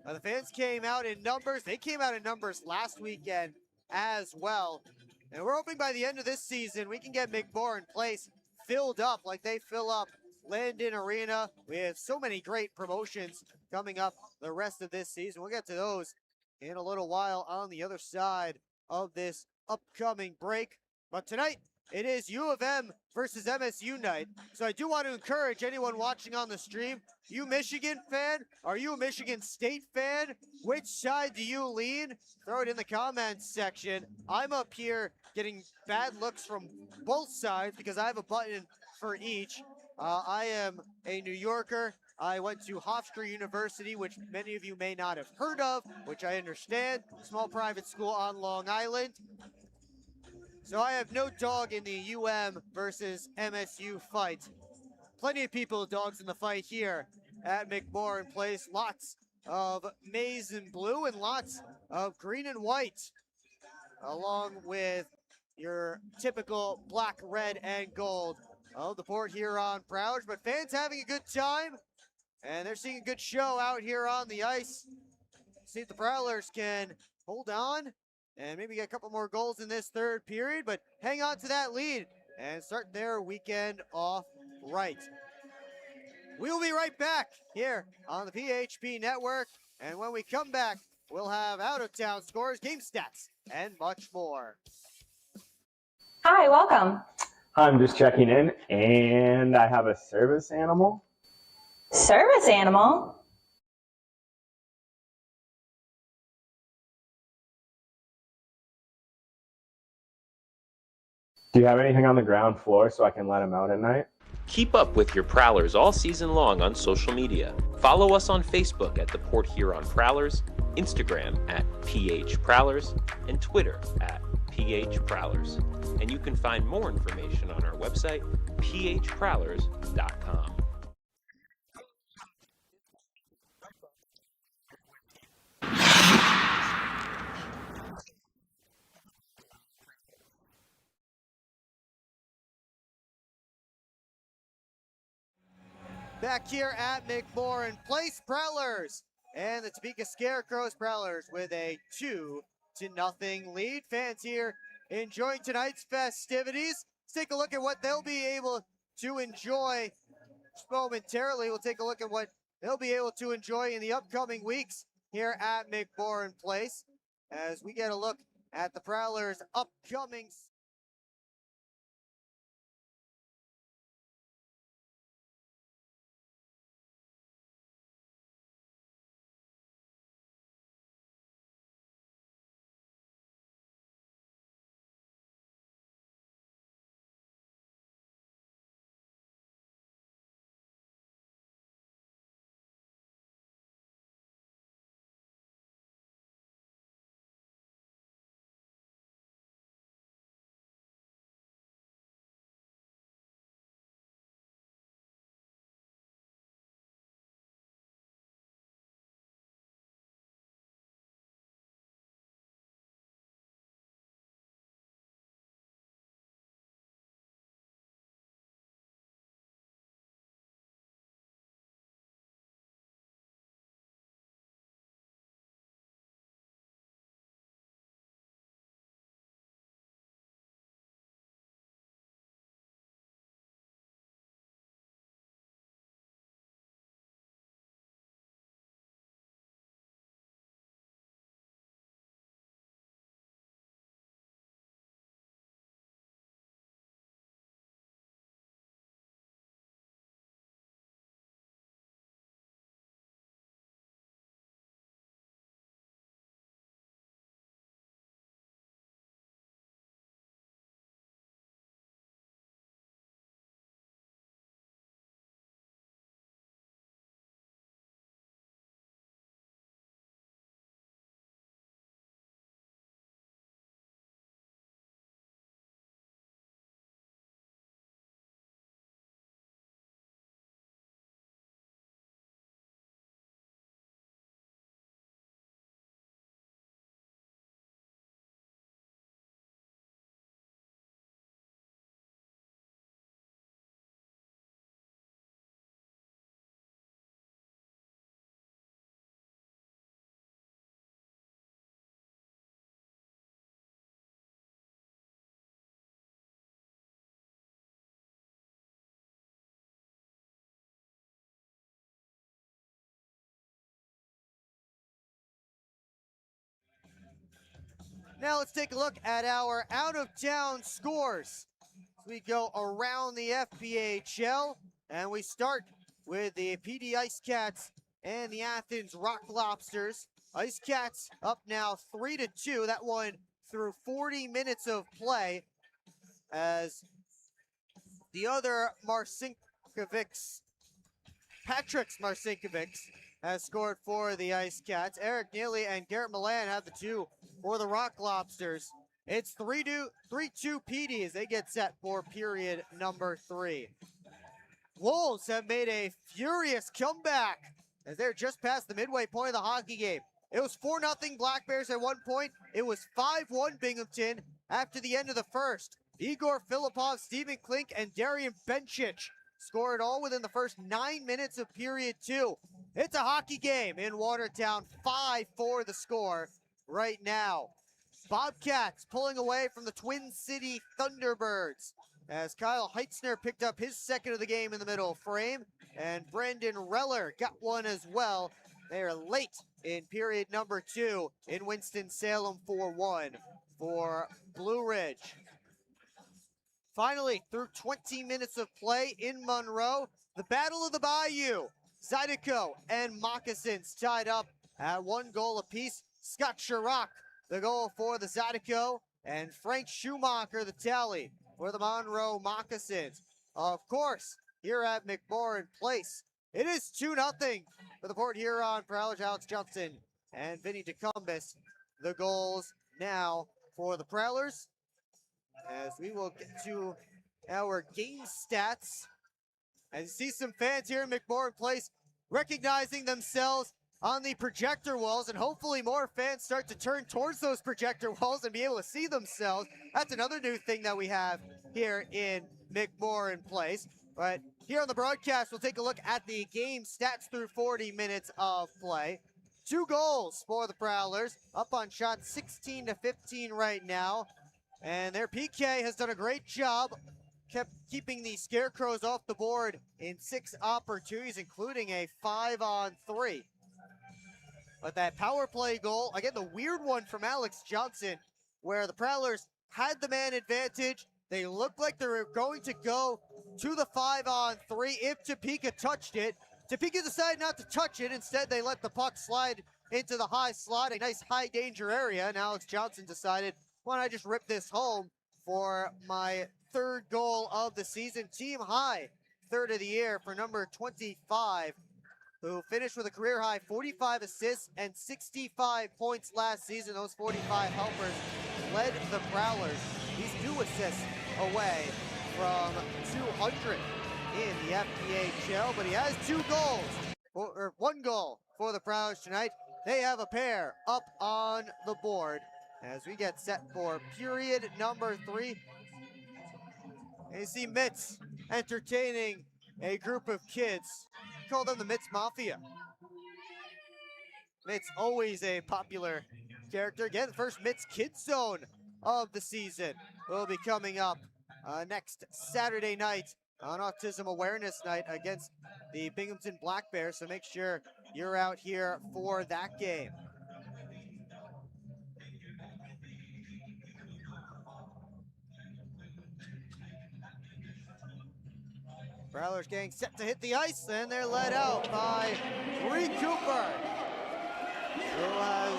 The fans came out in numbers. They came out in numbers last weekend as well. And we're hoping by the end of this season, we can get McMorrin Place filled up like they fill up Landon Arena. We have so many great promotions coming up the rest of this season. We'll get to those in a little while on the other side of this upcoming break. But tonight, it is U of M versus MSU night. So I do want to encourage anyone watching on the stream, you Michigan fan? Are you a Michigan State fan? Which side do you lean? Throw it in the comments section. I'm up here getting bad looks from both sides because I have a button for each. I am a New Yorker. I went to Hofstra University, which many of you may not have heard of, which I understand. Small private school on Long Island. So I have no dog in the UM versus MSU fight. Plenty of people dogs in the fight here at McMorrin Place. Lots of maize and blue and lots of green and white, along with your typical black, red, and gold of the Port Huron Prowlers. But fans having a good time, and they're seeing a good show out here on the ice. See if the Prowlers can hold on and maybe get a couple more goals in this third period, but hang on to that lead and start their weekend off right. We'll be right back here on the PHP Network, and when we come back, we'll have out-of-town scores, game stats, and much more. Hi, welcome. I'm just checking in, and I have a service animal. Service animal? Do you have anything on the ground floor so I can let him out at night? Keep up with your Prowlers all season long on social media. Follow us on Facebook at the Port Huron Prowlers, Instagram at PH Prowlers, and Twitter at PH Prowlers. And you can find more information on our website, phprowlers.com. Back here at McMorrin Place, Prowlers and the Topeka Scarecrows. Prowlers with a 2-0 lead. Fans here enjoying tonight's festivities. Let's take a look at what they'll be able to enjoy just momentarily. We'll take a look at what they'll be able to enjoy in the upcoming weeks here at McMorrin Place as we get a look at the Prowlers' upcoming Now let's take a look at our out-of-town scores. We go around the FPHL, and we start with the PD Ice Cats and the Athens Rock Lobsters. Ice Cats up now 3-2. That one through 40 minutes of play, as the other Patrick's Marcinkovics has scored for the Ice Cats. Eric Neely and Garrett Milan have the two for the Rock Lobsters. It's 3-2 PD as they get set for period number 3. Wolves have made a furious comeback as they're just past the midway point of the hockey game. It was 4-0 Black Bears at one point. It was 5-1 Binghamton after the end of the first. Igor Filipov, Steven Klink, and Darian Benchich scored all within the first 9 minutes of period 2. It's a hockey game in Watertown, 5-4 the score right now. Bobcats pulling away from the Twin City Thunderbirds as Kyle Heitzner picked up his second of the game in the middle frame, and Brandon Reller got one as well. They are late in period number 2 in Winston-Salem 4-1 for Blue Ridge. Finally, through 20 minutes of play in Monroe, the Battle of the Bayou. Zydeco and Moccasins tied up at 1 goal apiece. Scott Chirac, the goal for the Zydeco, and Frank Schumacher, the tally for the Monroe Moccasins. Of course, here at McMorran Place, it is 2-0 for the Port Huron Prowlers. Alex Johnson and Vinny DeCumbus, the goals now for the Prowlers. As we will get to our game stats, and you see some fans here in McMorran Place recognizing themselves on the projector walls, and hopefully more fans start to turn towards those projector walls and be able to see themselves. That's another new thing that we have here in McMorran Place. But here on the broadcast, we'll take a look at the game stats through 40 minutes of play. 2 goals for the Prowlers, up on shots 16-15 right now. And their PK has done a great job, kept keeping the Scarecrows off the board in 6 opportunities, including a 5-on-3. But that power play goal, again, the weird one from Alex Johnson, where the Prowlers had the man advantage. They looked like they were going to go to the 5-on-3 if Topeka touched it. Topeka decided not to touch it. Instead, they let the puck slide into the high slot, a nice high danger area. And Alex Johnson decided, why don't I just rip this home for my 3rd goal of the season, team high, 3rd of the year for number 25, who finished with a career high 45 assists and 65 points last season. Those 45 helpers led the Prowlers. He's 2 assists away from 200 in the FPHL, but he has 2 goals, or 1 goal for the Prowlers tonight. They have a pair up on the board as we get set for period number 3. And you see Mitz entertaining a group of kids. Call them the Mitz Mafia. Mitz, always a popular character. Again, the first Mitz Kids Zone of the season will be coming up next Saturday night on Autism Awareness Night against the Binghamton Black Bears. So make sure you're out here for that game. Prowlers getting set to hit the ice, and they're led out by Bree Cooper, who has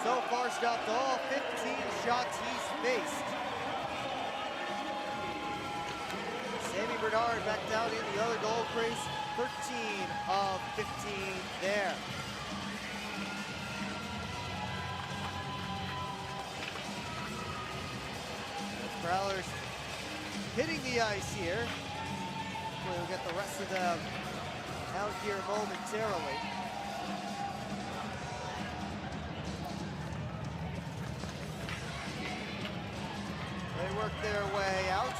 so far stopped all 15 shots he's faced. Sammy Bernard back down in the other goal crease, 13 of 15 there. Prowlers hitting the ice here. We'll get the rest of them out here momentarily. They work their way out.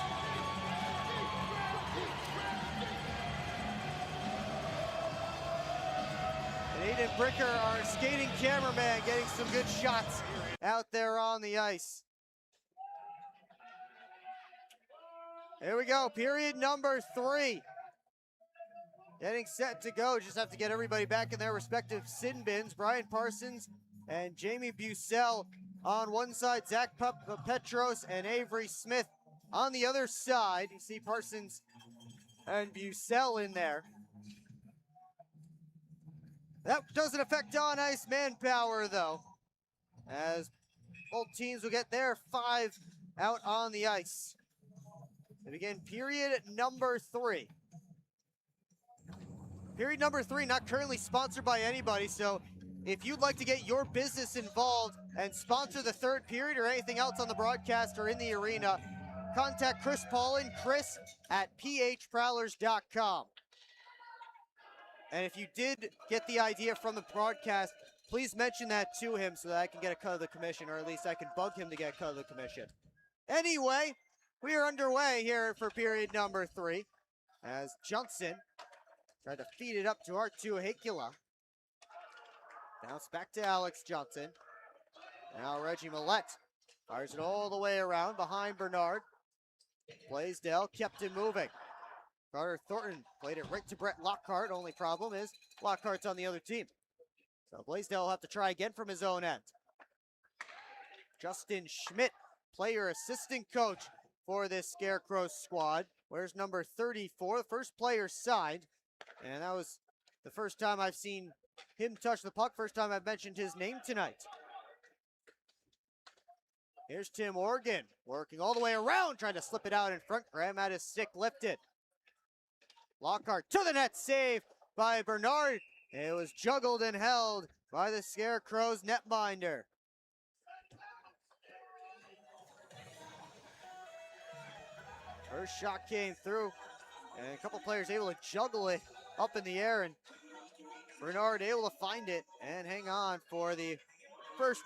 And Aiden Bricker, our skating cameraman, getting some good shots out there on the ice. Here we go, period number 3. Getting set to go. Just have to get everybody back in their respective sin bins. Brian Parsons and Jamie Bucell on one side, Zach Petros and Avery Smith on the other side. You see Parsons and Bucell in there. That doesn't affect on-ice manpower, though, as both teams will get their 5 out on the ice. We begin period number 3. Period number 3, not currently sponsored by anybody, so if you'd like to get your business involved and sponsor the third period or anything else on the broadcast or in the arena, contact Chris Paulin, Chris at phprowlers.com. And if you did get the idea from the broadcast, please mention that to him so that I can get a cut of the commission, or at least I can bug him to get a cut of the commission. Anyway, we are underway here for period number 3 as Johnson tried to feed it up to Artu Heikkila. Bounce back to Alex Johnson. Now Reggie Millette fires it all the way around behind Bernard. Blaisdell kept it moving. Carter Thornton played it right to Brett Lockhart. Only problem is Lockhart's on the other team. So Blaisdell will have to try again from his own end. Justin Schmidt, player assistant coach for this Scarecrows squad. Where's number 34? The first player signed. And that was the first time I've seen him touch the puck. First time I've mentioned his name tonight. Here's Tim Organ, working all the way around, trying to slip it out in front. Graham had his stick lifted. Lockhart to the net, save by Bernard. It was juggled and held by the Scarecrows netminder. First shot came through, and a couple players able to juggle it up in the air, and Bernard able to find it and hang on for the first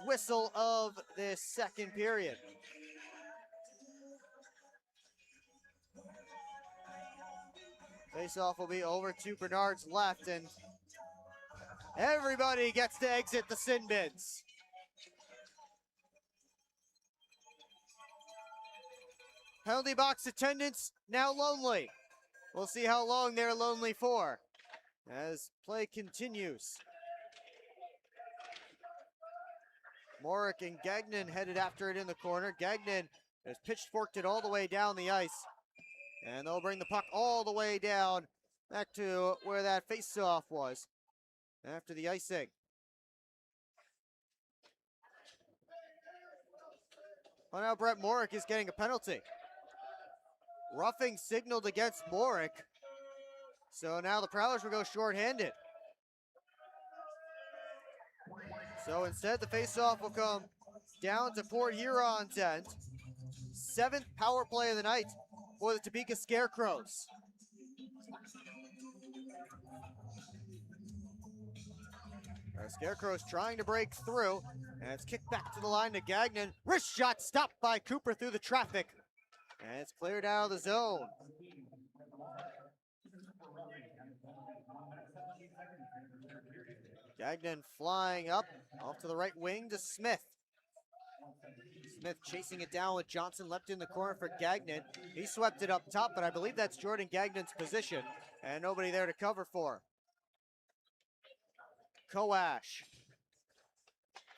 whistle of this second period. Faceoff will be over to Bernard's left, and everybody gets to exit the sin bins. Penalty box attendants now lonely. We'll see how long they're lonely for as play continues. Morick and Gagnon headed after it in the corner. Gagnon has pitchforked it all the way down the ice. And they'll bring the puck all the way down back to where that face-off was after the icing. Well, now Brett Morick is getting a penalty. Roughing signaled against Morick. So now the Prowlers will go shorthanded. So instead, the face-off will come down to Port Huron's end. 7th power play of the night for the Topeka Scarecrows. Our Scarecrows trying to break through, and it's kicked back to the line to Gagnon. Wrist shot stopped by Cooper through the traffic, and it's cleared out of the zone. Gagnon flying up, off to the right wing to Smith. Smith chasing it down with Johnson, left in the corner for Gagnon. He swept it up top, but I believe that's Jordan Gagnon's position, and nobody there to cover for. Koash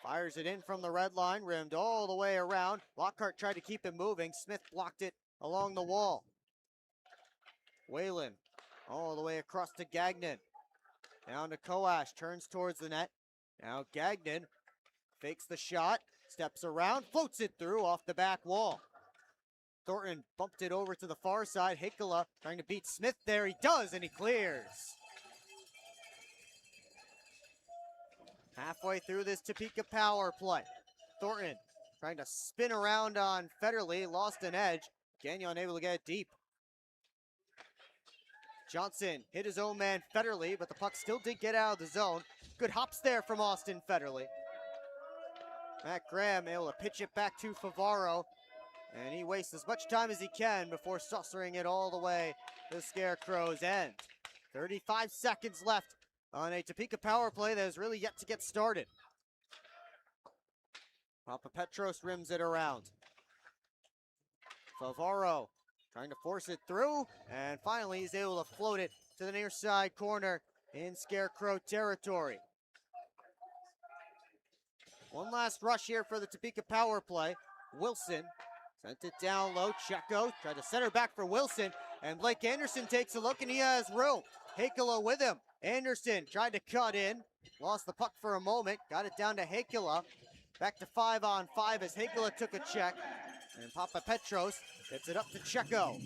fires it in from the red line, rimmed all the way around. Lockhart tried to keep it moving. Smith blocked it along the wall. Whalen all the way across to Gagnon. Down to Koash, turns towards the net. Now Gagnon fakes the shot, steps around, floats it through off the back wall. Thornton bumped it over to the far side. Heikkila trying to beat Smith there. He does, and he clears. Halfway through this Topeka power play. Thornton trying to spin around on Federley, lost an edge. Gagnon able to get it deep. Johnson hit his own man Federley, but the puck still did get out of the zone. Good hops there from Austin Federley. Matt Graham able to pitch it back to Favaro, and he wastes as much time as he can before saucering it all the way to the Scarecrows' end. 35 seconds left on a Topeka power play that has really yet to get started. Papa Petros rims it around. Favaro trying to force it through, and finally he's able to float it to the near side corner in Scarecrow territory. One last rush here for the Topeka power play. Wilson sent it down low. Checo tried to center back for Wilson, and Blake Anderson takes a look, and he has room. Hakela with him. Anderson tried to cut in, lost the puck for a moment, got it down to Hakela. Back to 5-on-5 as Hakela took a check, and Papa Petros gets it up to Checo.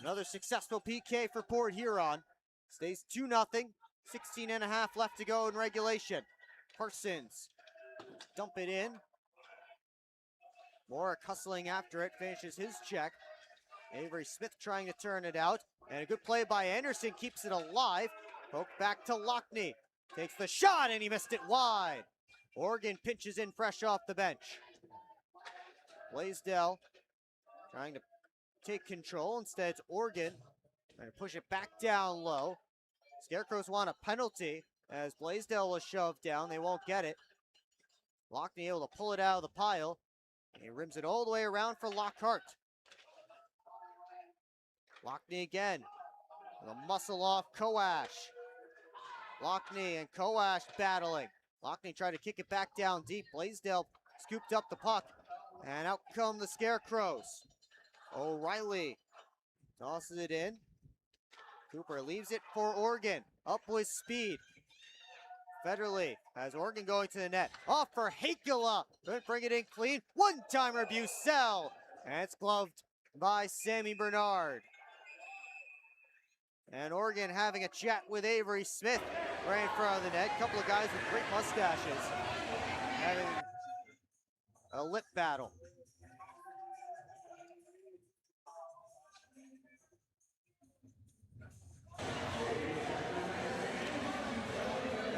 Another successful PK for Port Huron. Stays 2-0, 16.5 left to go in regulation. Parsons dump it in. Moore hustling after it, finishes his check. Avery Smith trying to turn it out, and a good play by Anderson keeps it alive. Poke back to Lockney. Takes the shot, and he missed it wide. Oregon pinches in fresh off the bench. Blaisdell trying to take control. Instead, it's Oregon trying to push it back down low. Scarecrows want a penalty as Blaisdell was shoved down. They won't get it. Lockney able to pull it out of the pile. And he rims it all the way around for Lockhart. Lockney again with a muscle off Koash. Lockney and Koash battling. Lockney tried to kick it back down deep. Blaisdell scooped up the puck. And out come the Scarecrows. O'Reilly tosses it in. Cooper leaves it for Oregon. Up with speed. Federally has Oregon going to the net. Off for Hakela. Couldn't bring it in clean. One-timer Bucell. And it's gloved by Sammy Bernard. And Oregon having a chat with Avery Smith right in front of the net. A couple of guys with great mustaches having a lip battle.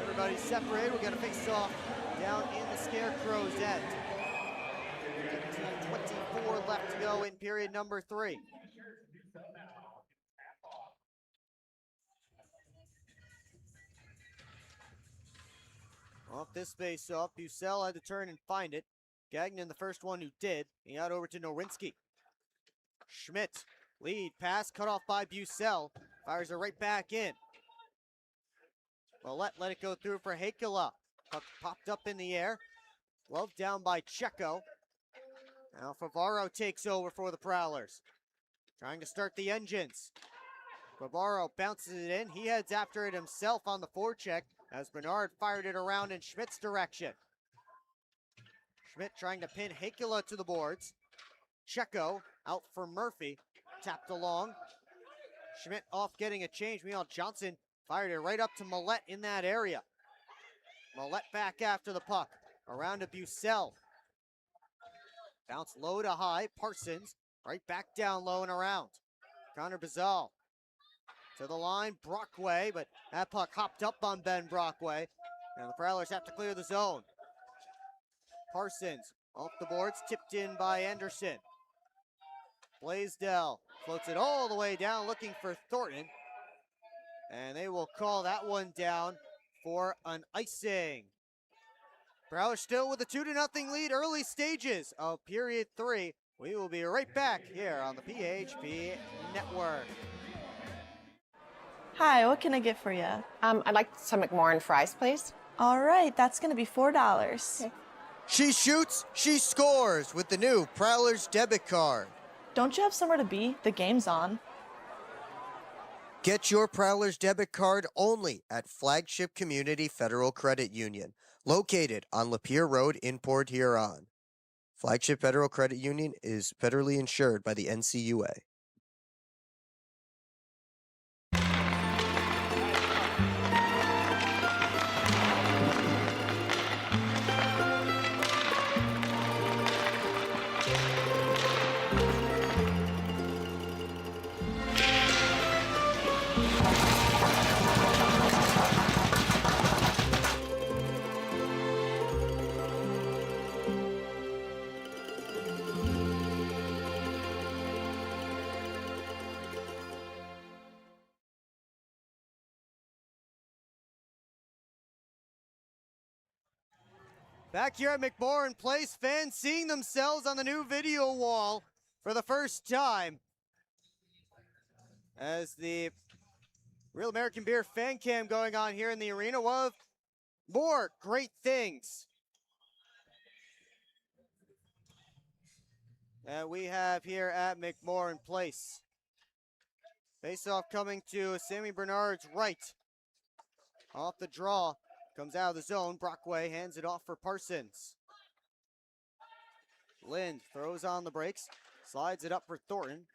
Everybody's separated. We're going to face off down in the Scarecrows' end. 19:24 left to go in period number 3. Off this face-off, Bucell had to turn and find it. Gagnon, the first one who did. He got over to Nowinski. Schmidt, lead pass, cut off by Bucell. Fires it right back in. Willette let it go through for Hakela. Puck popped up in the air. Glove down by Checo. Now Favaro takes over for the Prowlers. Trying to start the engines. Favaro bounces it in. He heads after it himself on the forecheck as Bernard fired it around in Schmidt's direction. Schmidt trying to pin Hakela to the boards. Checo out for Murphy. Tapped along. Schmidt off getting a change. Meanwhile, Johnson fired it right up to Millette in that area. Millette back after the puck. Around to Bucell. Bounce low to high. Parsons right back down low and around. Connor Bazal to the line. Brockway, but that puck hopped up on Ben Brockway. And the Prowlers have to clear the zone. Parsons off the boards, tipped in by Anderson. Blaisdell floats it all the way down looking for Thornton. And they will call that one down for an icing. Prowlers still with a 2-0 lead early stages of period 3. We will be right back here on the PHP Network. Hi, what can I get for you? I'd like some McMorrin fries, please. All right, that's going to be $4. Okay. She shoots, she scores with the new Prowlers debit card. Don't you have somewhere to be? The game's on. Get your Prowlers debit card only at Flagship Community Federal Credit Union, located on Lapeer Road in Port Huron. Flagship Federal Credit Union is federally insured by the NCUA. Back here at McMorrin Place, fans seeing themselves on the new video wall for the first time as the Real American Beer fan cam going on here in the arena. One of more great things that we have here at McMorran Place. Face-off coming to Sammy Bernard's right. Off the draw, comes out of the zone. Brockway hands it off for Parsons. Lind throws on the brakes, slides it up for Thornton.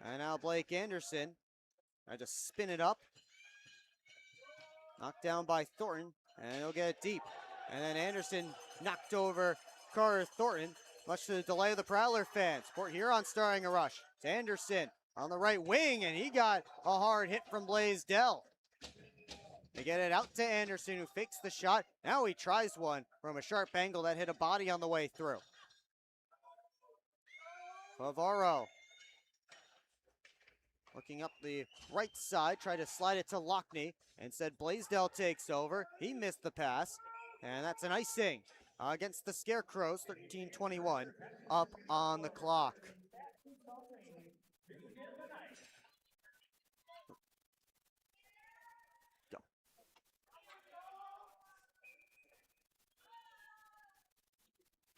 And now Blake Anderson. Tried to spin it up. Knocked down by Thornton, and he'll get it deep. And then Anderson knocked over Carter Thornton, much to the delay of the Prowler fans. Port Huron starting a rush. It's Anderson on the right wing, and he got a hard hit from Blaisdell. They get it out to Anderson, who fakes the shot. Now he tries one from a sharp angle that hit a body on the way through. Favaro looking up the right side, tried to slide it to Lockney. Instead, Blaisdell takes over. He missed the pass, and that's an icing against the Scarecrows. 13:21 up on the clock. Go.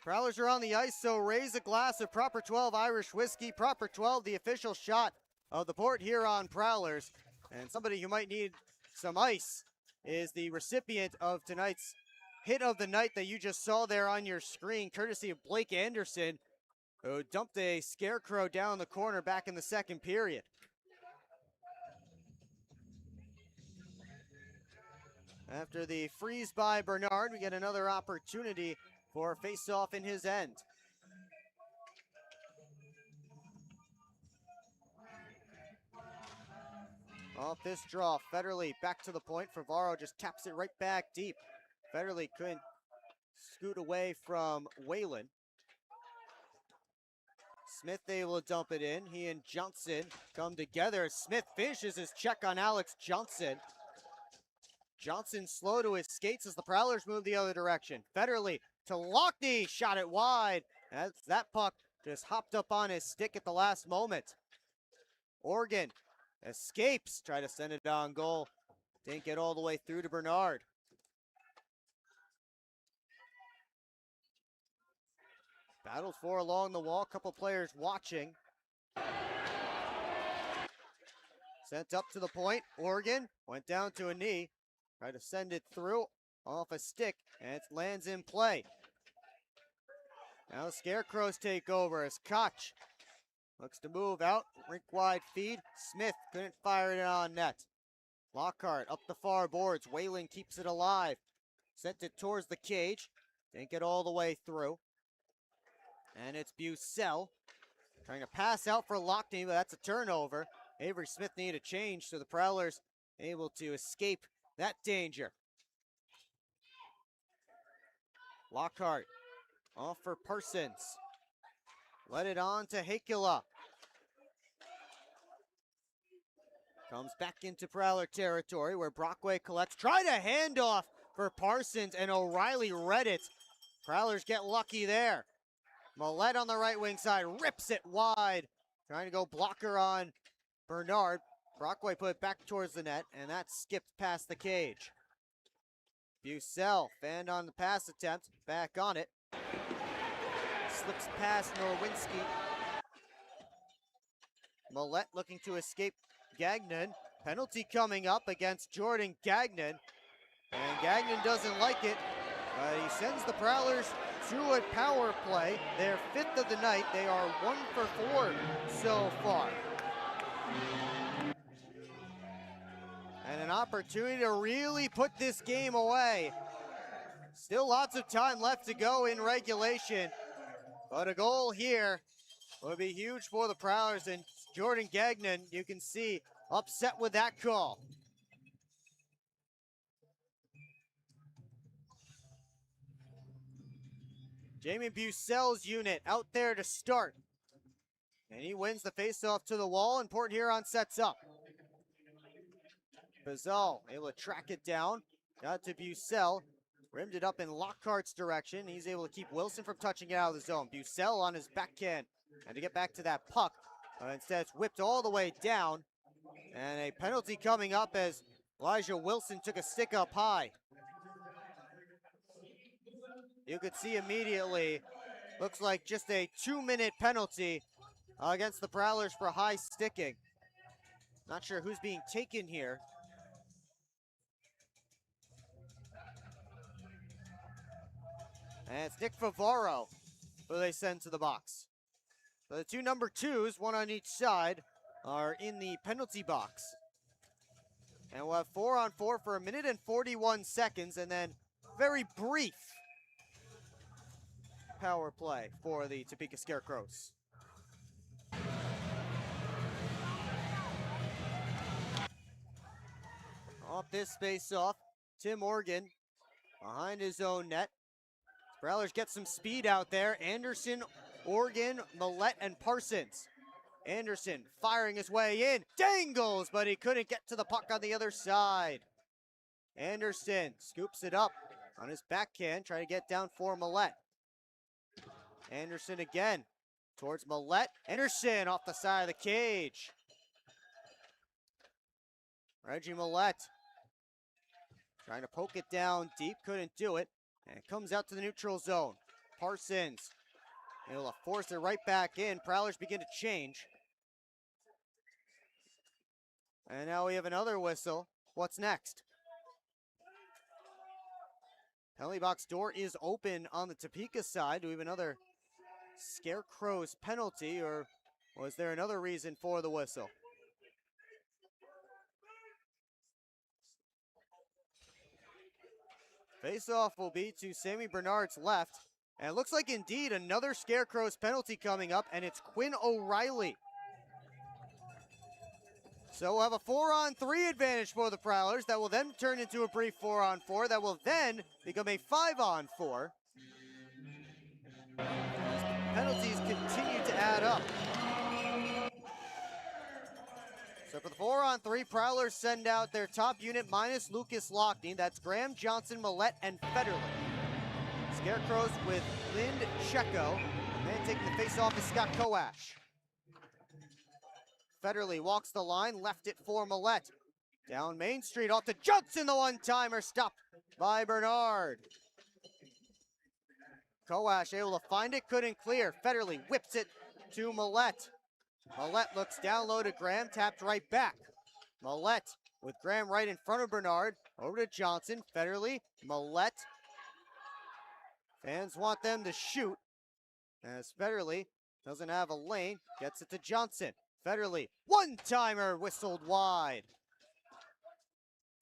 Prowlers are on the ice, so raise a glass of Proper 12 Irish whiskey. Proper 12, the official shot of the Port Huron Prowlers. And somebody who might need some ice is the recipient of tonight's hit of the night that you just saw there on your screen, courtesy of Blake Anderson, who dumped a Scarecrow down the corner back in the second period. After the freeze by Bernard, we get another opportunity for a face-off in his end. Off this draw, Federley back to the point. Favaro just taps it right back deep. Federley couldn't scoot away from Whalen. Smith able to dump it in. He and Johnson come together. Smith finishes his check on Alex Johnson. Johnson slow to his skates as the Prowlers move the other direction. Federley to Lockney, shot it wide. As that puck just hopped up on his stick at the last moment. Oregon escapes, try to send it on goal. Didn't get all the way through to Bernard. Battles for along the wall, couple players watching. Sent up to the point, Oregon went down to a knee. Tried to send it through off a stick, and it lands in play. Now the Scarecrows take over as Koch looks to move out, rink-wide feed. Smith couldn't fire it on net. Lockhart up the far boards. Whalen keeps it alive. Sent it towards the cage. Didn't get all the way through. And it's Bucell trying to pass out for Lockney, but that's a turnover. Avery Smith needed a change, so the Prowlers able to escape that danger. Lockhart off for Parsons. Let it on to Hakula. Comes back into Prowler territory where Brockway collects. Tried a handoff for Parsons, and O'Reilly read it. Prowlers get lucky there. Millette on the right wing side rips it wide. Trying to go blocker on Bernard. Brockway put it back towards the net, and that skipped past the cage. Bucell fanned on the pass attempt. Back on it. Slips past Norwinski. Millette looking to escape Gagnon. Penalty coming up against Jordan Gagnon. And Gagnon doesn't like it. He sends the Prowlers to a power play. Their 5th of the night. They are 1 for 4 so far. And an opportunity to really put this game away. Still lots of time left to go in regulation. But a goal here would be huge for the Prowlers, and Jordan Gagnon, you can see, upset with that call. Jamie Bucell's unit out there to start. And he wins the faceoff to the wall, and Port Huron sets up. Bazal able to track it down. Got to Bucell. Rimmed it up in Lockhart's direction. He's able to keep Wilson from touching it out of the zone. Bucell on his backhand. And to get back to that puck. Instead, it's whipped all the way down. And a penalty coming up as Elijah Wilson took a stick up high. You could see immediately Looks like just a 2-minute penalty against the Prowlers for high sticking. Not sure who's being taken here. And it's Nick Favaro who they send to the box. So the two number 2s, one on each side, are in the penalty box. And we'll have 4-on-4 for 1 minute and 41 seconds, and then very brief power play for the Topeka Scarecrows. Off this face-off, Tim Organ behind his own net. Prowlers get some speed out there. Anderson, Organ, Millette, and Parsons. Anderson firing his way in, dangles, but he couldn't get to the puck on the other side. Anderson scoops it up on his backhand, trying to get down for Millette. Anderson again towards Millette. Anderson off the side of the cage. Reggie Millette trying to poke it down deep, couldn't do it. And it comes out to the neutral zone. Parsons able to force it right back in. Prowlers begin to change. And now we have another whistle. What's next? Penalty box door is open on the Topeka side. Do we have another Scarecrows penalty, or was there another reason for the whistle? Face-off will be to Sammy Bernard's left. And it looks like indeed another Scarecrows penalty coming up, and it's Quinn O'Reilly. So we'll have a 4-on-3 advantage for the Prowlers. That will then turn into a brief 4-on-4. That will then become a 5-on-4. Penalties continue to add up. So for the 4-on-3, Prowlers send out their top unit minus Lucas Lockney. That's Graham, Johnson, Millette, and Federley. Scarecrows with Lind Checo. And taking the face-off is Scott Koash. Federley walks the line, left it for Millette. Down Main Street, off to Johnson, the one-timer, stopped by Bernard. Koash able to find it, couldn't clear. Federley whips it to Millette. Millette looks down low to Graham, tapped right back. Millette with Graham right in front of Bernard. Over to Johnson, Federley, Millette. Fans want them to shoot, as Federley doesn't have a lane, gets it to Johnson. Federley, one-timer whistled wide.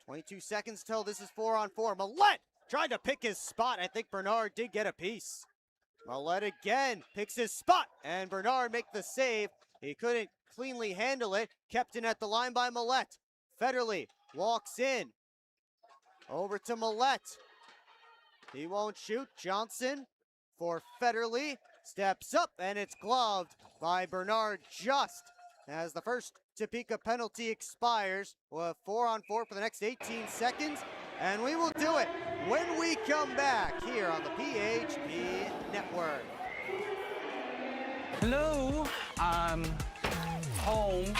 22 seconds till this is 4-on-4. Millette tried to pick his spot. I think Bernard did get a piece. Millette again picks his spot, and Bernard makes the save. He couldn't cleanly handle it. Kept in at the line by Millette. Federley walks in. Over to Millette. He won't shoot. Johnson for Federley. Steps up, and it's gloved by Bernard just as the first Topeka penalty expires. We'll have 4-on-4 for the next 18 seconds, and we will do it when we come back here on the PHP Network. Hello, I'm home.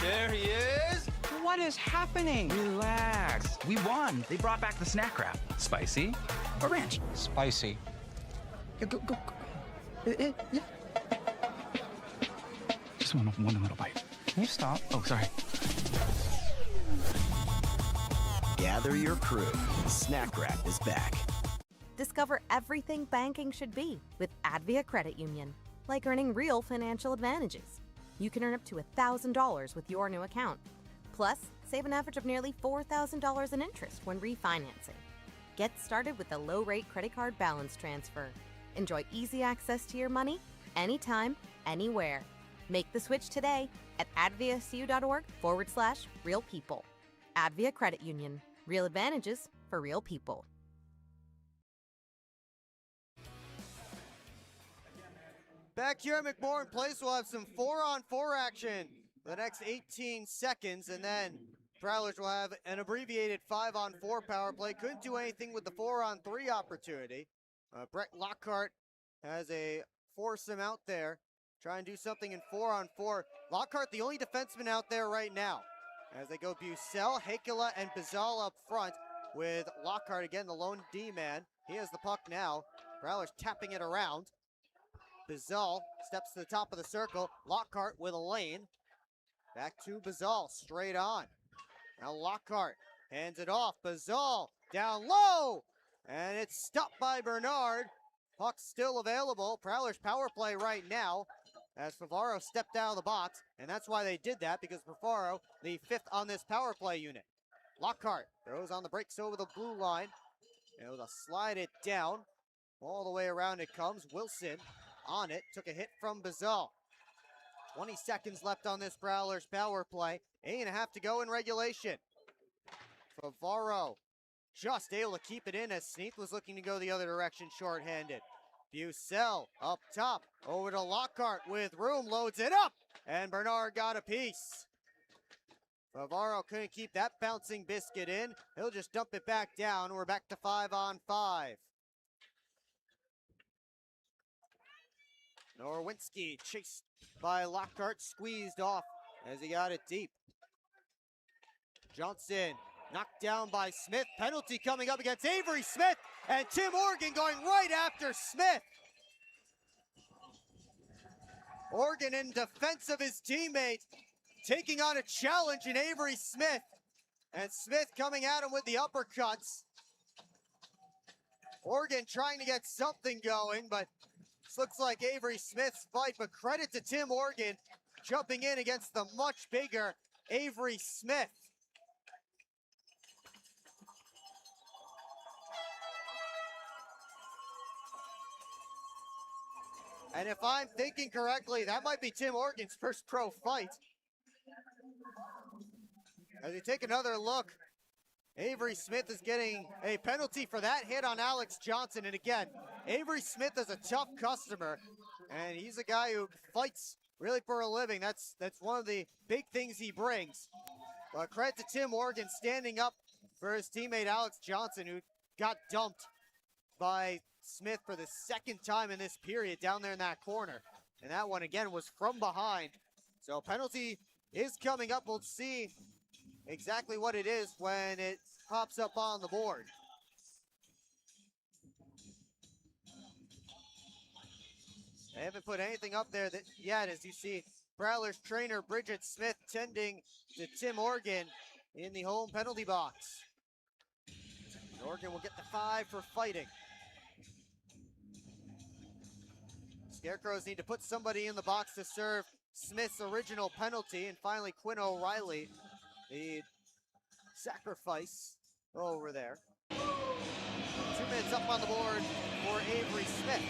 There he is. What is happening? Relax. We won. They brought back the snack wrap. Spicy or ranch? Spicy. Yeah, go. Yeah. Just one little bite. Can you stop? Oh, sorry. Gather your crew. Snack Wrap is back. Discover everything banking should be with Advia Credit Union, like earning real financial advantages. You can earn up to $1,000 with your new account. Plus, save an average of nearly $4,000 in interest when refinancing. Get started with a low-rate credit card balance transfer. Enjoy easy access to your money anytime, anywhere. Make the switch today at adviacu.org/real people. Advia Credit Union. Real advantages for real people. Back here at McMorran Place, we'll have some 4-on-4 action for the next 18 seconds, and then Prowlers will have an abbreviated 5-on-4 power play. Couldn't do anything with the 4-on-3 opportunity. Brett Lockhart has a foursome out there. Try and do something in 4-on-4. Lockhart, the only defenseman out there right now. As they go Bucell, Hakela, and Bazal up front. with Lockhart again, the lone D-man. He has the puck now. Prowlers tapping it around. Bazal steps to the top of the circle. Lockhart with a lane. Back to Bazal, straight on. Now Lockhart hands it off. Bazal down low. And it's stopped by Bernard. Puck still available. Prowlers power play right now as Favaro stepped out of the box. And that's why they did that, because Favaro, the 5th on this power play unit. Lockhart throws on the brakes over the blue line. Able to slide it down. All the way around it comes. Wilson on it. Took a hit from Bazal. 20 seconds left on this Prowlers power play. 8.5 to go in regulation. Favaro just able to keep it in as Sneath was looking to go the other direction shorthanded. Bucell up top. Over to Lockhart with room. Loads it up. And Bernard got a piece. Favaro couldn't keep that bouncing biscuit in. He'll just dump it back down. We're back to 5-on-5. Norwinski chased by Lockhart, squeezed off as he got it deep. Johnson knocked down by Smith. Penalty coming up against Avery Smith, and Tim Organ going right after Smith. Organ in defense of his teammate, taking on a challenge in Avery Smith. And Smith coming at him with the uppercuts. Organ trying to get something going, but this looks like Avery Smith's fight. But credit to Tim Organ jumping in against the much bigger Avery Smith. And if I'm thinking correctly, that might be Tim Organ's first pro fight. As we take another look, Avery Smith is getting a penalty for that hit on Alex Johnson. And again, Avery Smith is a tough customer, and he's a guy who fights really for a living. That's one of the big things he brings. But credit to Tim Organ standing up for his teammate Alex Johnson, who got dumped by Smith for the 2nd time in this period down there in that corner. And that one, again, was from behind. So penalty is coming up. We'll see exactly what it is when it pops up on the board. They haven't put anything up there yet, as you see Prowlers trainer Bridget Smith tending to Tim Organ in the home penalty box. Organ will get the 5 for fighting. Scarecrows need to put somebody in the box to serve Smith's original penalty, and finally Quinn O'Reilly, the sacrifice over there. 2 minutes up on the board for Avery Smith.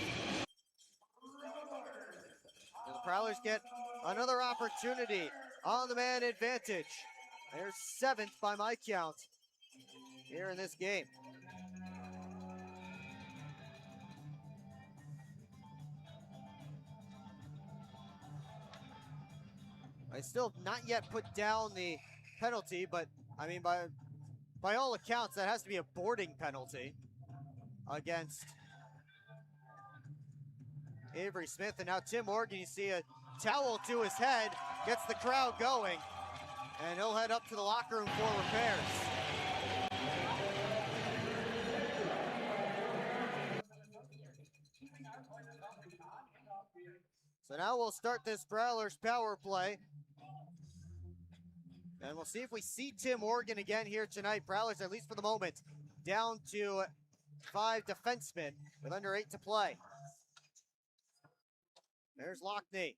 And the Prowlers get another opportunity on the man advantage. Their 7th by my count here in this game. I still have not yet put down the penalty, but I mean, by all accounts, that has to be a boarding penalty against Avery Smith. And now Tim Organ, you see a towel to his head, gets the crowd going, and he'll head up to the locker room for repairs. So now we'll start this Prowlers power play. And we'll see if we see Tim Organ again here tonight. Prowlers, at least for the moment, down to 5 defensemen with under 8 to play. There's Lockney.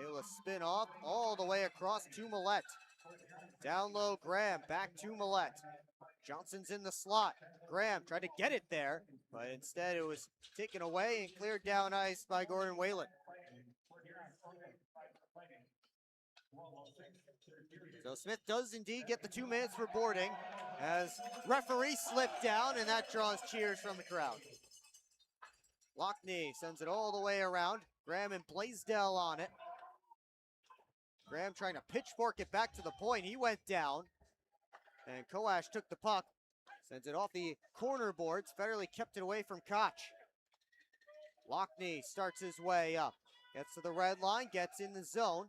Able to spin off all the way across to Millette. Down low, Graham, back to Millette. Johnson's in the slot. Graham tried to get it there, but instead it was taken away and cleared down ice by Gordon Whalen. So Smith does indeed get the 2 minutes for boarding as referee slipped down, and that draws cheers from the crowd. Lockney sends it all the way around. Graham and Blaisdell on it. Graham trying to pitchfork it back to the point. He went down, and Koash took the puck. Sends it off the corner boards. Federley kept it away from Koch. Lockney starts his way up. Gets to the red line, gets in the zone.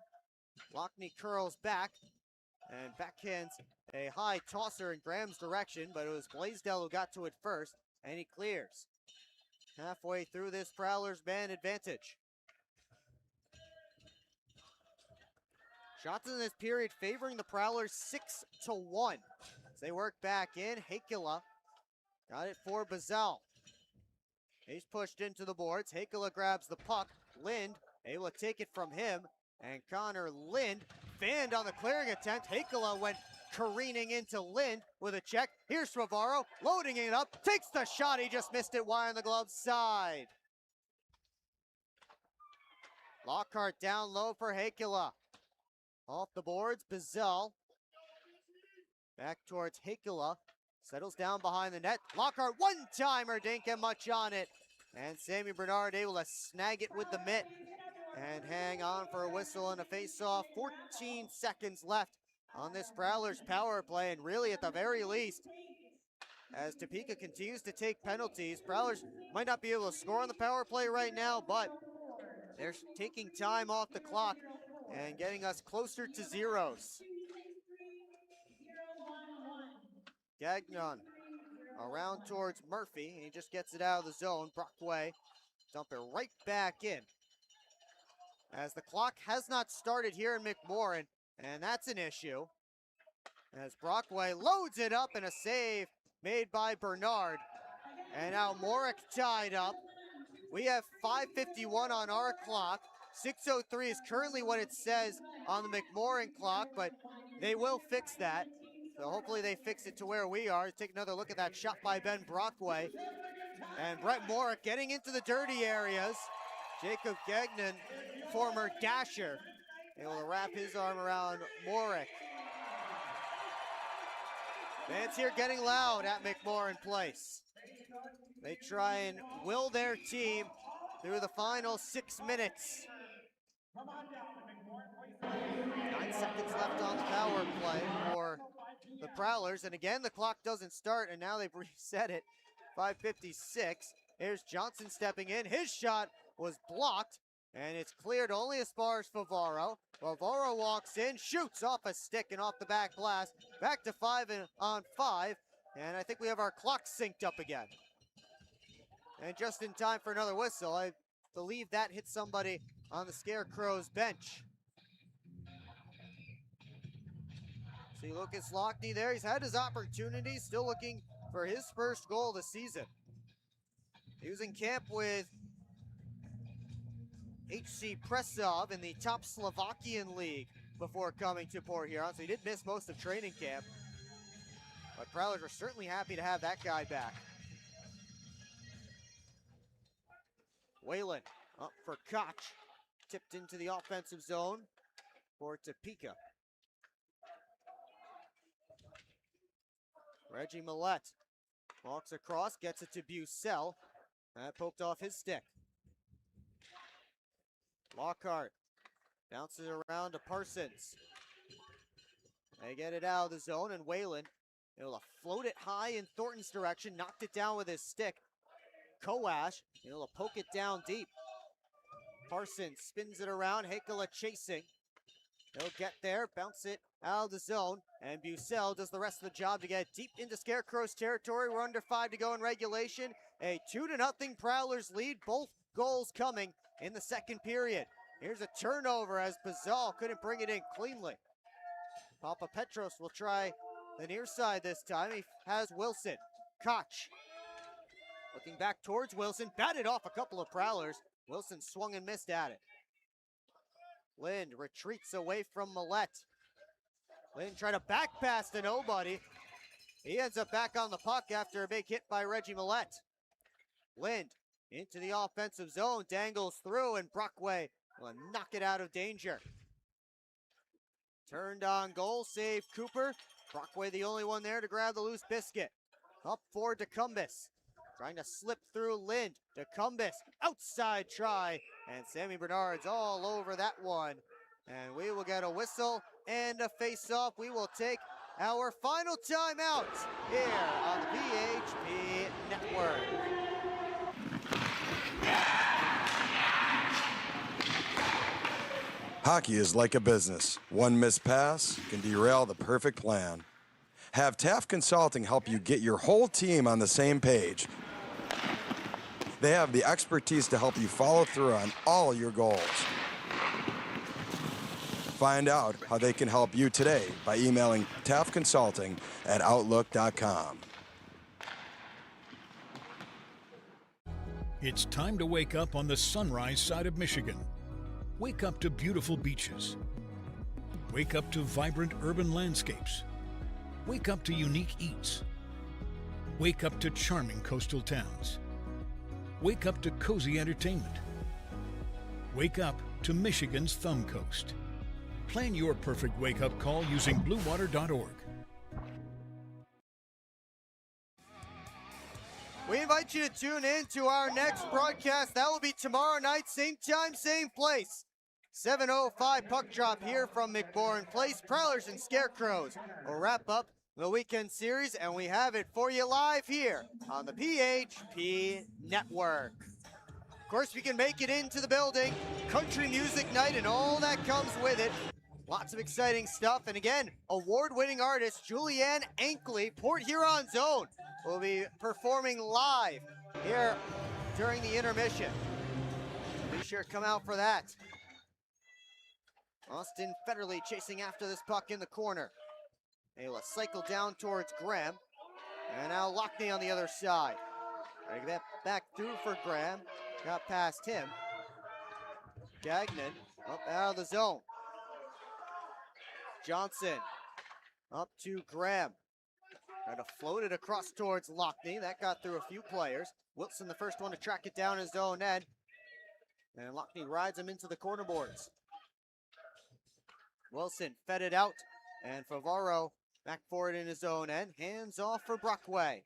Lockney curls back and backhands A high tosser in Graham's direction, but it was Blaisdell who got to it first, and he clears. Halfway through this Prowlers man advantage. Shots in this period favoring the Prowlers 6-1. As they work back in, Hakela got it for Bazal. He's pushed into the boards. Hakela grabs the puck. Lind able to take it from him. And Connor Lind fanned on the clearing attempt. Hakela went careening into Lind with a check. Here's Svavaro loading it up. Takes the shot. He just missed it wide on the glove side. Lockhart down low for Hakela. Off the boards, Bazal. Back towards Hakela. Settles down behind the net. Lockhart, one-timer, didn't get much on it. And Sammy Bernard able to snag it with the mitt. And hang on for a whistle and a face-off. 14 seconds left on this Prowlers power play. And really, at the very least, as Topeka continues to take penalties, Prowlers might not be able to score on the power play right now, but they're taking time off the clock and getting us closer to zeros. Gagnon around towards Murphy, and he just gets it out of the zone. Brockway dump it right back in. As the clock has not started here in McMorran, and that's an issue. As Brockway loads it up and a save made by Bernard. And now Morick tied up. We have 5:51 on our clock. 6:03 is currently what it says on the McMorran clock, but they will fix that. So hopefully they fix it to where we are. Take another look at that shot by Ben Brockway. And Brett Morick getting into the dirty areas. Jacob Gagnon, former dasher, able to wrap his arm around Morick. Fans here getting loud at McMorran Place. They try and will their team through the final 6 minutes. 9 seconds left on the power play for the Prowlers. And again, the clock doesn't start, and now they've reset it. 5:56. Here's Johnson stepping in. His shot was blocked, and it's cleared only as far as Favaro. Favaro walks in, shoots off a stick and off the back glass. Back to 5-on-5, and I think we have our clock synced up again. And just in time for another whistle. I believe that hit somebody on the Scarecrows bench. See Lucas Lockney there. He's had his opportunities, still looking for his first goal of the season. He was in camp with HC Presov in the top Slovakian league before coming to Port Huron, so he did miss most of training camp. But Prowlers are certainly happy to have that guy back. Whalen up for Koch. Tipped into the offensive zone for Topeka. Reggie Millette walks across, gets it to Bucell. That poked off his stick. Lockhart bounces around to Parsons. They get it out of the zone, and Whalen able to float it high in Thornton's direction, knocked it down with his stick. Koash able to poke it down deep. Parsons spins it around, Hakela chasing. He'll get there, bounce it out of the zone, and Bucell does the rest of the job to get deep into Scarecrows territory. We're under 5 to go in regulation. A 2-0 Prowlers lead, both goals coming in the second period. Here's a turnover as Bazal couldn't bring it in cleanly. Papa Petros will try the near side this time. He has Wilson. Koch looking back towards Wilson, batted off a couple of Prowlers. Wilson swung and missed at it. Lind retreats away from Millette. Lind tried a back pass to nobody. He ends up back on the puck after a big hit by Reggie Millette. Lind into the offensive zone, dangles through, and Brockway will knock it out of danger. Turned on goal, save Cooper. Brockway the only one there to grab the loose biscuit. Up for DeCumbis. Trying to slip through Lind. DeCumbis, outside try. And Sammy Bernard's all over that one. And we will get a whistle and a face-off. We will take our final timeout here on the PHP Network. Hockey is like a business. One missed pass can derail the perfect plan. Have Taft Consulting help you get your whole team on the same page. They have the expertise to help you follow through on all your goals. Find out how they can help you today by emailing taftconsulting@outlook.com. It's time to wake up on the sunrise side of Michigan. Wake up to beautiful beaches. Wake up to vibrant urban landscapes. Wake up to unique eats. Wake up to charming coastal towns. Wake up to cozy entertainment. Wake up to Michigan's Thumb Coast. Plan your perfect wake-up call using bluewater.org. We invite you to tune in to our next broadcast. That will be tomorrow night, same time, same place. 7:05 puck drop here from McMorran Place. Prowlers and Scarecrows will wrap up the weekend series, and we have it for you live here on the PHP Network. Of course, we can make it into the building, country music night and all that comes with it. Lots of exciting stuff. And again, award-winning artist Julianne Ankley, Port Huron's own, will be performing live here during the intermission. Be sure to come out for that. Austin Federley chasing after this puck in the corner. Ayla cycle down towards Graham. And now Lockney on the other side. Trying to get back through for Graham. Got past him. Gagnon up out of the zone. Johnson up to Graham. Trying to float it across towards Lockney. That got through a few players. Wilson the first one to track it down his own end. And Lockney rides him into the corner boards. Wilson fed it out. And Favaro back for it in his own end. Hands off for Brockway.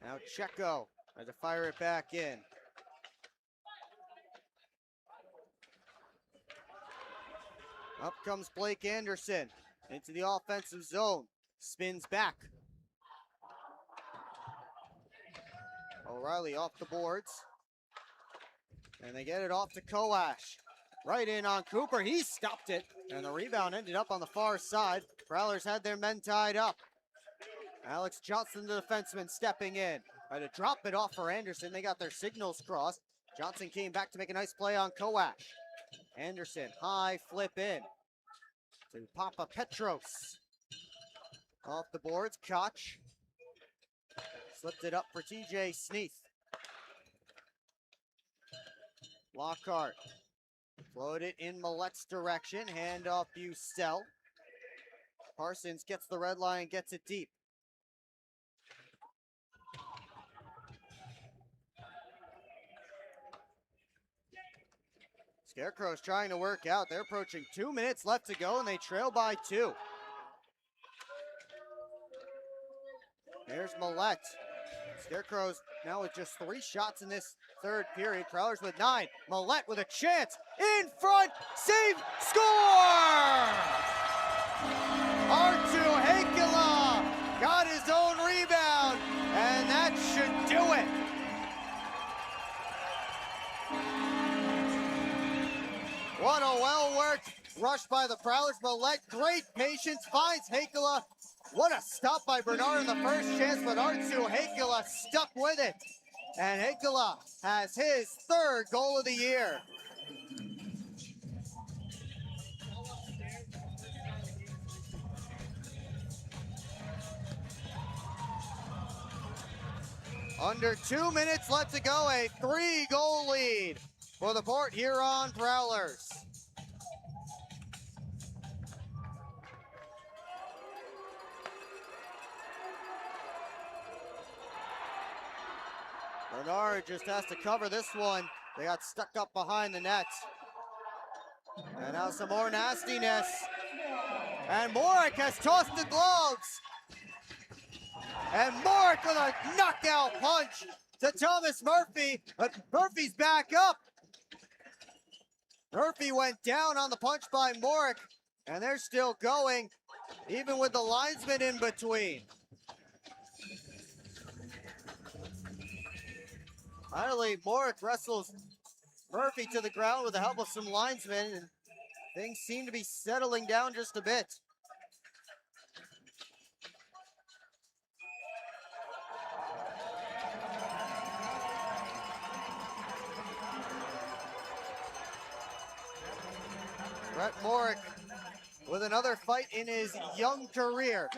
Now Checo tries to fire it back in. Up comes Blake Anderson into the offensive zone. Spins back. O'Reilly off the boards. And they get it off to Koash. Right in on Cooper. He stopped it. And the rebound ended up on the far side. Prowlers had their men tied up. Alex Johnson, the defenseman, stepping in. Tried to drop it off for Anderson. They got their signals crossed. Johnson came back to make a nice play on Koash. Anderson, high flip in to Papa Petros. Off the boards, Koch. Slipped it up for TJ Sneath. Lockhart. Floated in Millet's direction. Hand off Bucell. Parsons gets the red line, gets it deep. Scarecrows trying to work out. They're approaching 2 minutes left to go, and they trail by 2. There's Millet. Scarecrows now with just 3 shots in this third period. Prowlers with 9. Millet with a chance. In front. Save. Score! R2 Heikkila got his own rebound, and that should do it. What a well-worked rush by the Prowlers. Millet, great patience, finds Heikkila. What a stop by Bernard in the first chance, but R2 Heikkila stuck with it. And Heikkila has his 3rd goal of the year. Under 2 minutes left to go, a 3-goal lead for the Port Huron Prowlers. Bernard just has to cover this one. They got stuck up behind the net. And now some more nastiness. And Morick has tossed the gloves. And Morick with a knockout punch to Thomas Murphy, but Murphy's back up. Murphy went down on the punch by Morick, and they're still going, even with the linesman in between. Finally, Morick wrestles Murphy to the ground with the help of some linesmen, and Things seem to be settling down just a bit. Brett Morick with another fight in his young career.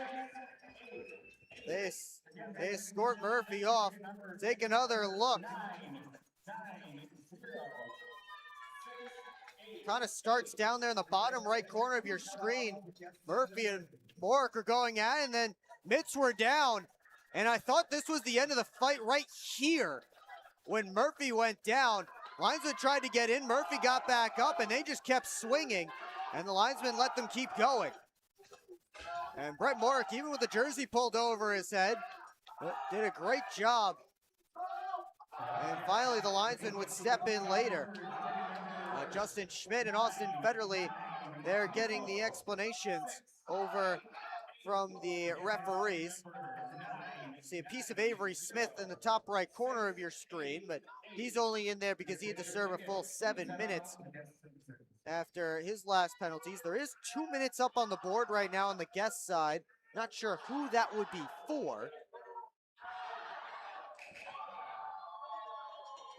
They escort Murphy off. Take another look. Kind of starts down there in the bottom right corner of your screen. Murphy and Morick are going at it, and then mitts were down. And I thought this was the end of the fight right here when Murphy went down. Linesman tried to get in, Murphy got back up, and they just kept swinging, and the linesman let them keep going. And Brett Morick, even with the jersey pulled over his head, did a great job. And finally, the linesman would step in later. Justin Schmidt and Austin Federley, they're getting the explanations over from the referees. See a piece of Avery Smith in the top right corner of your screen, but he's only in there because he had to serve a full 7 minutes after his last penalties. There is 2 minutes up on the board right now on the guest side. Not sure who that would be for.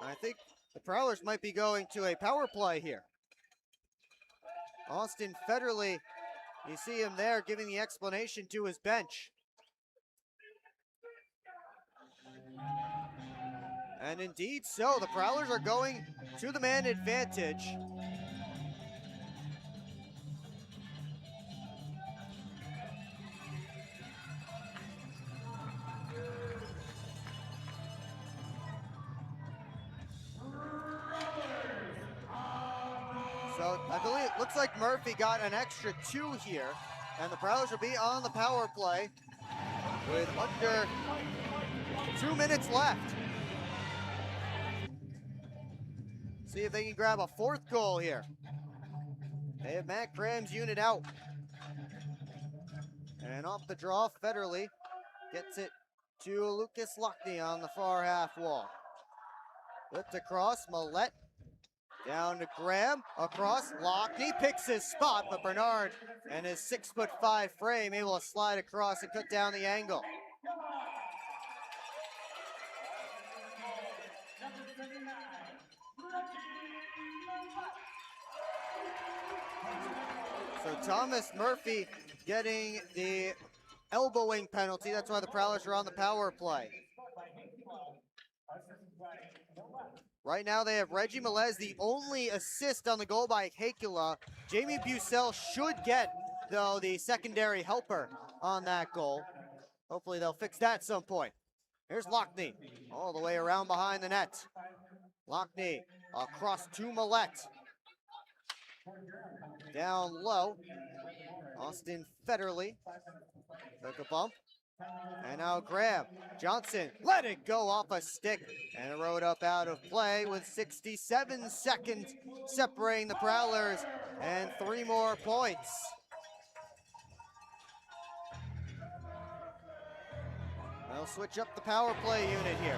I think the Prowlers might be going to a power play here. Austin Federley, you see him there giving the explanation to his bench. And indeed so, the Prowlers are going to the man advantage. So I believe it looks like Murphy got an extra 2 here, and the Prowlers will be on the power play with under 2 minutes left. See if they can grab a 4th goal here. They have Matt Graham's unit out. And off the draw, Federley gets it to Lucas Lockney on the far half wall. Flipped across, Millette. Down to Graham, across, Lockney picks his spot, but Bernard and his 6'5" frame able to slide across and cut down the angle. So Thomas Murphy getting the elbowing penalty. That's why the Prowlers are on the power play. Right now they have Reggie Melez, the only assist on the goal by Hakula. Jamie Bucell should get, though, the secondary helper on that goal. Hopefully they'll fix that at some point. Here's Lockney, all the way around behind the net. Lockney across to Millette. Down low, Austin Federley took a bump. And now Graham, Johnson, let it go off a stick, and it rode up out of play with 67 seconds separating the Prowlers and 3 more points. They'll switch up the power play unit here.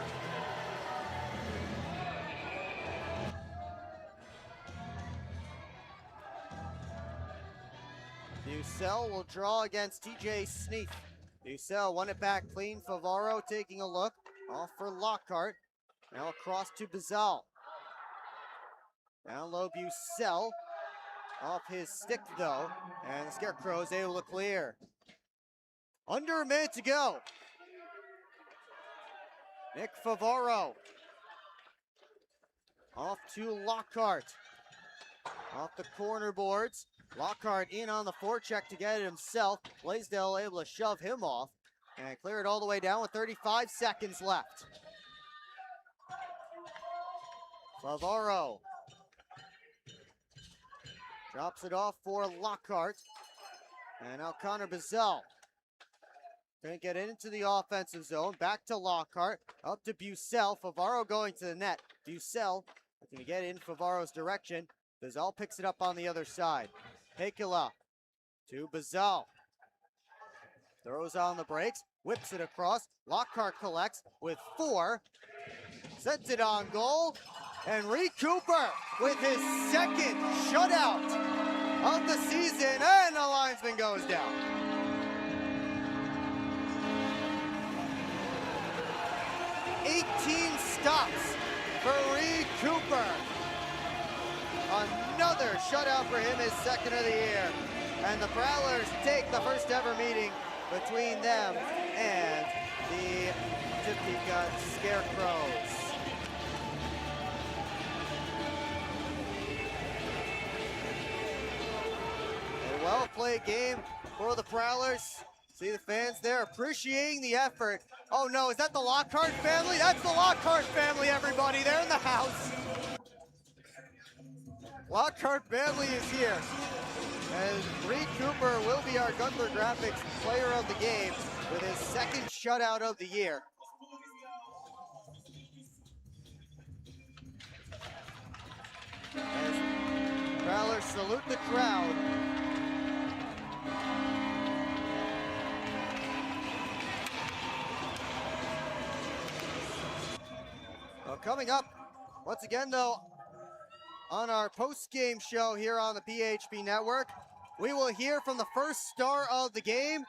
Bucell will draw against TJ Sneath. Bucell won it back clean. Favaro taking a look. Off for Lockhart. Now across to Bazal. Down low Bucell. Off his stick though. And the Scarecrow is able to clear. Under a minute to go. Nick Favaro. Off to Lockhart. Off the corner boards. Lockhart in on the forecheck to get it himself. Blaisdell able to shove him off and clear it all the way down with 35 seconds left. Favaro drops it off for Lockhart. And now Connor Bazell gonna get into the offensive zone. Back to Lockhart. Up to Bucell. Favaro going to the net. Bucell gonna get in Favaro's direction. Bazal picks it up on the other side. Pekula to Bazal. Throws on the brakes, whips it across. Lockhart collects with 4. Sends it on goal. And Reed Cooper with his 2nd shutout. of the season, and the linesman goes down. Stops for Reed Cooper. Another shutout for him, his second of the year. And the Prowlers take the first ever meeting between them and the Topeka Scarecrows. A well-played game for the Prowlers. See the fans there appreciating the effort. Oh no, is that the Lockhart family? That's the Lockhart family, everybody. They're in the house. Lockhart family is here. And Reed Cooper will be our Gunther Graphics player of the game with his second shutout of the year. As Prowlers salute the crowd. Well, coming up, once again though, on our post-game show here on the PHP Network, we will hear from the first star of the game,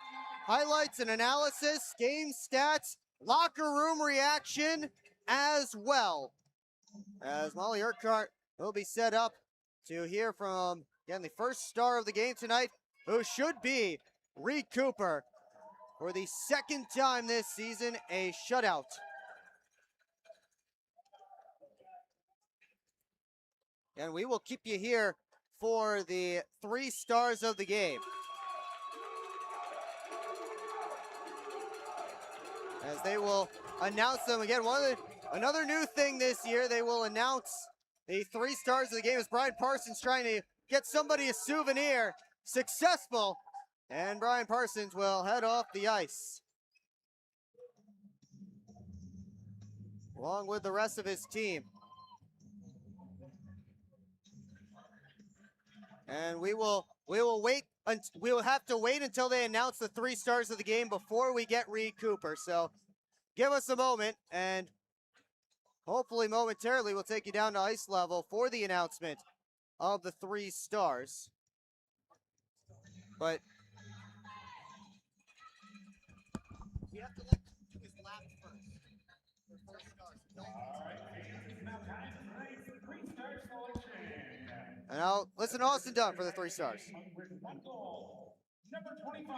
highlights and analysis, game stats, locker room reaction as well. As Molly Urquhart will be set up to hear from, again, the first star of the game tonight, who should be Reed Cooper for the second time this season, a shutout. And we will keep you here for the 3 stars of the game. As they will announce them again. Another new thing this year, they will announce the 3 stars of the game as Brian Parsons trying to get somebody a souvenir. Successful. And Brian Parsons will head off the ice, along with the rest of his team. And we will wait. We will have to wait until they announce the 3 stars of the game before we get Reed Cooper. So give us a moment, and hopefully momentarily we'll take you down to ice level for the announcement of the 3 stars. But we have to look to his lap first. For 4 stars. And now, listen to Austin Dunn for the 3 stars. Number 25,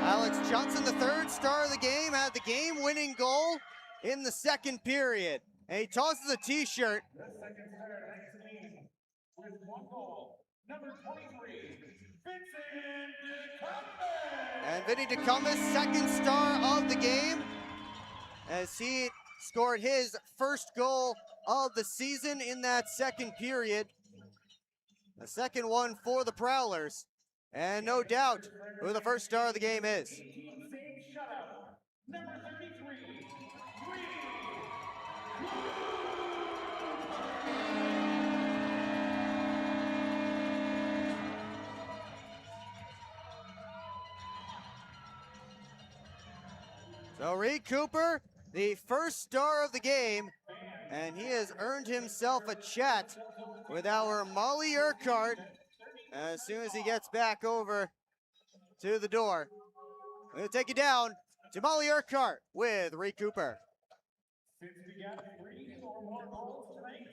Alex Johnson, the 3rd star of the game, had the game-winning goal in the 2nd period. And he tosses a t-shirt. The second star of the team with 1 goal. Number 23, Vincent DeCumbus. And Vinny DeCumbus, 2nd star of the game, as he scored his first goal of the season in that 2nd period. The 2nd one for the Prowlers. And no doubt who the first star of the game is. Number 33, So Reed Cooper, the first star of the game, and he has earned himself a chat with our Molly Urquhart as soon as he gets back over to the door. We'll take you down to Molly Urquhart with Reed Cooper. Since we got 3 or more goals tonight,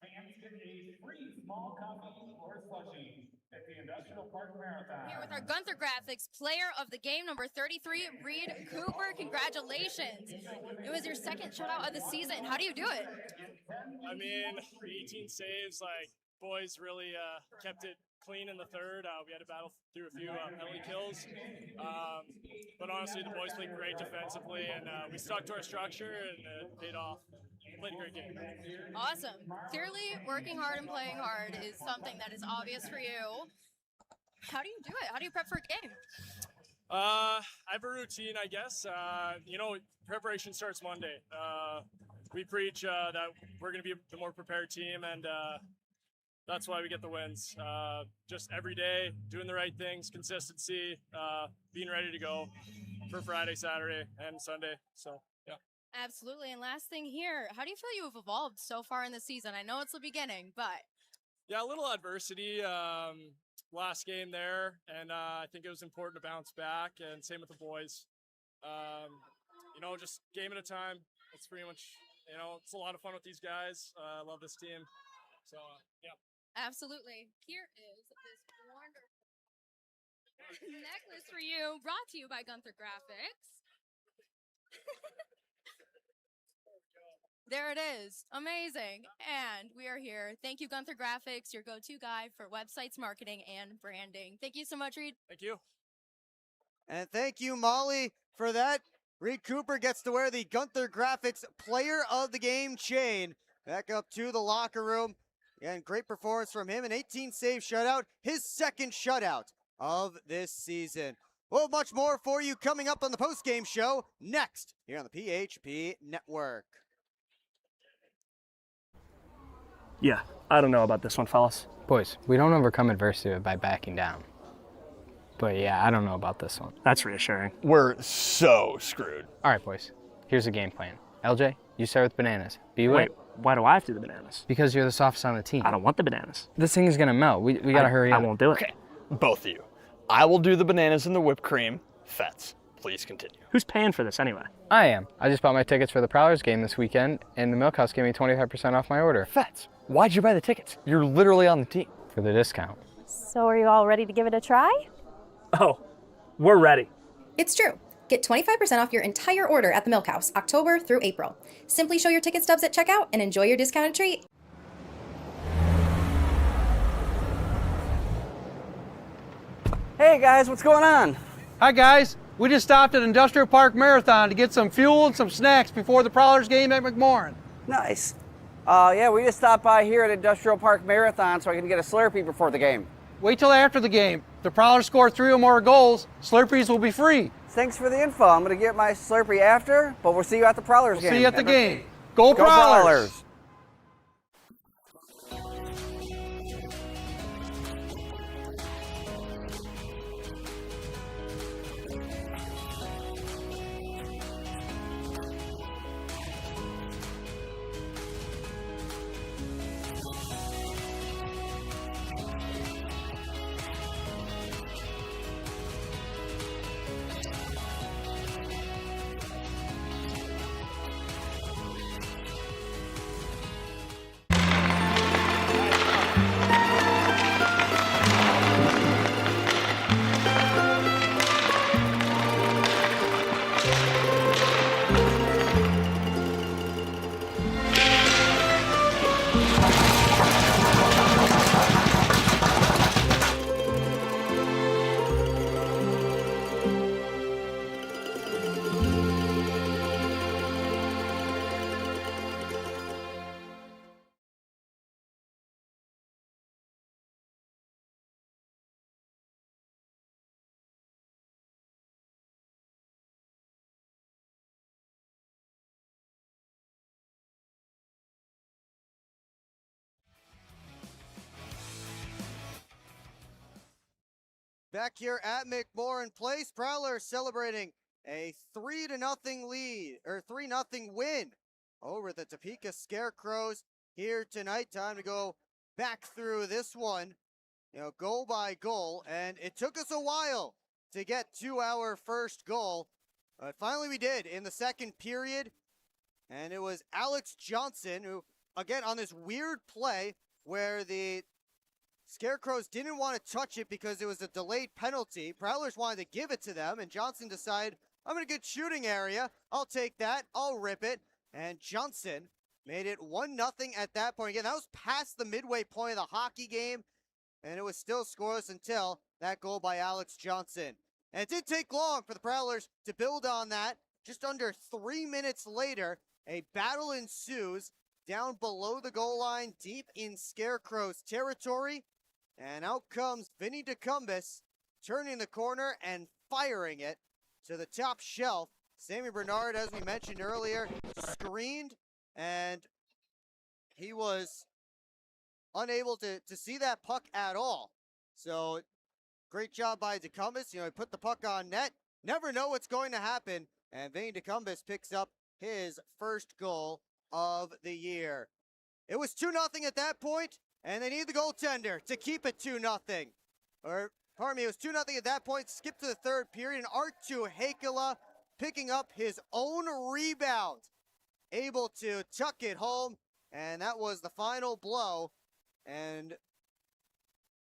fans get a free small coffee or slushie at the Industrial Park Marathon. Here with our Gunther Graphics player of the game, number 33, Reed Cooper. Congratulations. It was your 2nd shutout of the season. How do you do it? I mean, 18 saves, boys really kept it clean in the 3rd. We had to battle through a few penalty kills. But honestly, the boys played great defensively, and we stuck to our structure, and it paid off. Played a great game. Awesome. Clearly, working hard and playing hard is something that is obvious for you. How do you do it? How do you prep for a game? I have a routine, I guess. Preparation starts Monday. We preach that we're going to be the more prepared team, and that's why we get the wins. Just every day, doing the right things, consistency, being ready to go for Friday, Saturday, and Sunday. So, yeah. Absolutely. And last thing here, how do you feel you have evolved so far in the season? I know it's the beginning, but Yeah, a little adversity last game there, and I think it was important to bounce back, and same with the boys. Just game at a time. It's pretty much, it's a lot of fun with these guys. I love this team. So, yeah. absolutely. Here is this wonderful necklace for you, brought to you by Gunther Graphics. There it is. Amazing. And we are here. Thank you, Gunther Graphics, your go-to guy for websites, marketing, and branding. Thank you so much, Reed. Thank you. And thank you, Molly, for that. Reed Cooper gets to wear the Gunther Graphics Player of the Game chain. Back up to the locker room. Again, great performance from him. An 18-save shutout. His second shutout of this season. We'll have much more for you coming up on the postgame show next here on the PHP Network. Yeah, I don't know about this one, fellas. Boys, we don't overcome adversity by backing down. But yeah, I don't know about this one. That's reassuring. We're so screwed. All right, boys. Here's the game plan. LJ, you start with bananas. Wait, why do I have to do the bananas? Because you're the softest on the team. I don't want the bananas. This thing is gonna melt. We gotta hurry up. I won't do it. Okay, both of you. I will do the bananas and the whipped cream. Fets, please continue. Who's paying for this anyway? I am. I just bought my tickets for the Prowlers game this weekend, and the Milk House gave me 25% off my order. Fets, why'd you buy the tickets? You're literally on the team. For the discount. So are you all ready to give it a try? Oh, we're ready. It's true. Get 25% off your entire order at the Milk House, October through April. Simply show your ticket stubs at checkout and enjoy your discounted treat. Hey guys, what's going on? Hi guys, we just stopped at Industrial Park Marathon to get some fuel and some snacks before the Prowlers game at McMorran. Nice. Yeah, we just stopped by here at Industrial Park Marathon so I can get a Slurpee before the game. Wait till after the game. If the Prowlers score 3 or more goals, Slurpees will be free. Thanks for the info. I'm going to get my Slurpee after, but we'll see you at the Prowlers game. See you at the game. Go Prowlers! Prowlers! Back here at McMorran Place, Prowlers celebrating a 3-0 lead, or 3-0 win over the Topeka Scarecrows here tonight. Time to go back through this one, goal by goal, and it took us a while to get to our first goal, but finally we did in the second period, and it was Alex Johnson who, again, on this weird play where the Scarecrows didn't want to touch it because it was a delayed penalty. Prowlers wanted to give it to them, and Johnson decided, I'm in a good shooting area. I'll take that. I'll rip it. And Johnson made it 1-0 at that point. Again, that was past the midway point of the hockey game, and it was still scoreless until that goal by Alex Johnson. And it didn't take long for the Prowlers to build on that. Just under 3 minutes later, a battle ensues down below the goal line, deep in Scarecrow's territory. And out comes Vinny DeCumbus, turning the corner and firing it to the top shelf. Sammy Bernard, as we mentioned earlier, screened, and he was unable to see that puck at all. So, great job by DeCumbus. He put the puck on net. Never know what's going to happen. And Vinny DeCumbus picks up his first goal of the year. It was 2-0 at that point, and they need the goaltender to keep it 2-0. Or, pardon me, it was 2-0 at that point. Skip to the third period, and Arttu Heikkilä picking up his own rebound, able to tuck it home, and that was the final blow. And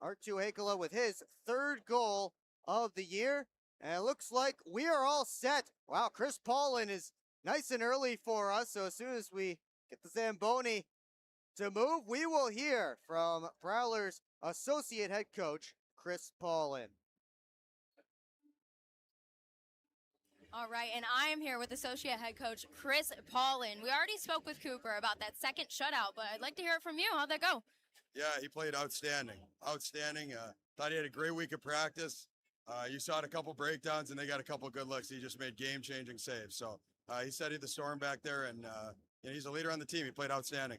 Arttu Heikkilä with his third goal of the year, and it looks like we are all set. Wow, Chris Paulin is nice and early for us, so as soon as we get the Zamboni to move, we will hear from Prowlers associate head coach Chris Paulin. All right, and I am here with associate head coach Chris Paulin. We already spoke with Cooper about that second shutout, but I'd like to hear it from you. How'd that go? Yeah, he played outstanding. Outstanding. Thought he had a great week of practice. You saw it a couple breakdowns, and they got a couple good looks. He just made game-changing saves. So he steadied the storm back there, and he's a leader on the team. He played outstanding.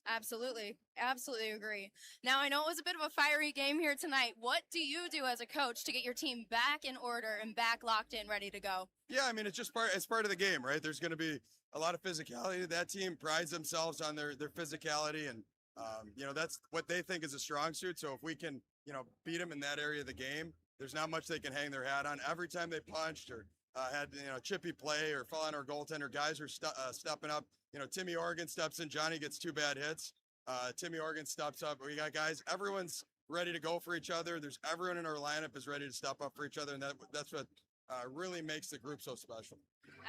Absolutely. Absolutely agree. Now, I know it was a bit of a fiery game here tonight. What do you do as a coach to get your team back in order and back locked in, ready to go? Yeah, I mean, it's just part of the game, right? There's going to be a lot of physicality. That team prides themselves on their physicality, and that's what they think is a strong suit. So if we can, beat them in that area of the game, there's not much they can hang their hat on. Every time they punched or had chippy play or fell on our goaltender, guys are stepping up. Timmy Organ steps in. Johnny gets 2 bad hits. Timmy Organ steps up. We got guys. Everyone's ready to go for each other. Everyone in our lineup is ready to step up for each other, and that's what really makes the group so special.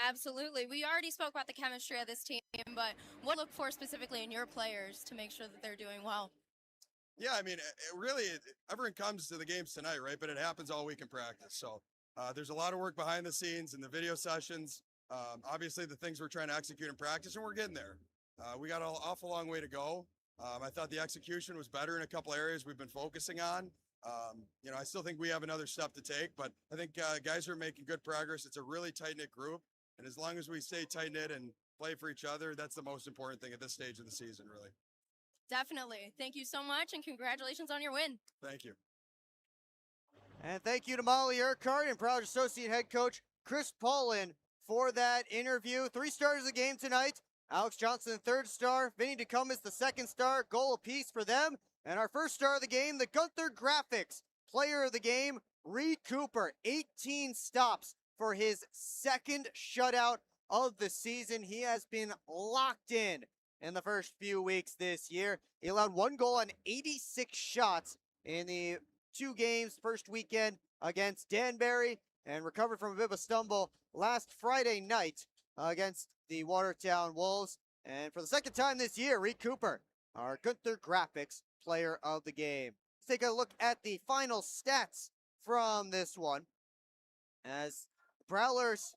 Absolutely. We already spoke about the chemistry of this team, but what do you look for specifically in your players to make sure that they're doing well? Yeah, I mean, everyone comes to the games tonight, right? But it happens all week in practice. So there's a lot of work behind the scenes in the video sessions. Obviously, the things we're trying to execute in practice, and we're getting there. We got an awful long way to go. I thought the execution was better in a couple areas we've been focusing on. I still think we have another step to take, but I think guys are making good progress. It's a really tight-knit group, and as long as we stay tight-knit and play for each other, that's the most important thing at this stage of the season, really. Definitely. Thank you so much, and congratulations on your win. Thank you. And thank you to Molly Urquhart and Prowlers associate head coach Chris Paulin for that interview. 3 stars of the game tonight. Alex Johnson, the 3rd star. Vinny DeCumbis, the 2nd star. Goal apiece for them. And our 1st star of the game, the Gunther Graphics player of the game, Reed Cooper. 18 stops for his 2nd shutout of the season. He has been locked in the first few weeks this year. He allowed 1 goal on 86 shots in the 2 games first weekend against Danbury, and recovered from a bit of a stumble last Friday night against the Watertown Wolves. And for the 2nd time this year, Reed Cooper, our Gunther Graphics player of the game. Let's take a look at the final stats from this one, as the Prowlers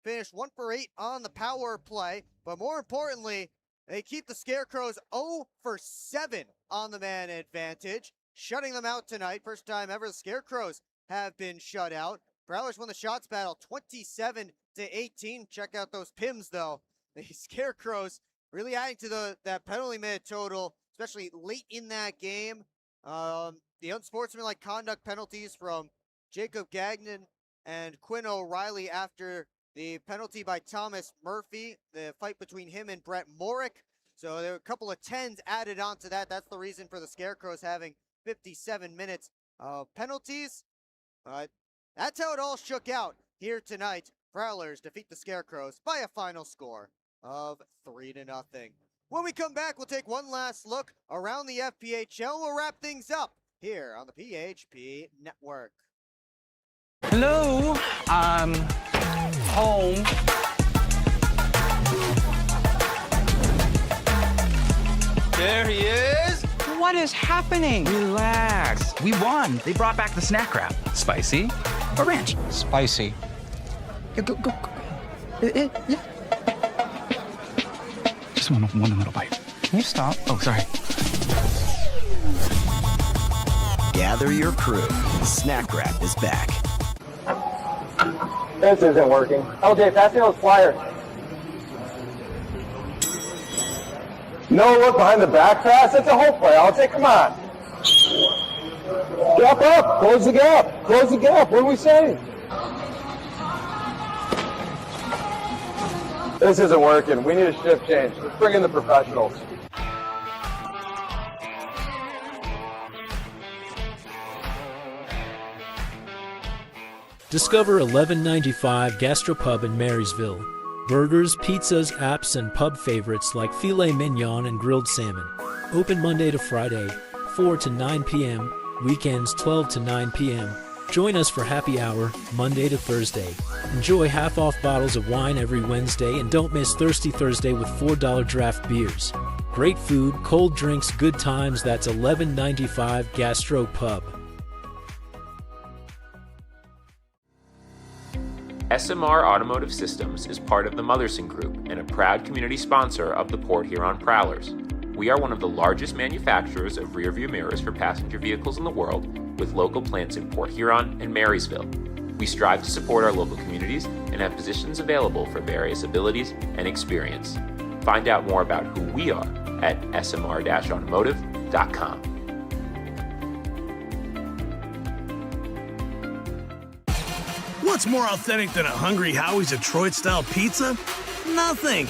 finished 1 for 8 on the power play, but more importantly, they keep the Scarecrows 0 for 7 on the man advantage, shutting them out tonight. First time ever the Scarecrows have been shut out. Prowlers won the shots battle 27-18. Check out those PIMs though. The Scarecrows really adding to that penalty minute total, especially late in that game. The unsportsmanlike conduct penalties from Jacob Gagnon and Quinn O'Reilly after the penalty by Thomas Murphy, the fight between him and Brett Morick. So there were a couple of 10s added onto that. That's the reason for the Scarecrows having 57 minutes of penalties. That's how it all shook out here tonight. Prowlers defeat the Scarecrows by a final score of 3-0. When we come back, we'll take one last look around the FPHL. We'll wrap things up here on the PHP Network. Hello, home. There he is. What is happening? Relax. We won. They brought back the snack wrap. Spicy or ranch? Spicy. Go. Yeah. Just one little bite. Can you stop? Oh, sorry. Gather your crew. Snack Wrap is back. This isn't working. LJ, pass me those flyers. No look behind the back pass. It's a hope play. I'll take. Come on. Gap up. Close the gap. Close the gap. What are we saying? This isn't working. We need a shift change. Let's bring in the professionals. Discover 1195 Gastropub in Marysville. Burgers, pizzas, apps, and pub favorites like filet mignon and grilled salmon. Open Monday to Friday, 4 to 9 p.m., weekends 12 to 9 p.m. Join us for happy hour, Monday to Thursday. Enjoy half-off bottles of wine every Wednesday, and don't miss Thirsty Thursday with $4 draft beers. Great food, cold drinks, good times. That's 1195 Gastro Pub. SMR Automotive Systems is part of the Motherson Group and a proud community sponsor of the Port Huron Prowlers. We are one of the largest manufacturers of rearview mirrors for passenger vehicles in the world, with local plants in Port Huron and Marysville. We strive to support our local communities and have positions available for various abilities and experience. Find out more about who we are at smr-automotive.com. What's more authentic than a Hungry Howie's Detroit-style pizza? Nothing.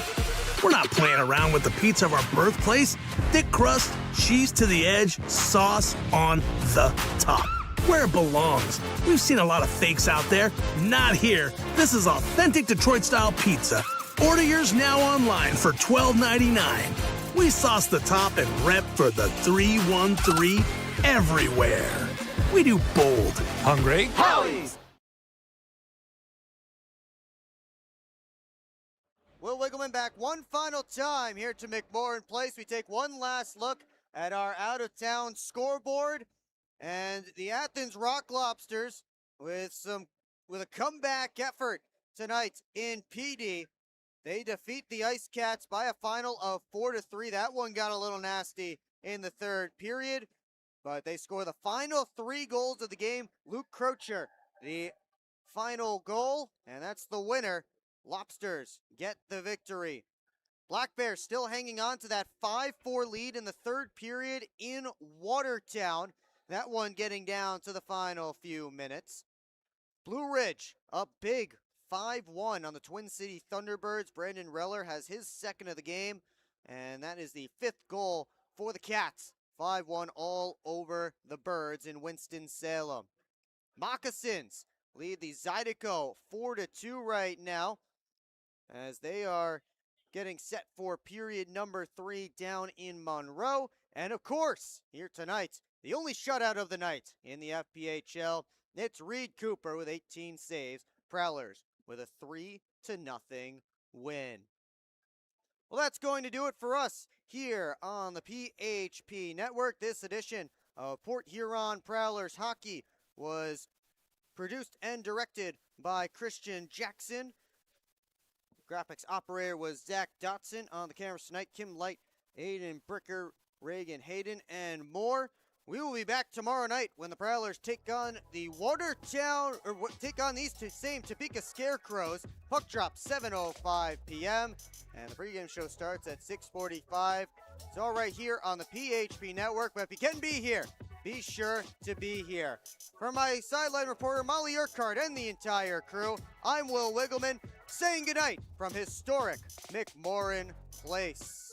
We're not playing around with the pizza of our birthplace. Thick crust, cheese to the edge, sauce on the top. Where it belongs. We've seen a lot of fakes out there. Not here. This is authentic Detroit-style pizza. Order yours now online for $12.99. We sauce the top and rep for the 313 everywhere. We do bold. Hungry Howie's. Will Wiggleman back one final time here to McMorran Place. We take one last look at our out-of-town scoreboard. And the Athens Rock Lobsters with a comeback effort tonight in PD. They defeat the Ice Cats by a final of 4-3. That one got a little nasty in the third period, but they score the final 3 goals of the game. Luke Crocher, the final goal, and that's the winner. Lobsters get the victory. Black Bears still hanging on to that 5-4 lead in the third period in Watertown. That one getting down to the final few minutes. Blue Ridge up big 5-1 on the Twin City Thunderbirds. Brandon Reller has his second of the game, and that is the 5th goal for the Cats. 5-1 all over the Birds in Winston-Salem. Moccasins lead the Zydeco 4-2 right now, as they are getting set for period number 3 down in Monroe. And of course, here tonight, the only shutout of the night in the FPHL, it's Reed Cooper with 18 saves. Prowlers with a 3-0 win. Well, that's going to do it for us here on the PHP Network. This edition of Port Huron Prowlers Hockey was produced and directed by Christian Jackson. Graphics operator was Zach Dotson. On the cameras tonight, Kim Light, Aiden Bricker, Reagan Hayden, and more. We will be back tomorrow night when the Prowlers take on the take on these same Topeka Scarecrows. Puck drop 7:05 p.m. and the pregame show starts at 6:45. It's all right here on the PHP Network, but if you can be here, be sure to be here. For my sideline reporter, Molly Urquhart, and the entire crew, I'm Will Wiggleman, saying goodnight from historic McMorran Place.